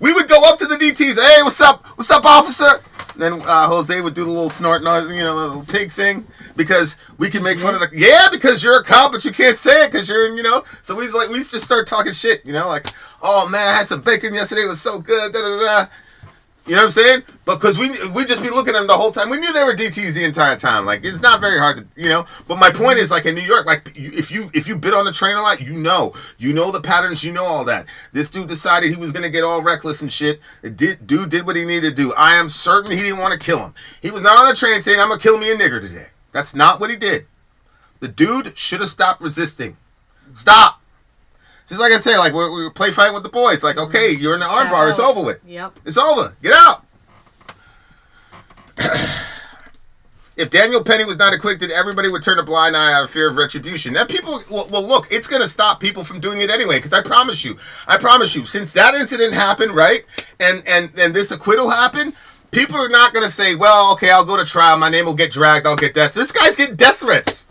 We would go up to the DTs. Hey, what's up? What's up, officer? And then Jose would do the little snort noise, the little pig thing, because we can make fun of because you're a cop, but you can't say it because you're, So we used to start talking shit, like, oh man, I had some bacon yesterday, it was so good, da da da. You know what I'm saying? Because we just be looking at them the whole time. We knew they were DTs the entire time. Like, it's not very hard to, But my point is, like, in New York, like, if you bit on the train a lot, you know the patterns, you know all that. This dude decided he was going to get all reckless and shit. Dude did what he needed to do. I am certain he didn't want to kill him. He was not on the train saying, I'm going to kill me a nigger today. That's not what he did. The dude should have stopped resisting. Stop. Just like I say, like we play fight with the boys. Like, okay, you're in the armbar. It's over with. Yep. It's over. Get out. If Daniel Penny was not acquitted, everybody would turn a blind eye out of fear of retribution. Then people, well, look, it's going to stop people from doing it anyway. Because I promise you, since that incident happened, right, and this acquittal happened, people are not going to say, well, okay, I'll go to trial. My name will get dragged. I'll get death. This guy's getting death threats.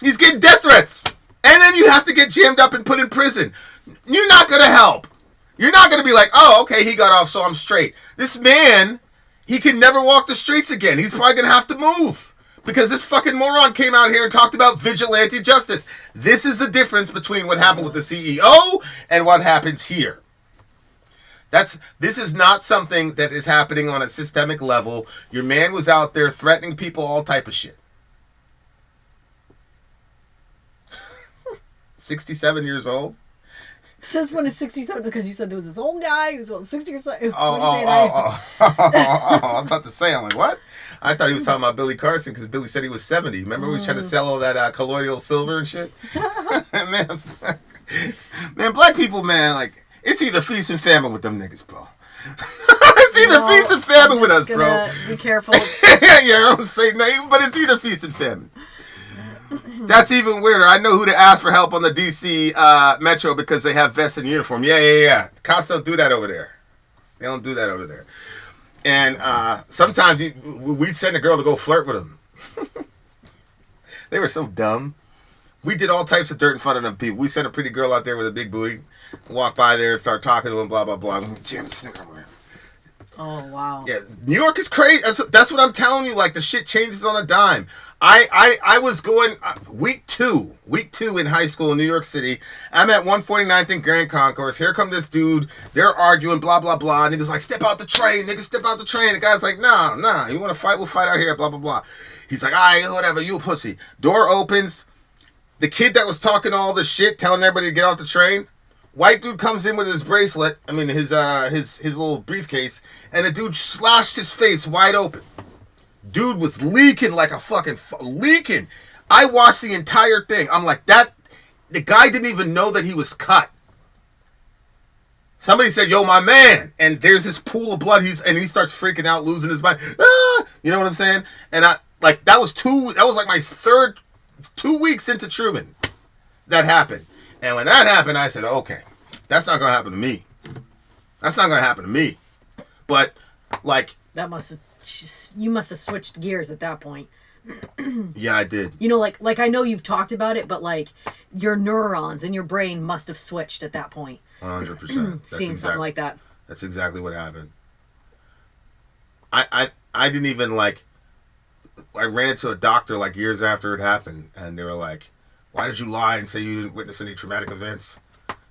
He's getting death threats. And then you have to get jammed up and put in prison. You're not going to help. You're not going to be like, oh, okay, he got off, so I'm straight. This man, he can never walk the streets again. He's probably going to have to move. Because this fucking moron came out here and talked about vigilante justice. This is the difference between what happened with the CEO and what happens here. This is not something that is happening on a systemic level. Your man was out there threatening people, all type of shit. 67 years old. Says when it's 67 because you said there was this old guy who's 60 or something. I'm about to say, I'm like, what? I thought he was talking about Billy Carson because Billy said he was 70. Remember we tried to sell all that colloidal silver and shit? man, black people, man, like, it's either feast and famine with them niggas, bro. It's either feast and famine with us, bro. Be careful. Yeah, I don't say nothing, but it's either feast and famine. That's even weirder. I know who to ask for help on the DC Metro because they have vests and uniform. Yeah. Cops don't do that over there. They don't do that over there. And sometimes we send a girl to go flirt with them. They were so dumb. We did all types of dirt in front of them people. We sent a pretty girl out there with a big booty, walk by there and start talking to them, blah, blah, blah. Jim, Oh, wow. Yeah, New York is crazy. That's what I'm telling you. Like, the shit changes on a dime. I was going week two in high school in New York City. I'm at 149th and Grand Concourse. Here come this dude. They're arguing, blah, blah, blah. And he's like, step out the train, nigga, step out the train. The guy's like, nah. You want to fight? We'll fight out here, blah, blah, blah. He's like, all right, whatever, you a pussy. Door opens. The kid that was talking all this shit, telling everybody to get off the train, white dude comes in with his bracelet, his little briefcase, and the dude slashed his face wide open. Dude was leaking like a fucking leaking. I watched the entire thing. I'm like, the guy didn't even know that he was cut. Somebody said, yo, my man. And there's this pool of blood. He starts freaking out, losing his mind. Ah! You know what I'm saying? And that was like my third 2 weeks into Truman. That happened. And when that happened, I said, okay, that's not going to happen to me. That's not going to happen to me. But, like... You must have switched gears at that point. Yeah, I did. You know, like I know you've talked about it, but, like, your neurons in your brain must have switched at that point. 100%. Seeing something like that. That's exactly what happened. I didn't even, like... I ran into a doctor, like, years after it happened, and they were like... Why did you lie and say you didn't witness any traumatic events?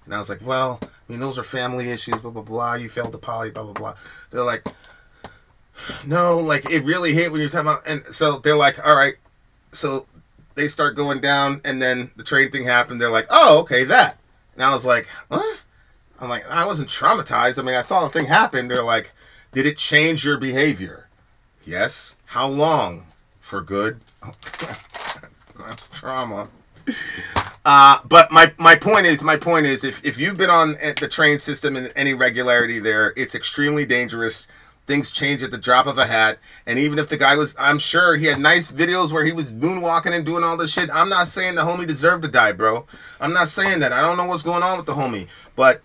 And I was like, well, those are family issues, blah, blah, blah. You failed the poly, blah, blah, blah. They're like, no, like, it really hit when you're talking about... And so they're like, all right. So they start going down, and then the train thing happened. They're like, oh, okay, that. And I was like, what? I'm like, I wasn't traumatized. I saw the thing happen. They're like, did it change your behavior? Yes. How long? For good? Trauma. But my point is, if you've been on the train system in any regularity there, it's extremely dangerous. Things change at the drop of a hat. And even if the guy I'm sure he had nice videos where he was moonwalking and doing all this shit. I'm not saying the homie deserved to die, bro. I'm not saying that. I don't know what's going on with the homie. But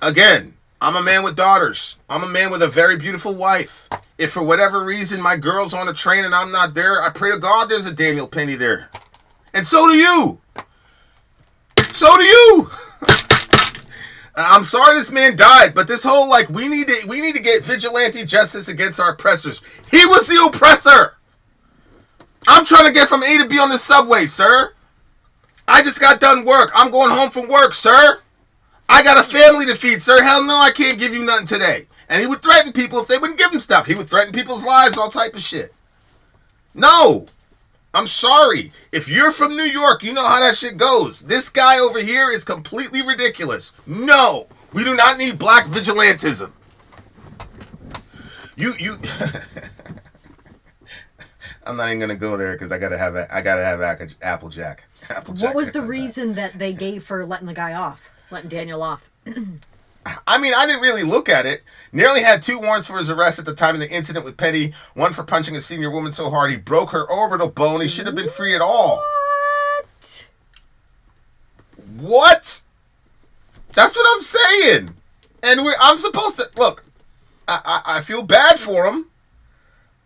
again, I'm a man with daughters. I'm a man with a very beautiful wife. If for whatever reason my girl's on a train and I'm not there, I pray to God there's a Daniel Penny there. And so do you. I'm sorry this man died, but this whole, like, we need to get vigilante justice against our oppressors. He was the oppressor. I'm trying to get from A to B on the subway, sir. I just got done work. I'm going home from work, sir. I got a family to feed, sir. Hell no, I can't give you nothing today. And he would threaten people if they wouldn't give him stuff. He would threaten people's lives, all type of shit. No. I'm sorry. If you're from New York, you know how that shit goes. This guy over here is completely ridiculous. No, we do not need black vigilantism. You I'm not even gonna go there because I gotta have Applejack. What was the reason that they gave for letting Daniel off? I didn't really look at it. Nearly had 2 warrants for his arrest at the time of the incident with Petty. One for punching a senior woman so hard he broke her orbital bone. He should have been free at all. What? That's what I'm saying. And I'm supposed to... Look, I feel bad for him,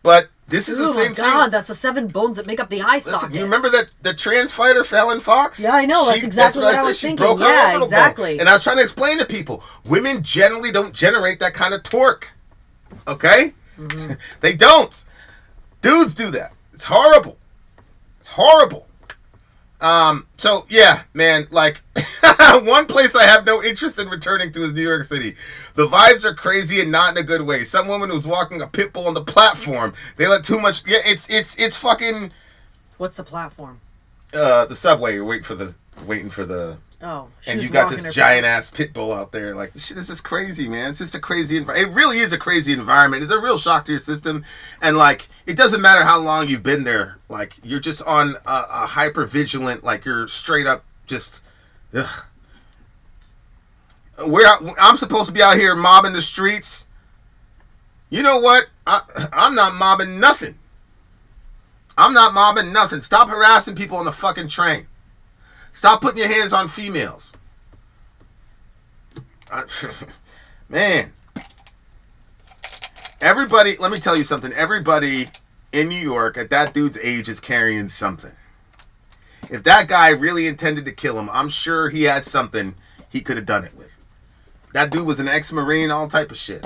but this is the same thing. Oh, my God, that's the 7 bones that make up the eye socket. You remember the trans fighter, Fallon Fox? Yeah, I know. That's exactly what I was thinking. Broke her orbital bone. And I was trying to explain to people, women generally don't generate that kind of torque. Okay? Mm-hmm. They don't. Dudes do that. It's horrible. So, yeah, man, like, one place I have no interest in returning to is New York City. The vibes are crazy and not in a good way. Some woman was walking a pit bull on the platform. They let too much... Yeah, it's fucking... What's the platform? The subway. You're waiting for the Oh, and you got this giant ass pit bull out there. Like, this shit is just crazy, man. It's just a crazy environment. It really is a crazy environment. It's a real shock to your system. And, like, it doesn't matter how long you've been there. Like, you're just on a hyper vigilant, like, you're straight up just, ugh. I'm supposed to be out here mobbing the streets. You know what? I'm not mobbing nothing. I'm not mobbing nothing. Stop harassing people on the fucking train. Stop putting your hands on females. Man. Everybody, let me tell you something. Everybody in New York at that dude's age is carrying something. If that guy really intended to kill him, I'm sure he had something he could have done it with. That dude was an ex-Marine, all type of shit.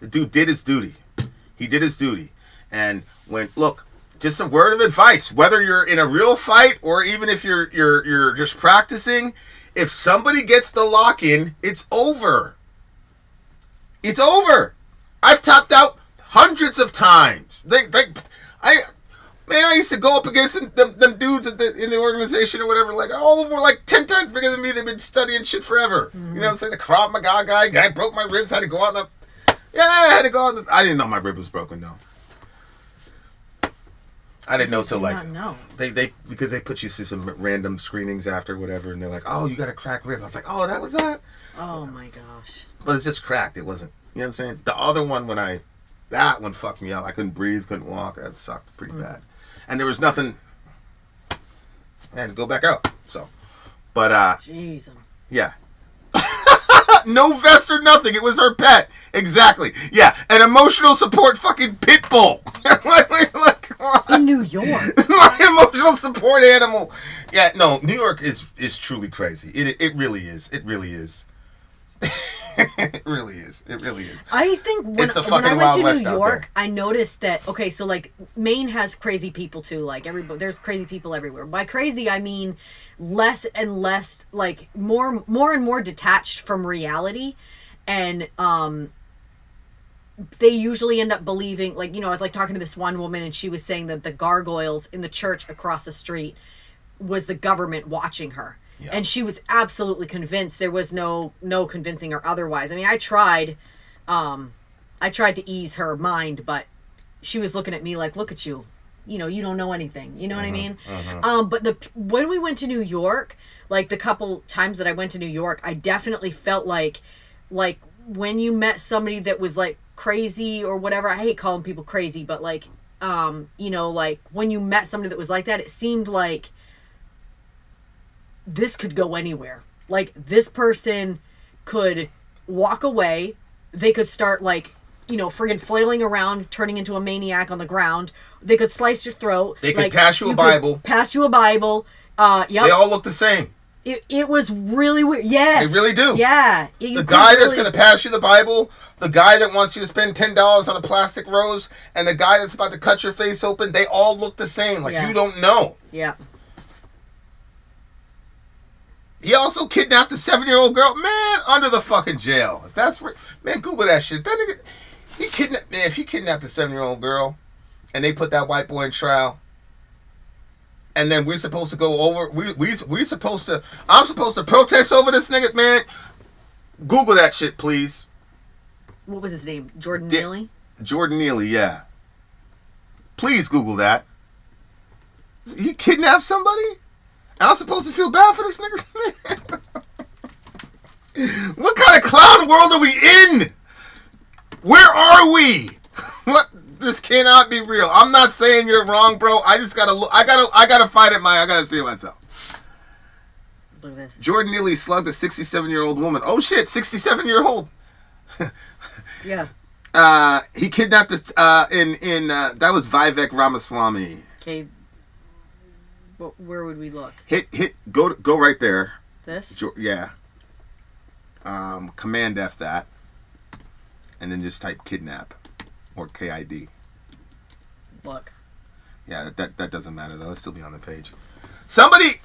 The dude did his duty. He did his duty. And look, just a word of advice, whether you're in a real fight or even if you're just practicing, if somebody gets the lock-in, it's over. It's over. I've tapped out hundreds of times. I used to go up against them dudes in the organization or whatever. Like, all of them were like 10 times bigger than me. They've been studying shit forever. Mm-hmm. You know what I'm saying? The Krav Maga guy broke my ribs. Had to go out I had to go out. I didn't know my rib was broken though. I didn't know till like they because they put you through some random screenings after whatever, and they're like, "Oh, you got a cracked rib." I was like, "Oh, that was that." Oh my gosh! But it's just cracked. It wasn't. You know what I'm saying? The other one, that one fucked me up. I couldn't breathe, couldn't walk. That sucked pretty bad. And there was nothing. I had to go back out. So, but jeez. Yeah. No vest or nothing. It was her pet. Exactly. Yeah, an emotional support fucking pit bull. In New York. My emotional support animal. Yeah, no, New York is truly crazy. It really is. It really is. It really is. It really is. I think when I went to New York, I noticed that, okay, so like Maine has crazy people too. Like there's crazy people everywhere. By crazy, I mean less and less, like more and more detached from reality. And they usually end up believing, like, you know, I was like talking to this one woman and she was saying that the gargoyles in the church across the street was the government watching her. Yeah. And she was absolutely convinced. There was no convincing her otherwise. I mean, I tried to ease her mind, but she was looking at me like, look at you. You know, you don't know anything. You know what I mean? But when we went to New York, like the couple times that I went to New York, I definitely felt like when you met somebody that was like crazy or whatever, I hate calling people crazy, but like, you know, like when you met somebody that was like that, it seemed like this could go anywhere. Like this person could walk away. They could start like, you know, friggin' flailing around, turning into a maniac on the ground. They could slice your throat. They could pass you a Bible. Pass you a Bible. Yep. They all look the same. It was really weird. Yes. They really do. Yeah. The guy that's going to pass you the Bible, the guy that wants you to spend $10 on a plastic rose, and the guy that's about to cut your face open, they all look the same. Like, you don't know. Yeah. He also kidnapped a 7-year-old girl. Man, under the fucking jail. If that's where, man, Google that shit. That nigga, if you kidnapped a 7-year-old girl and they put that white boy in trial, and then we're supposed to go over, I'm supposed to protest over this nigga, man. Google that shit, please. What was his name? Jordan Neely? Jordan Neely, yeah. Please Google that. You kidnapped somebody? I'm supposed to feel bad for this nigga? What kind of clown world are we in? Where are we? What? This cannot be real. I'm not saying you're wrong, bro. I just gotta look. I gotta find it. I gotta see it myself. Look at this. Jordan Neely slugged a 67-year-old woman. Oh shit, 67-year-old. Yeah. He kidnapped us. That was Vivek Ramaswamy. Okay. Where would we look? Go right there. This? Yeah. Command F that, and then just type kidnap or KID. Look. Yeah, that doesn't matter though. It'll still be on the page. Somebody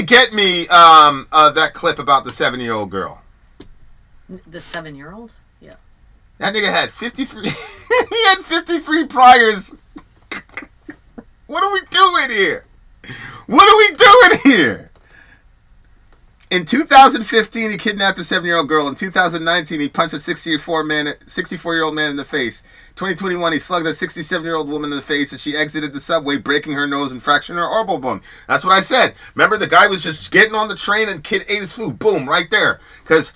get me that clip about the 7-year-old girl. The 7-year-old? Yeah. That nigga had 53. He had 53 priors. What are we doing here? What are we doing here? In 2015, he kidnapped a 7-year-old girl. In 2019, he punched a 64-year-old man in the face. 2021, he slugged a 67-year-old woman in the face as she exited the subway, breaking her nose and fracturing her orbital bone. That's what I said. Remember, the guy was just getting on the train and kid ate his food. Boom, right there. Because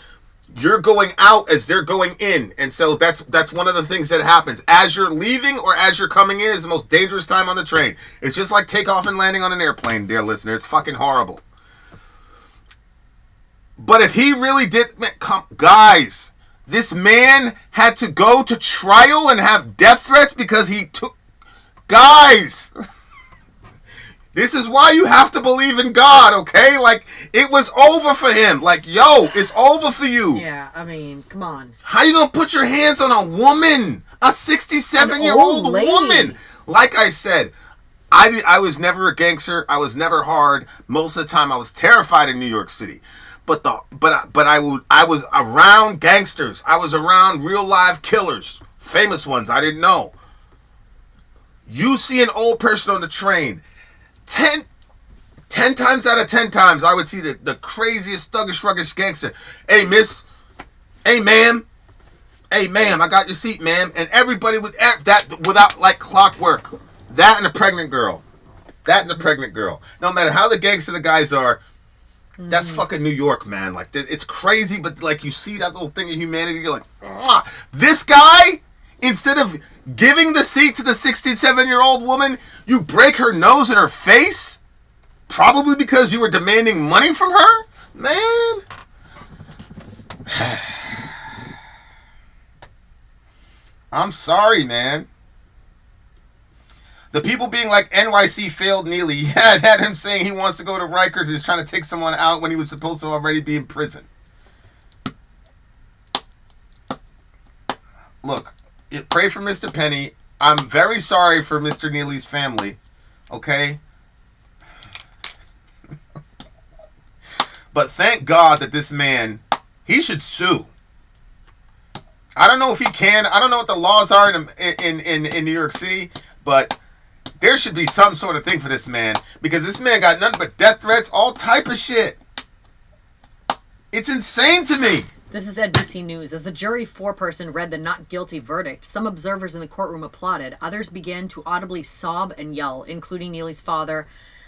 you're going out as they're going in. And so that's one of the things that happens. As you're leaving or as you're coming in is the most dangerous time on the train. It's just like takeoff and landing on an airplane, dear listener. It's fucking horrible. But if he really did, man, guys, this man had to go to trial and have death threats because he took, guys, this is why you have to believe in God, okay? Like, it was over for him. Like, yo, it's over for you. Yeah, I mean, come on. How you gonna put your hands on a woman? A 67-year-old woman? Like I said, I was never a gangster. I was never hard. Most of the time, I was terrified in New York City. But I was around gangsters. I was around real live killers, famous ones I didn't know. You see an old person on the train, 10 times out of 10 times, I would see the craziest, thuggish, ruggish gangster. Hey, miss. Hey, ma'am. Hey, ma'am, I got your seat, ma'am. And everybody would act that without like clockwork. That and a pregnant girl. No matter how the gangster the guys are, that's fucking New York, man. Like, it's crazy, but like you see that little thing of humanity, you're like, ah. This guy, instead of giving the seat to the 67-year-old woman, you break her nose and her face, probably because you were demanding money from her, man. I'm sorry, man. The people being like, NYC failed Neely. Yeah, it had him saying he wants to go to Rikers and is trying to take someone out when he was supposed to already be in prison. Look, pray for Mr. Penny. I'm very sorry for Mr. Neely's family. Okay? But thank God that this man, he should sue. I don't know if he can. I don't know what the laws are in New York City, but there should be some sort of thing for this man, because this man got nothing but death threats, all type of shit. It's insane to me. This is NBC News. As the jury foreperson read the not guilty verdict, some observers in the courtroom applauded. Others began to audibly sob and yell, including Neely's father,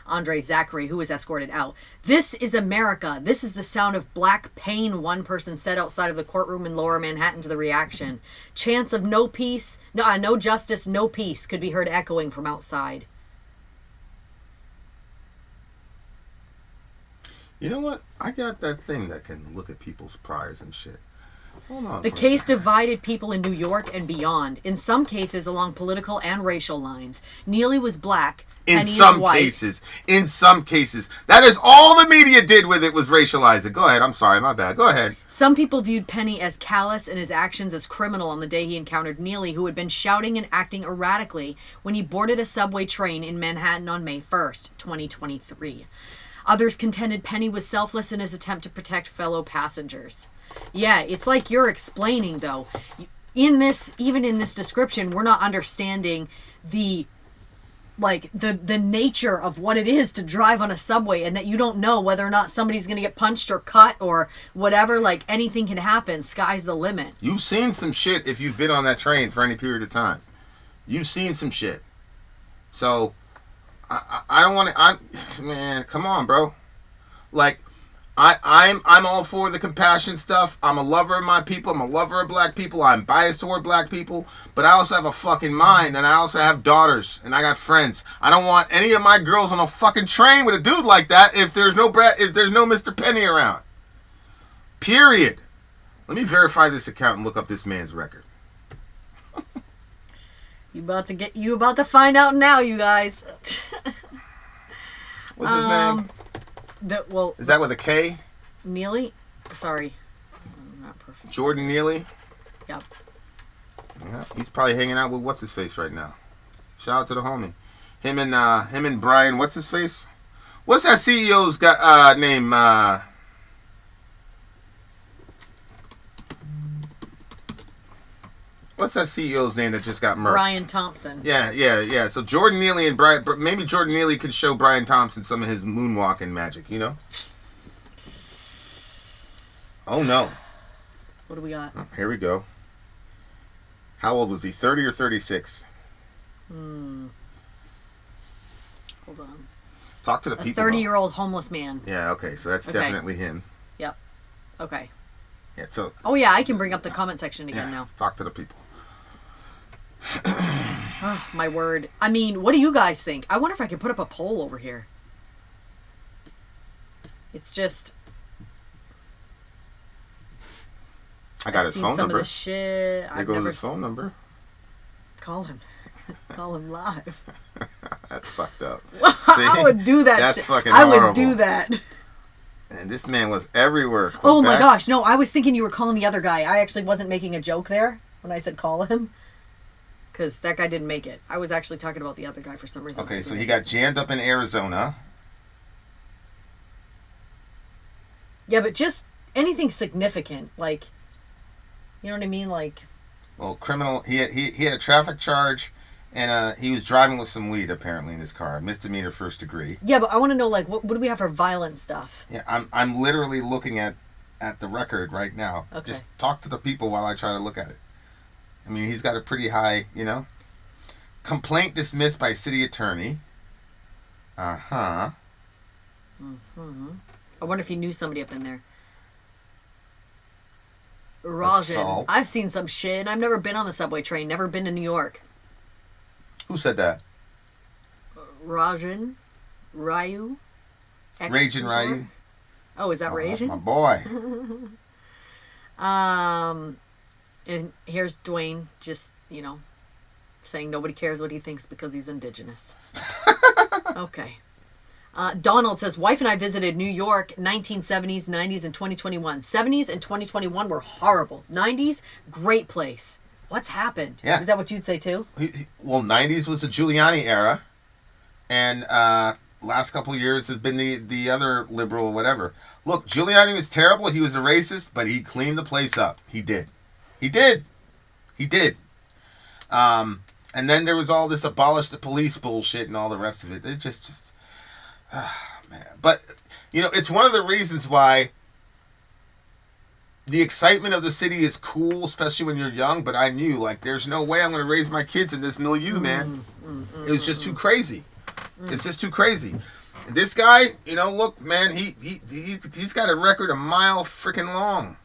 Andre Zachary, who was escorted out. This is America. This is the sound of black pain, one person said outside of the courtroom in Lower Manhattan to the reaction. Chants of no peace, no justice, no peace could be heard echoing from outside. You know what? I got that thing that can look at people's priors and shit. Hold on. The case divided people in New York and beyond, in some cases along political and racial lines. Neely was black, Penny is white. In some cases. That is all the media did with it, was racialize it. Go ahead. I'm sorry. My bad. Go ahead. Some people viewed Penny as callous and his actions as criminal on the day he encountered Neely, who had been shouting and acting erratically when he boarded a subway train in Manhattan on May 1st, 2023. Others contended Penny was selfless in his attempt to protect fellow passengers. Yeah, it's like you're explaining, though. Even in this description, we're not understanding the nature of what it is to drive on a subway, and that you don't know whether or not somebody's going to get punched or cut or whatever. Like, anything can happen. Sky's the limit. You've seen some shit if you've been on that train for any period of time. You've seen some shit. So, I don't want to... Man, come on, bro. Like... I'm all for the compassion stuff. I'm a lover of my people. I'm a lover of black people. I'm biased toward black people. But I also have a fucking mind, and I also have daughters, and I got friends. I don't want any of my girls on a fucking train with a dude like that if there's no Mr. Penny around. Period. Let me verify this account and look up this man's record. You about to find out now, you guys. What's his name? Is that with a K? Neely? Sorry. Not perfect. Jordan Neely? Yep. Yeah, he's probably hanging out with what's-his-face right now. Shout out to the homie. Him and Brian, what's-his-face? What's that CEO's name? What's that CEO's name that just got murdered? Brian Thompson. Yeah. So Jordan Neely and Brian... Maybe Jordan Neely could show Brian Thompson some of his moonwalking magic, you know? Oh, no. What do we got? Oh, here we go. How old was he? 30 or 36? Hold on. Talk to the A people. 30-year-old homeless man. Yeah, okay. So that's definitely him. Yep. Okay. Yeah, so... Oh, yeah, I can bring up the comment section again now. Talk to the people. Oh, my word. I mean, what do you guys think? I wonder if I can put up a poll over here. It's just... I got his phone some number. of the shit. There goes his phone number. Call him. Call him live. That's fucked up. See? I would do that. That's shit. fucking I horrible. would do that. And this man was everywhere. Quebec. Oh my gosh. No, I was thinking you were calling the other guy. I actually wasn't making a joke there when I said call him. Because that guy didn't make it. I was actually talking about the other guy for some reason. Okay, so he got jammed up in Arizona. Yeah, but just anything significant. Like, you know what I mean? Like... Well, criminal. He had a traffic charge, and he was driving with some weed apparently in his car. Misdemeanor, first degree. Yeah, but I want to know, like, what do we have for violent stuff? Yeah, I'm literally looking at the record right now. Okay. Just talk to the people while I try to look at it. I mean, he's got a pretty high, complaint dismissed by city attorney. I wonder if he knew somebody up in there. Rajan. Assault. I've seen some shit. I've never been on the subway train. Never been to New York. Who said that? Rajan. Ryu. Ragin' Ryu. Oh, is that That's my Ragin? boy. And here's Dwayne just, saying nobody cares what he thinks because he's indigenous. Okay. Donald says, wife and I visited New York 1970s, 90s, and 2021. 70s and 2021 were horrible. 90s, great place. What's happened? Yeah. Is that what you'd say too? Well, 90s was the Giuliani era. And last couple of years has been the other liberal whatever. Look, Giuliani was terrible. He was a racist, but he cleaned the place up. He did. And then there was all this abolish the police bullshit and all the rest of it. It just... man. But, it's one of the reasons why the excitement of the city is cool, especially when you're young, but I knew, there's no way I'm going to raise my kids in this milieu, man. It was just too crazy. It's just too crazy. This guy, look, man, he's got a record a mile freaking long.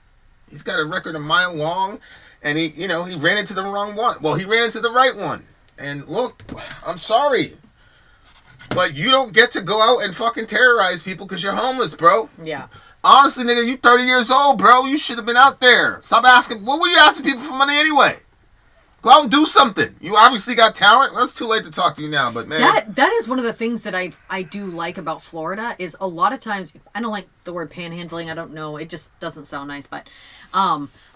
He's got a record a mile long, and he ran into the wrong one. Well, he ran into the right one. And look, I'm sorry, but you don't get to go out and fucking terrorize people because you're homeless, bro. Yeah. Honestly, nigga, you 30 years old, bro. You should have been out there. Stop asking. What were you asking people for money anyway? Go out and do something. You obviously got talent. Well, it's too late to talk to you now, but man. That is one of the things that I do like about Florida is a lot of times, I don't like the word panhandling. I don't know. It just doesn't sound nice. But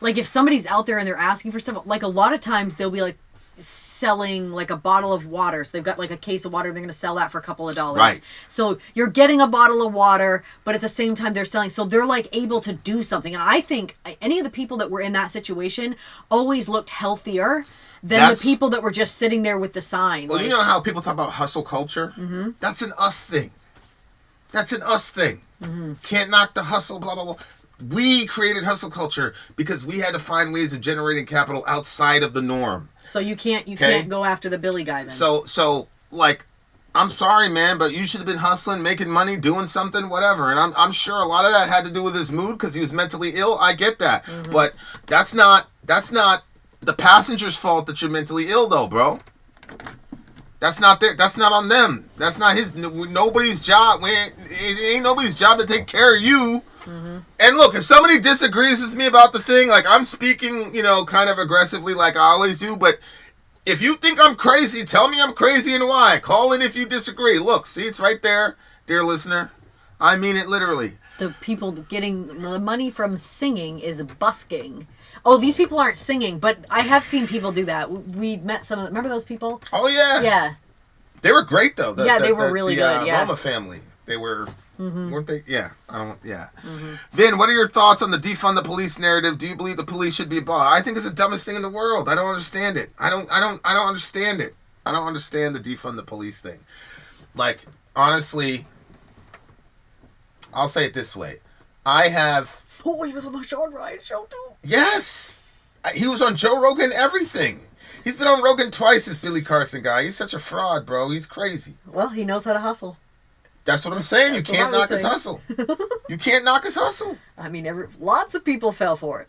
if somebody's out there and they're asking for stuff, a lot of times they'll be selling a bottle of water. So they've got a case of water. They're going to sell that for a couple of dollars. Right. So you're getting a bottle of water, but at the same time they're selling. So they're able to do something. And I think any of the people that were in that situation always looked healthier than the people that were just sitting there with the sign. Well, you know how people talk about hustle culture? Mm-hmm. That's an us thing. Mm-hmm. Can't knock the hustle, blah, blah, blah. We created hustle culture because we had to find ways of generating capital outside of the norm. So you can't go after the Billy guy then. So I'm sorry, man, but you should have been hustling, making money, doing something, whatever. And I'm sure a lot of that had to do with his mood because he was mentally ill. I get that. Mm-hmm. But that's not the passenger's fault that you're mentally ill, though, bro. That's not on them. That's not nobody's job. It ain't nobody's job to take care of you. Mm-hmm. And look, if somebody disagrees with me about the thing, I'm speaking, kind of aggressively like I always do, but if you think I'm crazy, tell me I'm crazy and why. Call in if you disagree. Look, see, it's right there, dear listener. I mean it literally. The people getting the money from singing is busking. Oh, these people aren't singing, but I have seen people do that. We met some of them. Remember those people? Oh, yeah. Yeah. They were great, though. They were really good, yeah. Roma family. They were... Mm-hmm. Weren't they? Yeah. Mm-hmm. Vin, what are your thoughts on the defund the police narrative? Do you believe the police should be abolished? I think it's the dumbest thing in the world. I don't understand it. I don't understand it. I don't understand the defund the police thing. Honestly, I'll say it this way. I have Oh, he was on the Sean Ryan show too. Yes. He was on Joe Rogan, everything. He's been on Rogan twice, this Billy Carson guy. He's such a fraud, bro. He's crazy. Well, he knows how to hustle. That's what I'm saying. You can't knock his hustle. You can't knock his hustle. I mean, lots of people fell for it.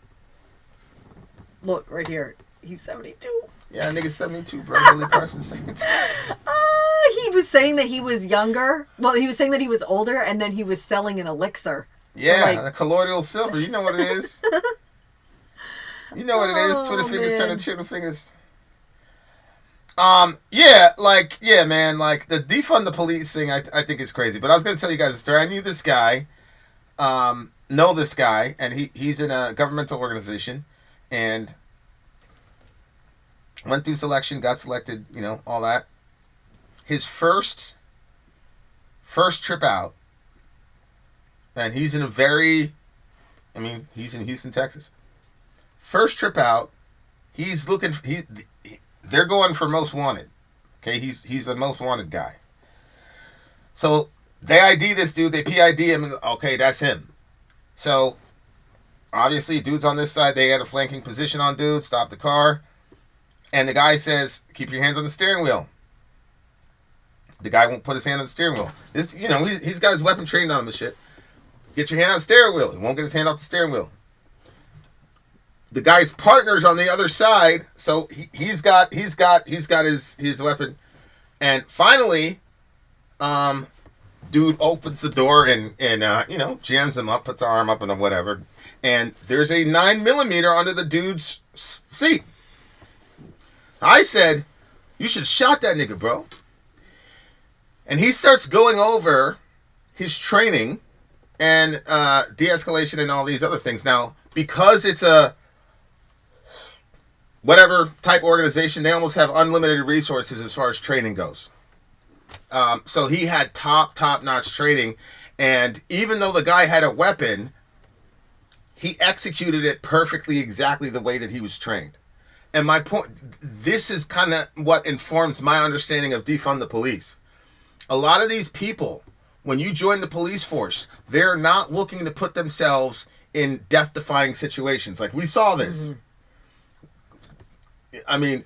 Look, right here. He's 72. Yeah, nigga's 72, bro. Billy Carson's 72. He was saying that he was younger. Well, he was saying that he was older, and then he was selling an elixir. Yeah, the colloidal silver. You know what it is. You know what it is. Twitter fingers turning Twitter fingers. Yeah, man, like the defund the police thing, I think is crazy. But I was gonna tell you guys a story. I knew this guy, know this guy, and he's in a governmental organization, and went through selection, got selected, you know, all that. His first trip out, and he's in he's in Houston, Texas. First trip out, he's looking. They're going for most wanted. Okay, he's the most wanted guy. So they ID this dude, they PID him, and okay, that's him. So obviously, dude's on this side. They had a flanking position on dude. Stop the car, and the guy says, "Keep your hands on the steering wheel." The guy won't put his hand on the steering wheel. This, you know, he's got his weapon trained on him and shit. Get your hand on the steering wheel. He won't get his hand off the steering wheel. The guy's partner's on the other side, so he's got his weapon, and finally, dude opens the door and you know, jams him up, puts the arm up and whatever, and there's a 9mm under the dude's seat. I said, "You should have shot that nigga, bro." And he starts going over his training and de-escalation and all these other things. Now, because it's a whatever type organization, they almost have unlimited resources as far as training goes. So he had top-notch training, and even though the guy had a weapon, he executed it perfectly, exactly the way that he was trained. And my point, this is kind of what informs my understanding of defund the police. A lot of these people, when you join the police force, they're not looking to put themselves in death-defying situations. Like, we saw this. Mm-hmm. I mean,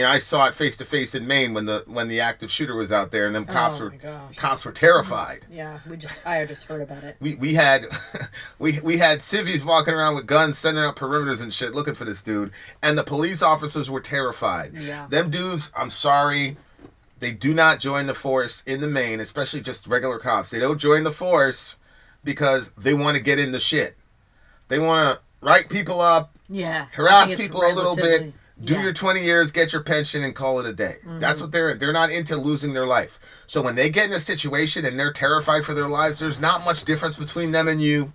I saw it face to face in Maine when the active shooter was out there, and them cops were terrified. Yeah, I just heard about it. We had we had civvies walking around with guns, sending out perimeters and shit, looking for this dude, and the police officers were terrified. Yeah, them dudes. I'm sorry, they do not join the force in the Maine, especially just regular cops. They don't join the force because they want to get in the shit. They want to write people up. Yeah, harass people a little bit, do your 20 years, get your pension, and call it a day. Mm-hmm. That's what they're not into losing their life. So when they get in a situation and they're terrified for their lives, there's not much difference between them and you,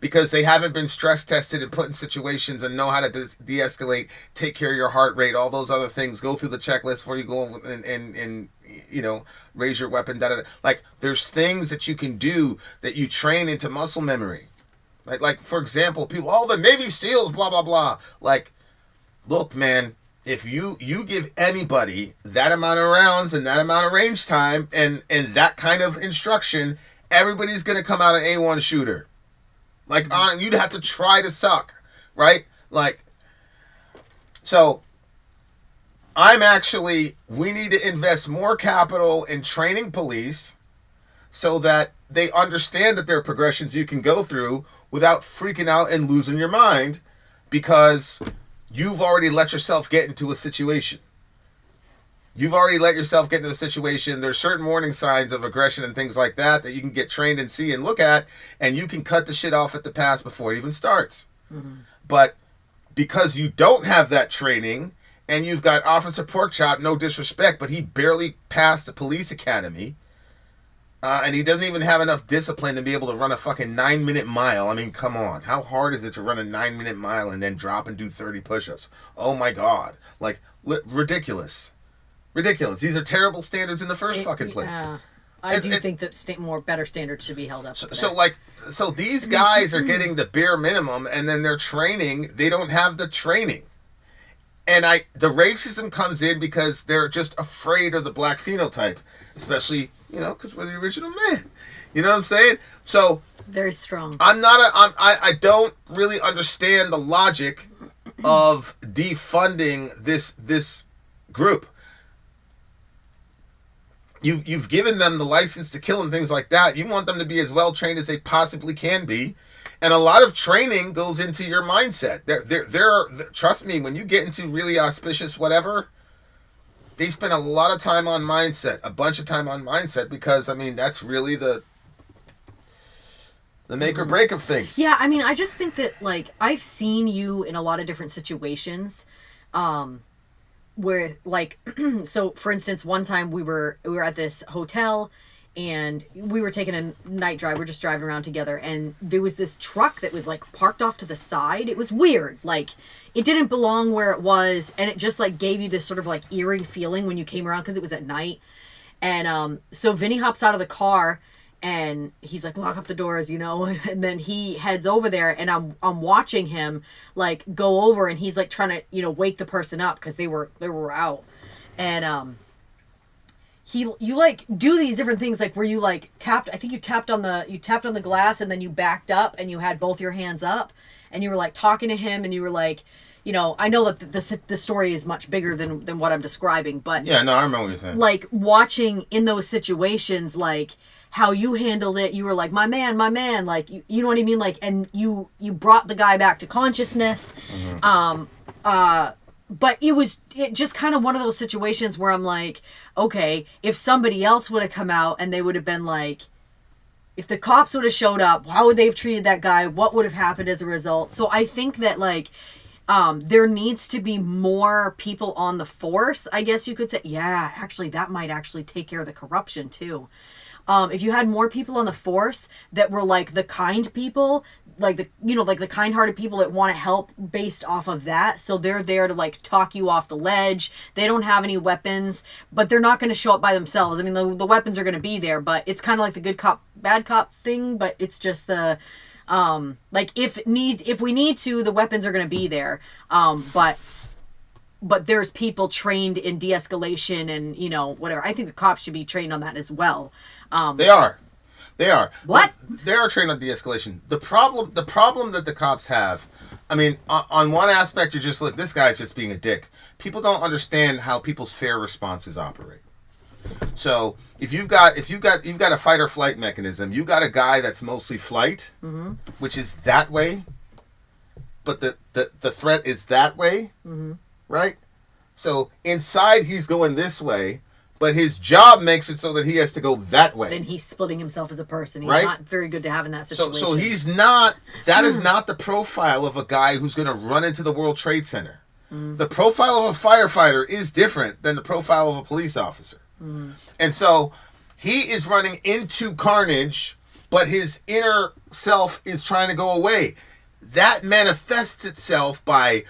because they haven't been stress tested and put in situations and know how to de-escalate, take care of your heart rate, all those other things, go through the checklist before you go and you know, raise your weapon. Like, there's things that you can do that you train into muscle memory. Like, for example, people, the Navy SEALs, blah, blah, blah. Like, look, man, if you give anybody that amount of rounds and that amount of range time and that kind of instruction, everybody's going to come out an A1 shooter. Like, you'd have to try to suck, right? Like, so we need to invest more capital in training police so that they understand that there are progressions you can go through without freaking out and losing your mind because you've already let yourself get into a situation. You've already let yourself get into the situation. There's certain warning signs of aggression and things like that you can get trained and see and look at, and you can cut the shit off at the pass before it even starts. Mm-hmm. But because you don't have that training, and you've got Officer Porkchop, no disrespect, but he barely passed the police academy, and he doesn't even have enough discipline to be able to run a fucking 9-minute mile. I mean, come on. How hard is it to run a 9-minute mile and then drop and do 30 push-ups? Oh my God. Like, ridiculous. Ridiculous. These are terrible standards in the first fucking place. I do think that better standards should be held up. So these guys are getting the bare minimum, and then their training, they don't have the training. And the racism comes in because they're just afraid of the black phenotype, especially, you know, because we're the original man. You know what I'm saying? So Very strong. I don't really understand the logic of defunding this group. You've given them the license to kill and things like that. You want them to be as well trained as they possibly can be, and a lot of training goes into your mindset. Trust me, when you get into really auspicious whatever, they spend a lot of time on mindset, a bunch of time on mindset, because I mean that's really the make or break of things. Yeah, I mean, I just think that like I've seen you in a lot of different situations. Where like so for instance, one time we were at this hotel and we were taking a night drive. We're just driving around together, and there was this truck that was like parked off to the side. It was weird, like it didn't belong where it was, and it just like gave you this sort of like eerie feeling when you came around because it was at night. And so Vinny hops out of the car and he's like, lock up the doors, you know, and then he heads over there, and I'm watching him like go over, and he's like trying to, you know, wake the person up because they were out. And you like do these different things, like where you like tapped, I think you tapped on the glass, and then you backed up and you had both your hands up and you were like talking to him, and you were like, you know, I know that the story is much bigger than what I'm describing, but yeah, no, I remember what you're saying. Like watching in those situations, like how you handled it, you were like, my man, like, you know what I mean? Like, and you brought the guy back to consciousness. But it just kind of one of those situations where I'm like, okay, if somebody else would have come out and they would have been like, if the cops would have showed up, how would they have treated that guy? What would have happened as a result? So I think that like, there needs to be more people on the force, I guess you could say. Yeah, actually, that might actually take care of the corruption too. If you had more people on the force that were like the kind people, like the kind-hearted people that want to help based off of that. So they're there to like talk you off the ledge. They don't have any weapons, but they're not going to show up by themselves. I mean, the weapons are going to be there, but it's kind of like the good cop, bad cop thing, but it's just the, like if we need to, the weapons are going to be there. But there's people trained in de-escalation and, you know, whatever. I think the cops should be trained on that as well. They are. What? They are trained on de-escalation. The problem that the cops have, I mean, on one aspect, you're just like, this guy's just being a dick. People don't understand how people's fair responses operate. So if you've got a fight or flight mechanism, you got a guy that's mostly flight, which is that way, but the threat is that way, right? So inside he's going this way, but his job makes it so that he has to go that way. Then he's splitting himself as a person. He's right? not very good to have in that situation. So he's not, that is not the profile of a guy who's going to run into the World Trade Center. The profile of a firefighter is different than the profile of a police officer. And so he is running into carnage, but his inner self is trying to go away. That manifests itself by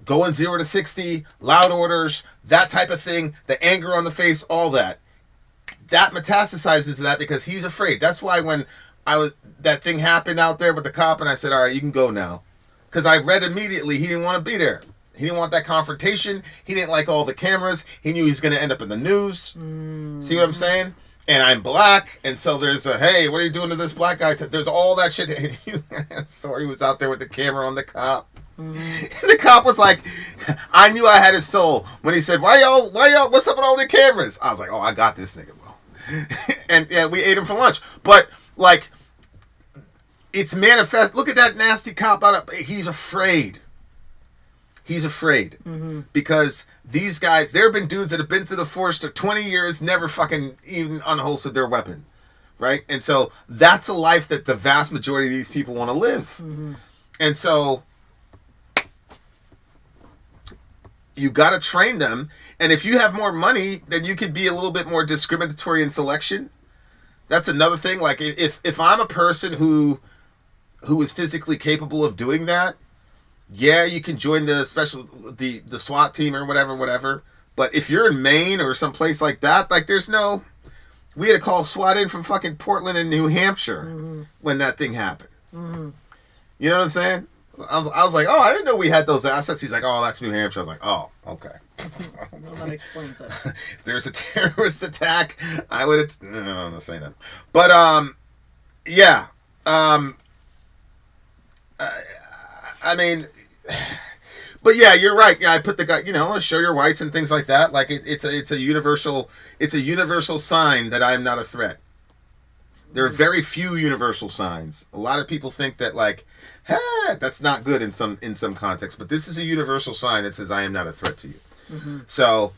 going 0 to 60, loud orders, that type of thing, the anger on the face, all that. That metastasizes to that because he's afraid. That's why when that thing happened out there with the cop, and I said, all right, you can go now. Because I read immediately he didn't want to be there. He didn't want that confrontation. He didn't like all the cameras. He knew he was going to end up in the news. See what I'm saying? And I'm black, and so there's a, hey, what are you doing to this black guy? There's all that shit. Sorry, he was out there with the camera on the cop. The cop was like, I knew I had his soul when he said, why y'all, what's up with all the cameras? I was like, oh, I got this nigga, bro. And yeah, we ate him for lunch. But, like, it's manifest. Look at that nasty cop out. He's afraid. He's afraid. Because these guys, there have been dudes that have been through the force for 20 years, never fucking even unholstered their weapon. Right? And so that's a life that the vast majority of these people want to live. And so you got to train them. And if you have more money, then you could be a little bit more discriminatory in selection. That's another thing. Like if I'm a person who is physically capable of doing that, yeah, you can join the SWAT team or whatever. But if you're in Maine or someplace like that, like we had to call SWAT in from fucking Portland and New Hampshire when that thing happened. You know what I'm saying? I was like, oh, I didn't know we had those assets. He's like, oh, that's New Hampshire. I was like, oh, okay. Well, that explains it. If there's a terrorist attack, I would have... No, I'm not saying that. But, yeah. I mean, but yeah, you're right. Yeah, I put the guy, show your whites and things like that. Like it's a universal sign that I am not a threat. There are very few universal signs. A lot of people think that like, that's not good in some context, but this is a universal sign that says I am not a threat to you. Mm-hmm. So,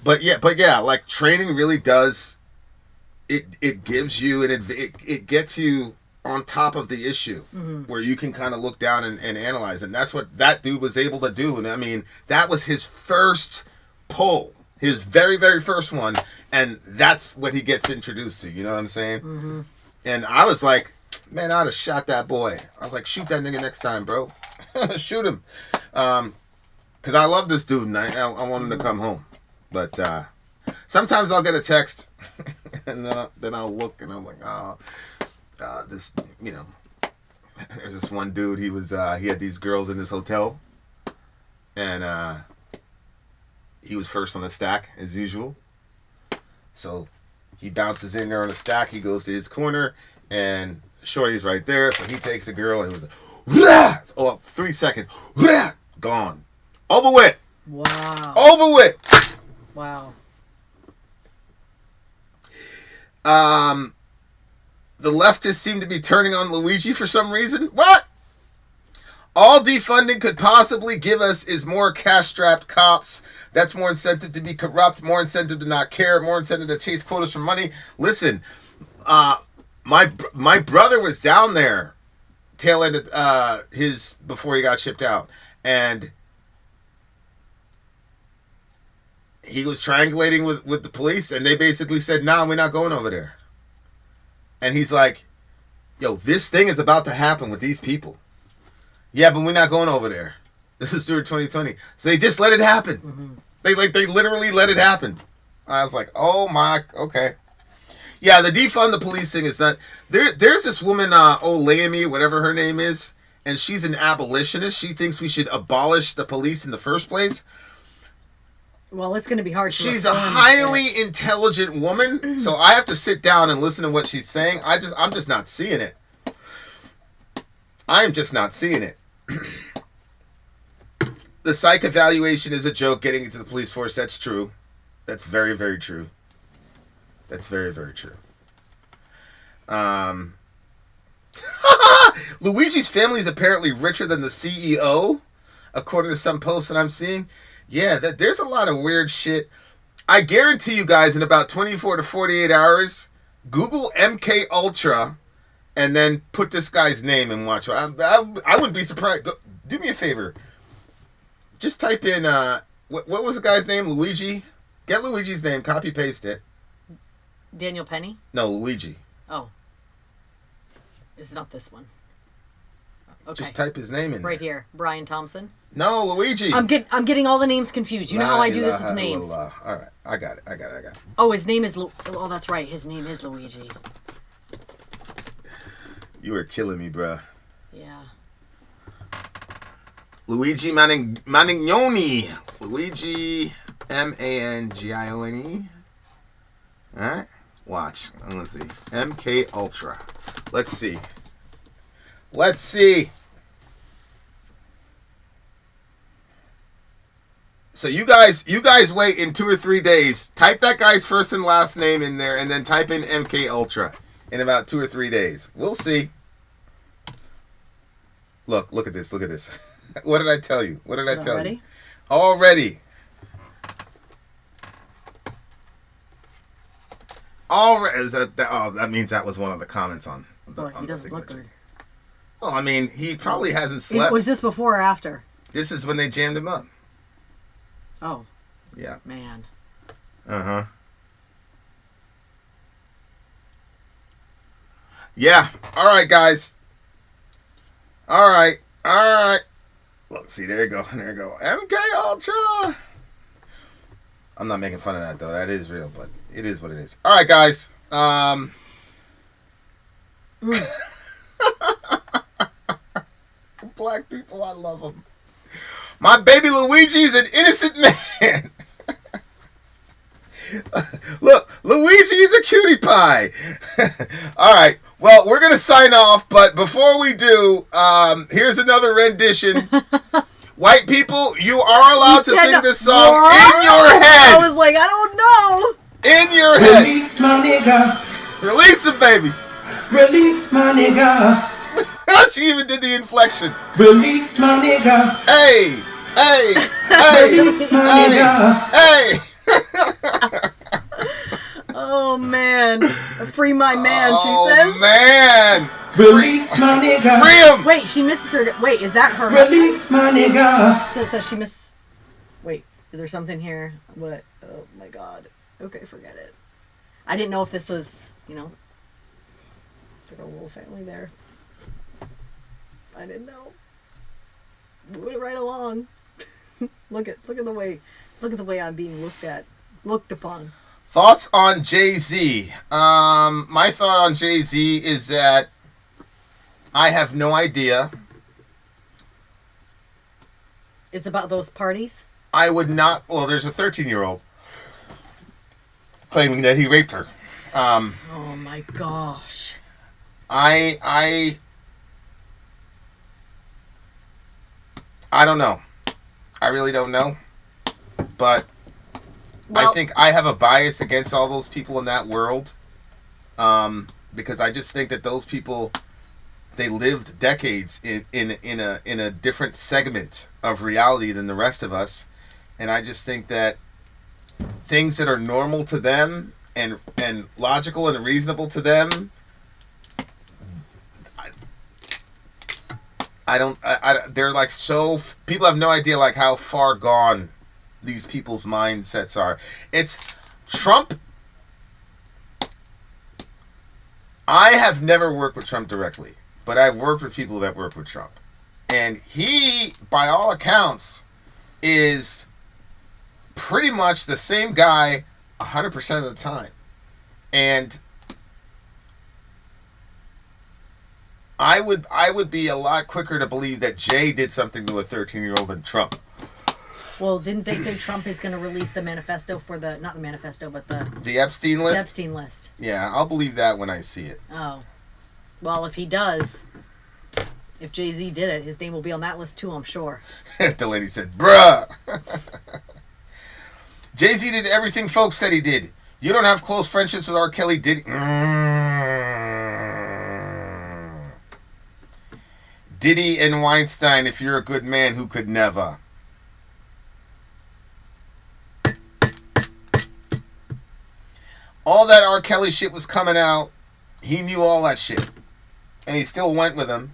but yeah, like training really does. It gives you and it gets you on top of the issue, where you can kind of look down and analyze it. And that's what that dude was able to do. And I mean, that was his first pull, his very, very first one. And that's what he gets introduced to. You know what I'm saying? Mm-hmm. And I was like, man, I'd have shot that boy. I was like, shoot that nigga next time, bro. Shoot him. Because I love this dude and I want him to come home. But sometimes I'll get a text and then I'll look and I'm like, this, there's this one dude, he had these girls in this hotel and he was first on the stack as usual. So he bounces in there on the stack, he goes to his corner and Shorty's right there. So he takes the girl and it was like, 3 seconds, gone. Over with. Wow. Over with. Wow. The leftists seem to be turning on Luigi for some reason. What? All defunding could possibly give us is more cash-strapped cops. That's more incentive to be corrupt, more incentive to not care, more incentive to chase quotas for money. Listen, my brother was down there tail end of before he got shipped out, and he was triangulating with the police, and they basically said, "Nah, we're not going over there." And he's like, "Yo, this thing is about to happen with these people." Yeah, but we're not going over there. This is through 2020, so they just let it happen. Mm-hmm. They literally let it happen. I was like, "Oh my, okay." Yeah, the defund the police thing is not there. There's this woman, Olayemi, whatever her name is, and she's an abolitionist. She thinks we should abolish the police in the first place. Well, it's going to be hard. She's a highly intelligent woman, so I have to sit down and listen to what she's saying. I'm just not seeing it. I am just not seeing it. The psych evaluation is a joke getting into the police force. That's true. That's very, very true. That's very, very true. Luigi's family is apparently richer than the CEO, according to some posts that I'm seeing. Yeah, there's a lot of weird shit. I guarantee you guys in about 24 to 48 hours, Google MK Ultra and then put this guy's name and watch. I wouldn't be surprised. Do me a favor. Just type in, what was the guy's name? Luigi? Get Luigi's name, copy paste it. Daniel Penny? No, Luigi. Oh. It's not this one. Okay. Just type his name in right there. Here. Brian Thompson. No, Luigi. I'm getting all the names confused. You know how I do this with names. All right. I got it. Oh, his name is oh, that's right. His name is Luigi. You were killing me, bruh. Yeah. Luigi Mangioni. Luigi Mangioni. Alright. Watch. Let's see. MK Ultra. Let's see. So you guys wait in 2 or 3 days. Type that guy's first and last name in there and then type in MK Ultra in about 2 or 3 days. We'll see. Look at this. What did I tell you? Already. That means that was one of the comments on the he doesn't look good. Oh, I mean, he probably hasn't slept. Was this before or after? This is when they jammed him up. Oh. Yeah. Man. Uh-huh. Yeah. All right, guys. All right. Look, see, there you go. MK Ultra. I'm not making fun of that, though. That is real, but it is what it is. All right, guys. Black people, I love them. My baby Luigi's an innocent man. Look, Luigi is a cutie pie. All right. Well, we're going to sign off, but before we do, here's another rendition. White people, you are allowed to sing this song in your head. I was like, I don't know. In your head. Release my nigga. Release it, baby. Release my nigga. She even did the inflection. Release my nigga. Hey, hey, hey, Release my hey, nigga. hey. Oh, man. Free my man, she Oh, says. man. Release my nigga. Free him. Wait, she misses her. Wait, is that her? Release my nigga. It says she miss. Wait, is there something here? What? Oh my god. Okay, forget it. I didn't know if this was, there's a little family there. I didn't know. Moving right along. Look at the way I'm being looked upon. Thoughts on Jay-Z? My thought on Jay-Z is that I have no idea. It's about those parties? I would not. Well, there's a 13-year-old claiming that he raped her. Oh my gosh. I don't know. I really don't know. But I think I have a bias against all those people in that world. Because I just think that those people, they lived decades in a different segment of reality than the rest of us. And I just think that things that are normal to them and logical and reasonable to them, they're like people have no idea like how far gone these people's mindsets are. It's Trump. I have never worked with Trump directly, but I've worked with people that work with Trump. And he, by all accounts, is pretty much the same guy 100% of the time. And I would be a lot quicker to believe that Jay did something to a 13-year-old than Trump. Well, didn't they say Trump is going to release the manifesto for not the manifesto, but the Epstein list? The Epstein list. Yeah, I'll believe that when I see it. Oh. Well, if he does, if Jay-Z did it, his name will be on that list too, I'm sure. Delaney said, bruh. Jay-Z did everything folks said he did. You don't have close friendships with R. Kelly, did he? Diddy and Weinstein, if you're a good man who could never. All that R. Kelly shit was coming out. He knew all that shit. And he still went with him.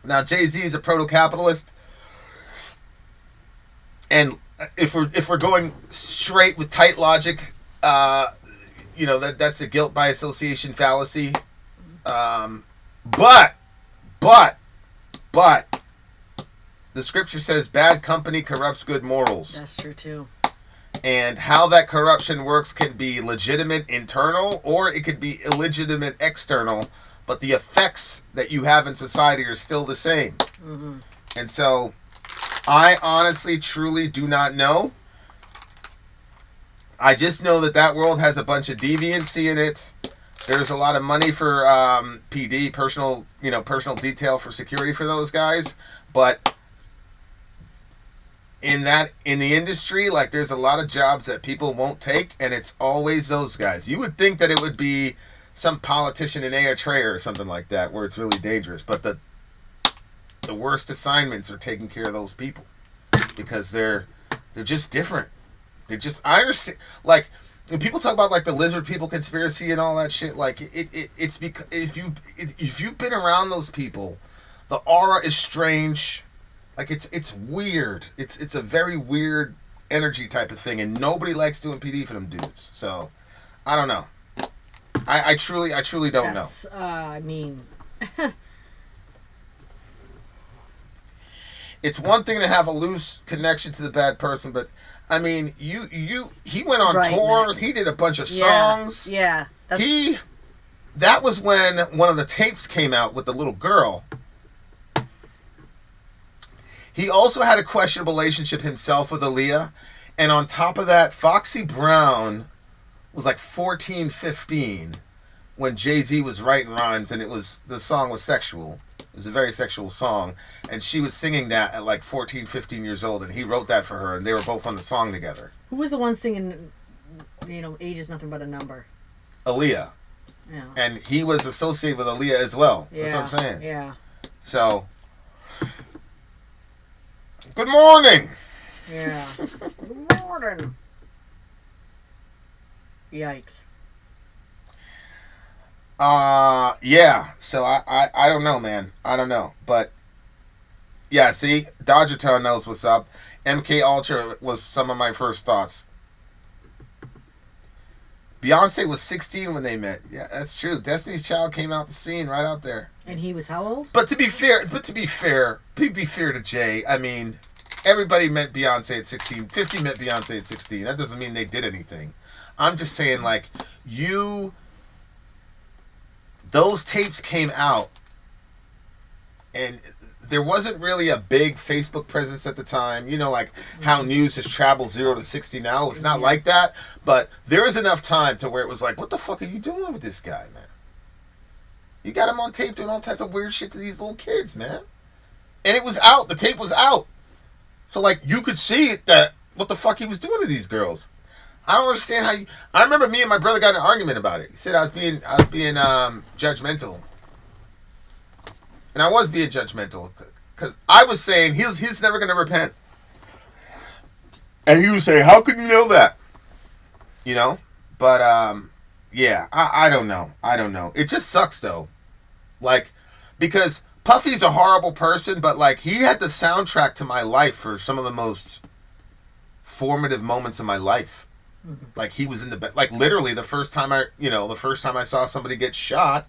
Now, Jay-Z is a proto-capitalist. And if we're going straight with tight logic, that's a guilt by association fallacy. But the scripture says bad company corrupts good morals. That's true too. And how that corruption works can be legitimate internal or it could be illegitimate external, but the effects that you have in society are still the same. Mm-hmm. And so I honestly, truly do not know. I just know that world has a bunch of deviancy in it. There's a lot of money for PD, personal detail for security for those guys. But in the industry, like there's a lot of jobs that people won't take, and it's always those guys. You would think that it would be some politician in Eritrea or something like that, where it's really dangerous. But the worst assignments are taking care of those people because they're just different. I understand, like when people talk about like the lizard people conspiracy and all that shit, like it's because if you've been around those people, the aura is strange. Like it's weird. It's a very weird energy type of thing, and nobody likes doing PD for them dudes. So I don't know. I truly don't know. I mean, it's one thing to have a loose connection to the bad person, but I mean, he went on tour. Matt. He did a bunch of songs. Yeah. That was when one of the tapes came out with the little girl. He also had a questionable relationship himself with Aaliyah. And on top of that, Foxy Brown was like 14, 15 when Jay-Z was writing rhymes, and the song was sexual. It was a very sexual song, and she was singing that at like 14, 15 years old, and he wrote that for her, and they were both on the song together. Who was the one singing, age is nothing but a number? Aaliyah. Yeah. And he was associated with Aaliyah as well. Yeah. That's what I'm saying. Yeah. So, good morning. Yeah. Good morning. Yikes. Yeah. So I don't know, man. I don't know, but yeah. See, Dodger Town knows what's up. MK Ultra was some of my first thoughts. Beyonce was 16 when they met. Yeah, that's true. Destiny's Child came out the scene right out there. And he was how old? But to be fair to Jay, I mean, everybody met Beyonce at 16. 50 met Beyonce at 16. That doesn't mean they did anything. I'm just saying, like, those tapes came out, and there wasn't really a big Facebook presence at the time. You know, like how news has traveled 0 to 60 now. It's not like that. But there was enough time to where it was like, what the fuck are you doing with this guy, man? You got him on tape doing all types of weird shit to these little kids, man. And it was out. The tape was out. So, like, you could see that what the fuck he was doing to these girls. I don't understand how you... I remember me and my brother got in an argument about it. He said I was being judgmental. And I was being judgmental. Because I was saying he's never going to repent. And he was saying, how can you know that? You know? But, yeah, I don't know. I don't know. It just sucks, though. Like, because Puffy's a horrible person, but, like, he had the soundtrack to my life for some of the most formative moments in my life. Mm-hmm. Like, he was in the... Like, literally, the first time I saw somebody get shot,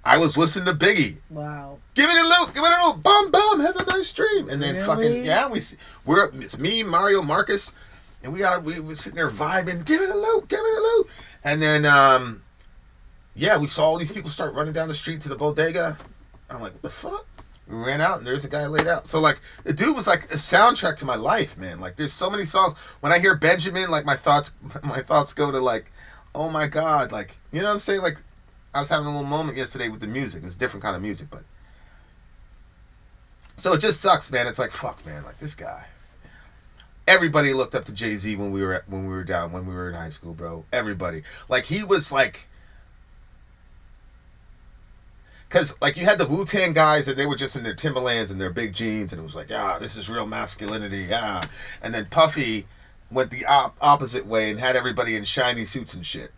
I was listening to Biggie. Wow. Give it a look. Give it a look. Bum, bum. Have a nice dream. And then really? fucking... Yeah, it's me, Mario, Marcus, and we were sitting there vibing. Give it a look. Give it a look. And then, yeah, we saw all these people start running down the street to the bodega. I'm like, what the fuck? We ran out, and there's a guy laid out. So, like, the dude was like a soundtrack to my life, man. Like, there's so many songs. When I hear Benjamin, like, my thoughts go to, like, oh, my God. Like, you know what I'm saying? Like, I was having a little moment yesterday with the music. It's a different kind of music, but... So, it just sucks, man. It's like, fuck, man. Like, this guy... Everybody looked up to Jay-Z when we were in high school, bro. Everybody. Like, he was, like... Because, like, you had the Wu-Tang guys, and they were just in their Timberlands and their big jeans, and it was like, this is real masculinity, And then Puffy went the opposite way and had everybody in shiny suits and shit,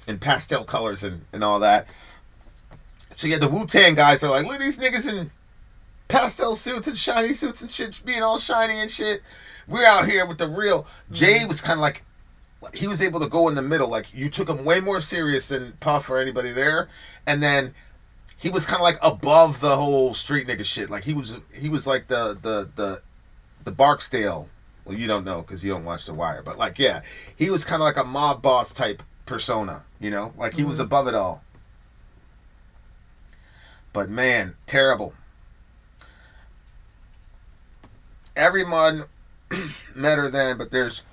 and pastel colors and all that. So you had the Wu-Tang guys that are like, look at these niggas in pastel suits and shiny suits and shit, being all shiny and shit. We're out here with the real... Jay was kind of like... He was able to go in the middle. Like, you took him way more serious than Puff or anybody there, and then... He was kind of like above the whole street nigga shit. Like he was like the Barksdale. Well, you don't know because you don't watch The Wire, but like yeah, he was kind of like a mob boss type persona. You know, like he was above it all. But man, terrible. Everyone met her then, but there's.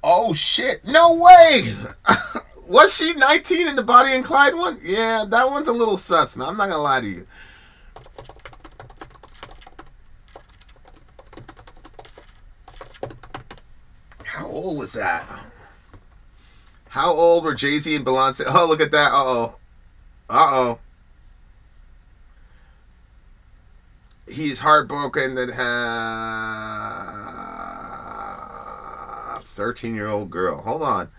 Oh shit! No way! Was she 19 in the Bonnie and Clyde one? Yeah, that one's a little sus, man. I'm not gonna lie to you. How old was that? How old were Jay-Z and Beyonce? Oh, look at that. Uh-oh. He's heartbroken that 13-year-old girl. Hold on.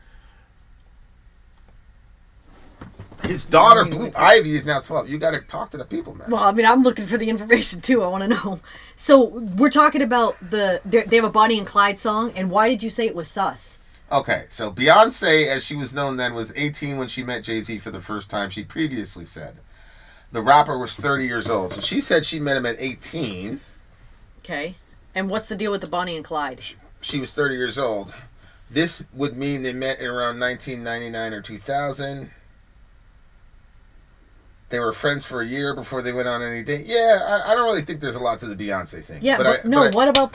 His daughter, Blue Ivy, is now 12. You got to talk to the people, man. Well, I mean, I'm looking for the information, too. I want to know. So, we're talking about they have a Bonnie and Clyde song, and why did you say it was sus? Okay, so Beyonce, as she was known then, was 18 when she met Jay-Z for the first time, she previously said. The rapper was 30 years old. So, she said she met him at 18. Okay. And what's the deal with the Bonnie and Clyde? She was 30 years old. This would mean they met in around 1999 or 2000. They were friends for a year before they went on any date. Yeah, I don't really think there's a lot to the Beyonce thing. Yeah, what about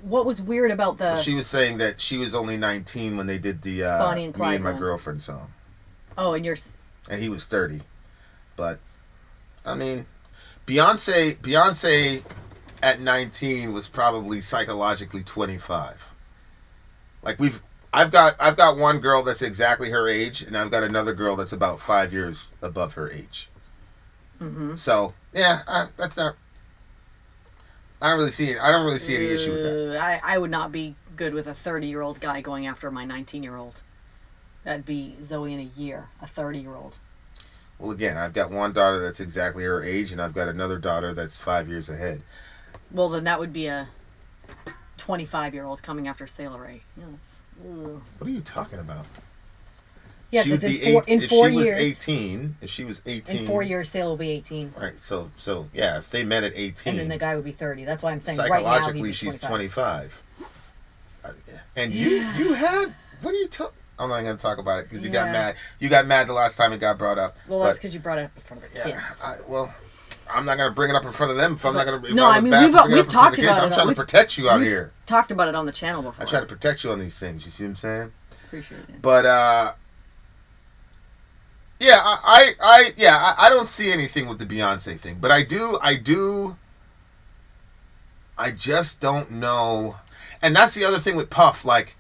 what was weird about the... She was saying that she was only 19 when they did the Bonnie and Clyde Me and My one. Girlfriend song. Oh, and And he was 30. But, I mean, Beyonce at 19 was probably psychologically 25. Like, I've got one girl that's exactly her age, and I've got another girl that's about 5 years above her age. Mm-hmm. So, yeah, that's not... I don't really see any issue with that. I would not be good with a 30-year-old guy going after my 19-year-old. That'd be Zoe in a year, a 30-year-old. Well, again, I've got one daughter that's exactly her age, and I've got another daughter that's 5 years ahead. Well, then that would be a 25-year-old coming after Sailor Ray. Yes. What are you talking about? Yeah, she would because be in four years, if she was 18. In 4 years, Sailor will be 18. Right. So yeah, if they met at 18, and then the guy would be 30. That's why I'm saying psychologically right now she's 25. And you had, what are you talking? I'm not going to talk about it because you got mad. You got mad the last time it got brought up. Well, that's because you brought it up in front of the kids. I'm not going to bring it up in front of them if I'm not going to. No, I mean we've talked about it. I'm trying to protect you out here. Talked about it on the channel before. I try to protect you on these things. You see what I'm saying? Appreciate it. But yeah, I don't see anything with the Beyonce thing, but I just don't know. And that's the other thing with Puff. Like,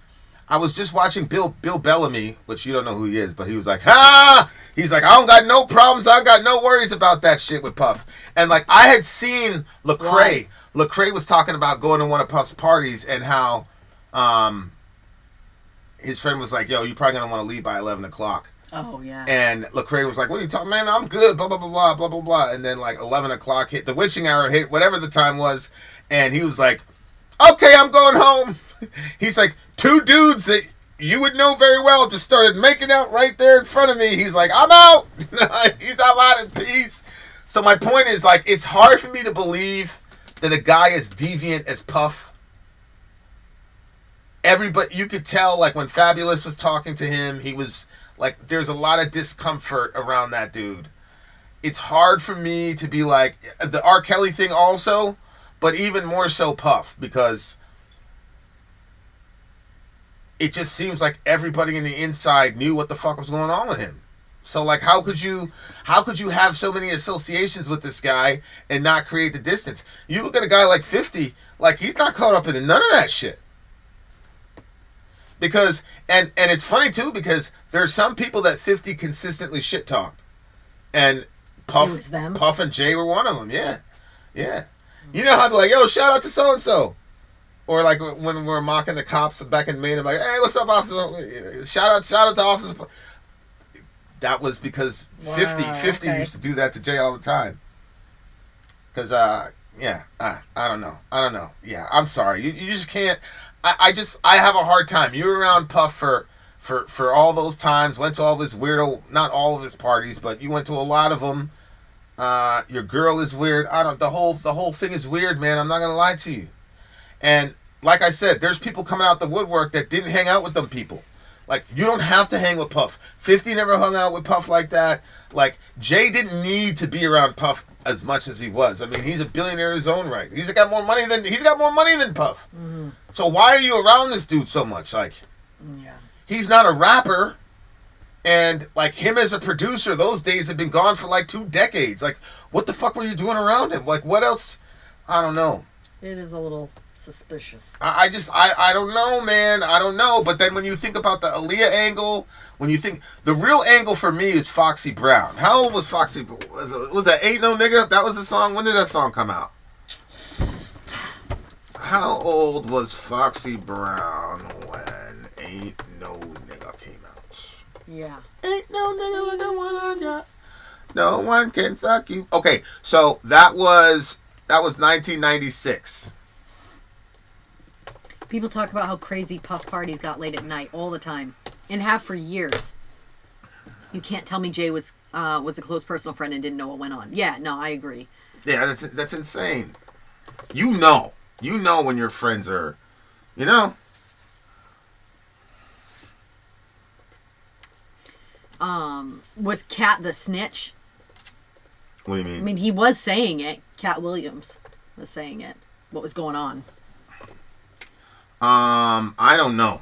I was just watching Bill Bellamy, which you don't know who he is, but he was like, he's like, I don't got no problems, I got no worries about that shit with Puff. And like, I had seen Lecrae. Lecrae was talking about going to one of Puff's parties and how his friend was like, yo, you probably gonna want to leave by 11 o'clock. Oh, yeah. And Lecrae was like, what are you talking, man? I'm good, blah, blah, blah, blah, blah, blah, blah. And then, like, 11 o'clock hit, the witching hour hit, whatever the time was, and he was like, okay, I'm going home. He's like, two dudes that you would know very well just started making out right there in front of me. He's like, I'm out. He's out in peace. So my point is, like, it's hard for me to believe that a guy as deviant as Puff, everybody, you could tell, like, when Fabulous was talking to him, he was... like, there's a lot of discomfort around that dude. It's hard for me to be like, the R. Kelly thing also, but even more so Puff, because it just seems like everybody in the inside knew what the fuck was going on with him. So, like, how could you have so many associations with this guy and not create the distance? You look at a guy like 50, like, he's not caught up in none of that shit. Because, and it's funny too, because there's some people that 50 consistently shit talked. And Puff and Jay were one of them, yeah. Yeah. You know how I'd be like, yo, shout out to so-and-so. Or like when we're mocking the cops back in Maine, I'm like, hey, what's up, officer? Shout out to officers. That was because 50 used to do that to Jay all the time. Because, I don't know. Yeah, I'm sorry. You just can't... I have a hard time. You were around Puff for all those times, went to all his weirdo, not all of his parties, but you went to a lot of them. Your girl is weird. The whole thing is weird, man. I'm not going to lie to you. And like I said, there's people coming out the woodwork that didn't hang out with them people. Like, you don't have to hang with Puff. 50 never hung out with Puff like that. Like, Jay didn't need to be around Puff as much as he was. I mean, he's a billionaire in his own right. He's got more money than Puff. Mm-hmm. So why are you around this dude so much? Like, he's not a rapper, and like him as a producer, those days have been gone for like 2 decades. Like, what the fuck were you doing around him? Like, what else? I don't know. It is a little suspicious. I don't know, man. I don't know. But then when you think about the Aaliyah angle, when you think the real angle for me is Foxy Brown. How old was Foxy? Was that Ain't No Nigga? That was the song. When did that song come out? How old was Foxy Brown when Ain't No Nigga came out? Yeah. Ain't no nigga like the one I got. No one can fuck you. Okay, so that was 1996. People talk about how crazy Puff parties got late at night all the time, and have for years. You can't tell me Jay was a close personal friend and didn't know what went on. Yeah, no, I agree. Yeah, that's insane. You know when your friends are, you know. Was Cat the snitch? What do you mean? I mean, he was saying it. Cat Williams was saying it. What was going on? I don't know.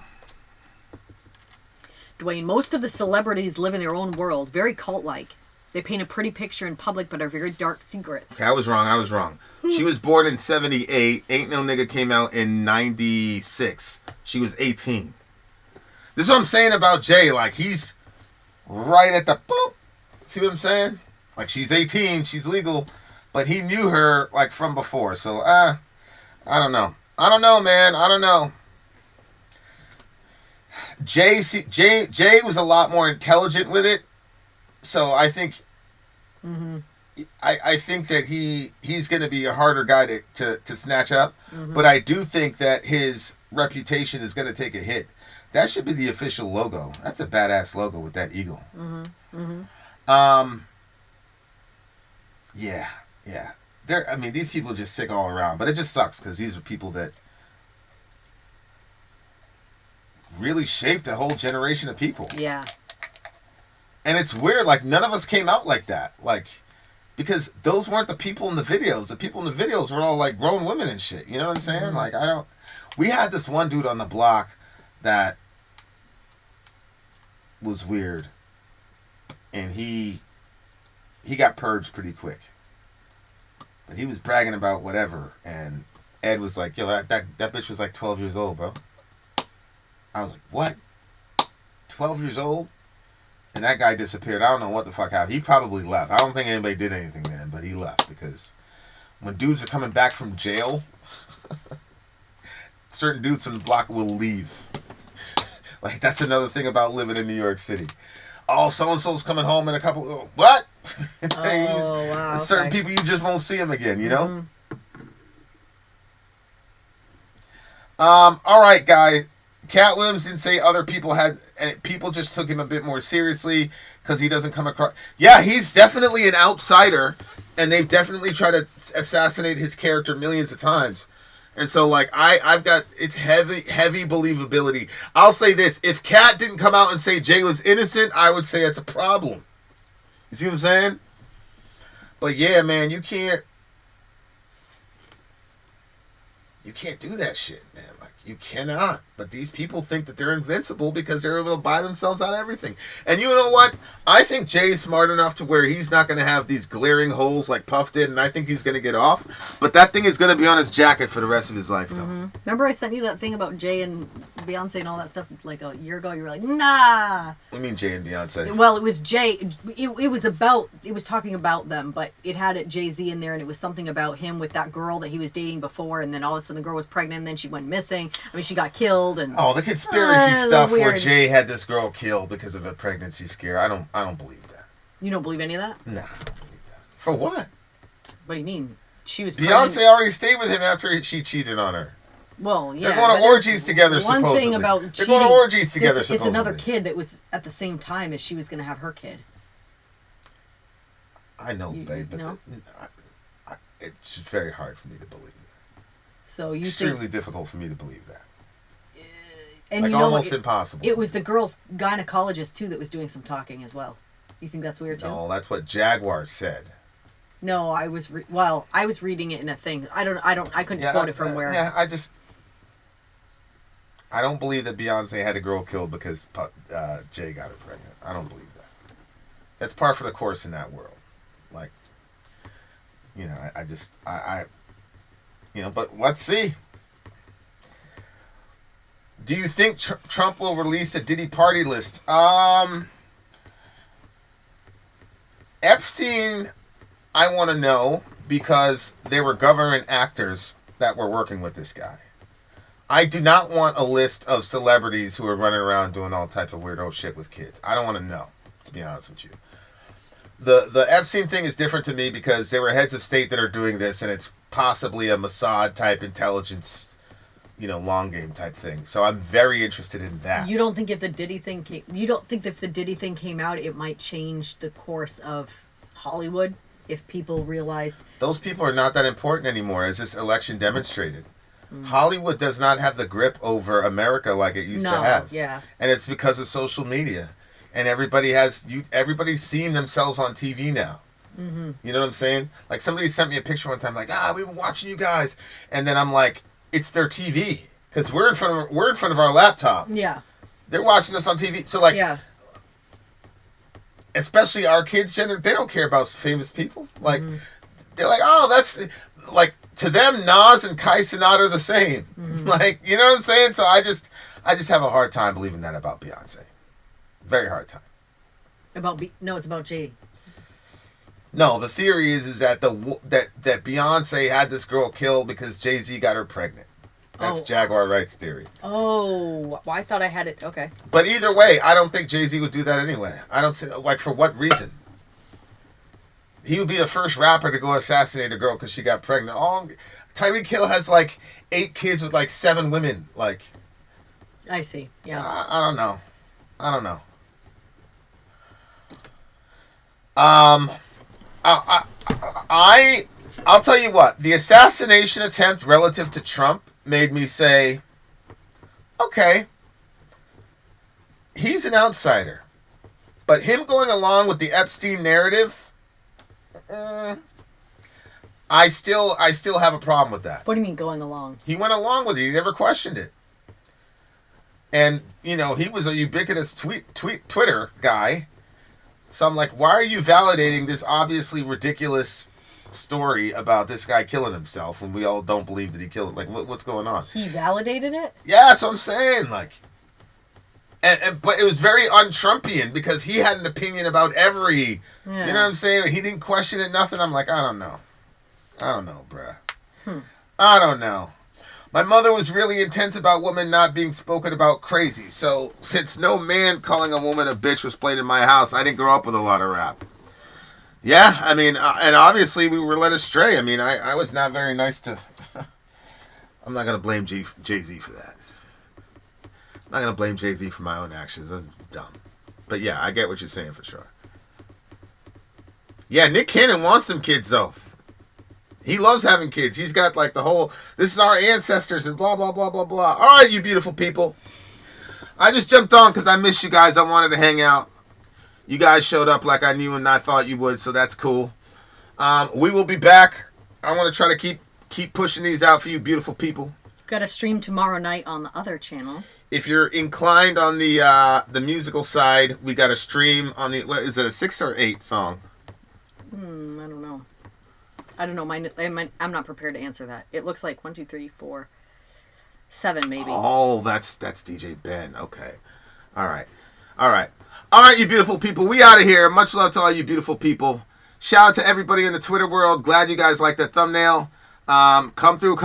Dwayne, most of the celebrities live in their own world, very cult-like. They paint a pretty picture in public, but are very dark secrets. Okay, I was wrong. She was born in 78. Ain't No Nigga came out in 96. She was 18. This is what I'm saying about Jay. Like, he's right at the boop. See what I'm saying? Like, she's 18. She's legal. But he knew her, like, from before. So, I don't know. I don't know, man. I don't know. Jay was a lot more intelligent with it. So I think, I think that he's going to be a harder guy to snatch up. But I do think that his reputation is going to take a hit. That should be the official logo. That's a badass logo with that eagle. Yeah. I mean, these people are just sick all around. But it just sucks because these are people that really shaped a whole generation of people. Yeah. And it's weird, like, none of us came out like that. Like, because those weren't the people in the videos. The people in the videos were all, like, grown women and shit. You know what I'm saying? Like, we had this one dude on the block that was weird. And he got purged pretty quick. But he was bragging about whatever. And Ed was like, yo, that bitch was, like, 12 years old, bro. I was like, what? 12 years old? And that guy disappeared. I don't know what the fuck happened. He probably left. I don't think anybody did anything then, but he left because when dudes are coming back from jail, certain dudes from the block will leave. Like, that's another thing about living in New York City. Oh, so-and-so's coming home in a couple... What? Wow. Certain people, you just won't see them again, you know? All right, guys. Cat Williams didn't say other people had... People just took him a bit more seriously because he doesn't come across... Yeah, he's definitely an outsider, and they've definitely tried to assassinate his character millions of times. And so, like, I've got... It's heavy believability. I'll say this. If Cat didn't come out and say Jay was innocent, I would say it's a problem. You see what I'm saying? But yeah, man, you can't do that shit, man. Like, you cannot. But these people think that they're invincible because they're able to buy themselves out of everything. And you know what? I think Jay's smart enough to where he's not going to have these glaring holes like Puff did, and I think he's going to get off. But that thing is going to be on his jacket for the rest of his life, though. Remember I sent you that thing about Jay and Beyonce and all that stuff like a year ago? You were like, nah. What do you mean Jay and Beyonce? Well, it was Jay. It was talking about them, but it had it Jay-Z in there, and it was something about him with that girl that he was dating before, and then all of a sudden the girl was pregnant, and then she went missing. I mean, she got killed, and... Oh, the conspiracy stuff where Jay had this girl killed because of a pregnancy scare. I don't believe that. You don't believe any of that? No, I don't believe that. For what? What do you mean? She was Beyonce pregnant. already stayed with him after she cheated on her. Well, yeah. They're going to orgies together, one supposedly. Thing about They're cheating, going to orgies together, it's supposedly. another kid that was at the same time as she was going to have her kid. I know, babe, but no? it's very hard for me to believe that. So you extremely difficult for me to believe that. And like, you know almost impossible. It was the girl's gynecologist too that was doing some talking as well. You think that's weird too? No, that's what Jaguar said. No, I was reading it in a thing. I couldn't quote it from where. Yeah, I don't believe that Beyonce had a girl killed because Jay got her pregnant. I don't believe that. That's par for the course in that world. Like, you know, I but let's see. Do you think Trump will release a Diddy party list? Epstein, I want to know because they were government actors that were working with this guy. I do not want a list of celebrities who are running around doing all types of weirdo shit with kids. I don't want to know, to be honest with you. The Epstein thing is different to me because they were heads of state that are doing this, and it's possibly a Mossad type intelligence, long game type thing. So I'm very interested in that. You don't think if the Diddy thing came out, it might change the course of Hollywood if people realized those people are not that important anymore, as this election demonstrated. Hollywood does not have the grip over America like it used to have. Yeah. And it's because of social media. And everybody's seeing themselves on TV now. Mm-hmm. You know what I'm saying? Like, somebody sent me a picture one time, like, we were watching you guys. And then I'm like, it's their TV. because we're in front of our laptop. Yeah. They're watching us on TV. So like, Yeah. especially our kids, they don't care about famous people. Like, they're like, oh, that's like to them, Nas and Kai Cenat are the same. Like, you know what I'm saying? So I just have a hard time believing that about Beyonce. Very hard time. No, it's about Jay. No, the theory is that that Beyonce had this girl killed because Jay-Z got her pregnant. That's Jaguar Wright's theory. Oh, well, I thought I had it. Okay. But either way, I don't think Jay-Z would do that anyway. I don't see, like, for what reason? He would be the first rapper to go assassinate a girl because she got pregnant. Tyreek Hill has like 8 kids with like 7 women. Like, I see. Yeah. I don't know. I'll tell you what. The assassination attempt relative to Trump made me say, okay, he's an outsider. But him going along with the Epstein narrative, I still have a problem with that. What do you mean going along? He went along with it. He never questioned it. And, you know, he was a ubiquitous Twitter guy. So I'm like, why are you validating this obviously ridiculous story about this guy killing himself when we all don't believe that he killed him? Like, what's going on? He validated it? Yeah, that's what I'm saying. Like, but it was very un-Trumpian because he had an opinion about you know what I'm saying? He didn't question it, nothing. I'm like, I don't know, bruh. I don't know. My mother was really intense about women not being spoken about crazy. So, since no man calling a woman a bitch was played in my house, I didn't grow up with a lot of rap. Yeah, I mean, and obviously we were led astray. I mean, I was not very nice to... I'm not going to blame Jay-Z for that. I'm not going to blame Jay-Z for my own actions. That's dumb. But yeah, I get what you're saying for sure. Yeah, Nick Cannon wants some kids, though. He loves having kids. He's got like the whole, this is our ancestors and blah, blah, blah, blah, blah. All right, you beautiful people. I just jumped on because I missed you guys. I wanted to hang out. You guys showed up like I knew and I thought you would, so that's cool. We will be back. I want to try to keep pushing these out for you beautiful people. Got a stream tomorrow night on the other channel. If you're inclined on the musical side, we got a stream on the, what is it, a 6 or 8 song? I don't know. I'm not prepared to answer that. It looks like 1, 2, 3, 4, 7 maybe. Oh, that's DJ Ben. Okay. All right, you beautiful people. We out of here. Much love to all you beautiful people. Shout out to everybody in the Twitter world. Glad you guys like that thumbnail. Come through.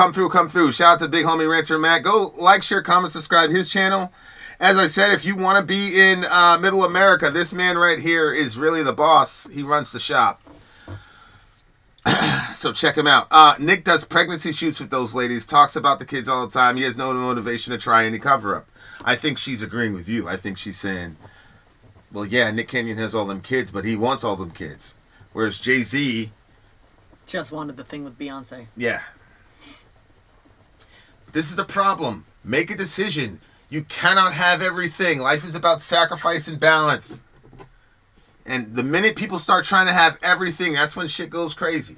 Shout out to Big Homie Rancher Matt. Go like, share, comment, subscribe his channel. As I said, if you want to be in Middle America, this man right here is really the boss. He runs the shop. So check him out. Nick does pregnancy shoots with those ladies, talks about the kids all the time. He has no motivation to try any cover-up. I think she's agreeing with you. I think she's saying, well, yeah, Nick Cannon has all them kids, but he wants all them kids. Whereas Jay-Z... just wanted the thing with Beyonce. Yeah. This is the problem. Make a decision. You cannot have everything. Life is about sacrifice and balance. And the minute people start trying to have everything, that's when shit goes crazy.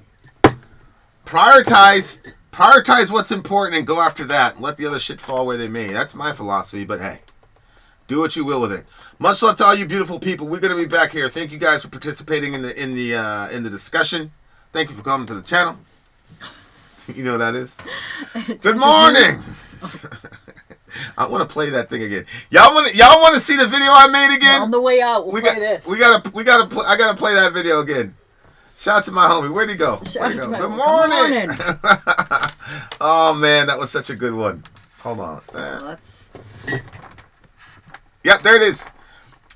Prioritize what's important and go after that. And let the other shit fall where they may. That's my philosophy, but hey, do what you will with it. Much love to all you beautiful people. We're gonna be back here. Thank you guys for participating in the discussion. Thank you for coming to the channel. You know what that is? Good morning. I want to play that thing again. Y'all want to see the video I made again? On the way out, we'll play this. I gotta play that video again. Shout out to my homie. Where'd he go? Good morning. Oh man, that was such a good one. Hold on. Yep, there it is.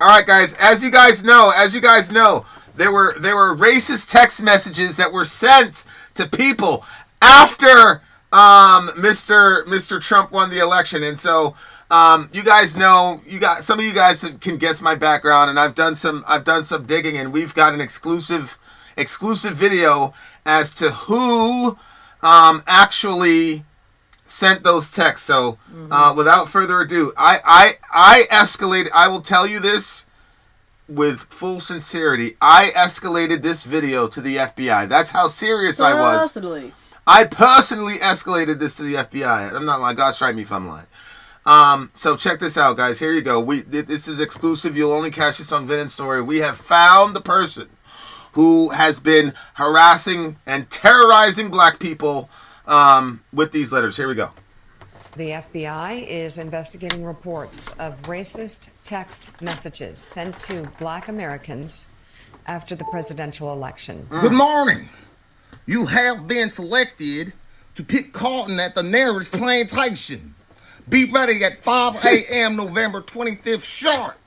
All right, guys. As you guys know, there were racist text messages that were sent to people after Mr. Trump won the election, and so you guys know, some of you guys can guess my background, and I've done some digging, and we've got an exclusive video as to who actually sent those texts. So without further ado, I escalated. I will tell you this with full sincerity. I escalated this video to the FBI. That's how serious I was. I personally escalated this to the FBI. I'm not lying. God strike me if I'm lying. So check this out, guys. Here you go. This is exclusive. You'll only catch this on Vin and Story. We have found the person who has been harassing and terrorizing black people with these letters. Here we go. The FBI is investigating reports of racist text messages sent to black Americans after the presidential election. Good morning. You have been selected to pick cotton at the nearest plantation. Be ready at 5 a.m. November 25th sharp.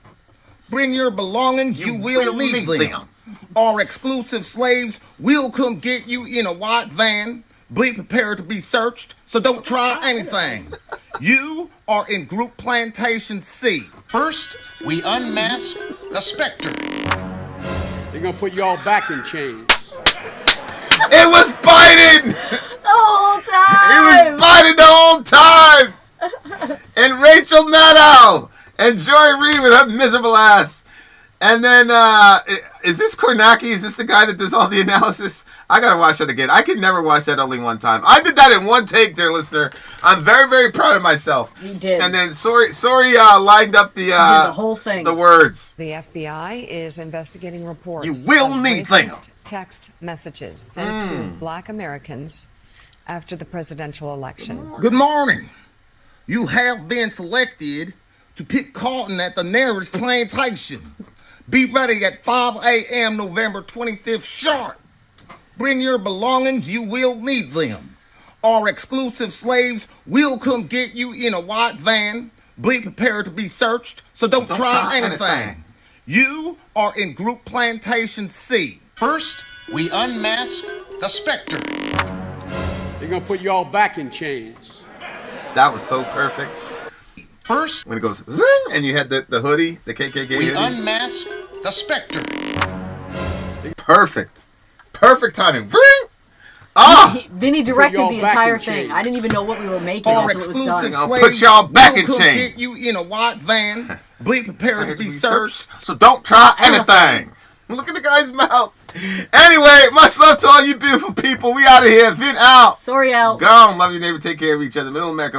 Bring your belongings, you will need them. Our exclusive slaves will come get you in a white van. Be prepared to be searched, so don't try anything. You are in Group Plantation C. First, we unmask the Spectre. They're gonna put y'all back in chains. It was Biden! The whole time! It was Biden the whole time! And Rachel Maddow! And Joy Reid with her miserable ass. And then, is this Kornacki? Is this the guy that does all the analysis? I gotta watch that again. I can never watch that only one time. I did that in one take, dear listener. I'm very, very proud of myself. You did. And then Sorry lined up the whole thing. The words. The FBI is investigating reports You will of need racist them. text messages sent to black Americans after the presidential election. Good morning. You have been selected to pick cotton at the nearest plantation. Be ready at 5 a.m. November 25th sharp. Bring your belongings, you will need them. Our exclusive slaves will come get you in a white van. Be prepared to be searched, so don't try anything. You are in Group Plantation C. First, we unmask the Spectre. They're gonna put y'all back in chains. That was so perfect. First, When it goes zing, and you had the hoodie, the KKK we hoodie. unmask the Spectre. Perfect. Perfect timing. Vinny directed y'all the back entire in thing. chains. I didn't even know what we were making Our until it was done. exclusive I'll slaves put y'all back will in come chains. get you in a white van. Be prepared to be searched. So don't try anything. Look at the guy's mouth. Anyway, much love to all you beautiful people. We out of here. Vin out. Sorry, Al. Gone. Love your neighbor. Take care of each other. Middle America.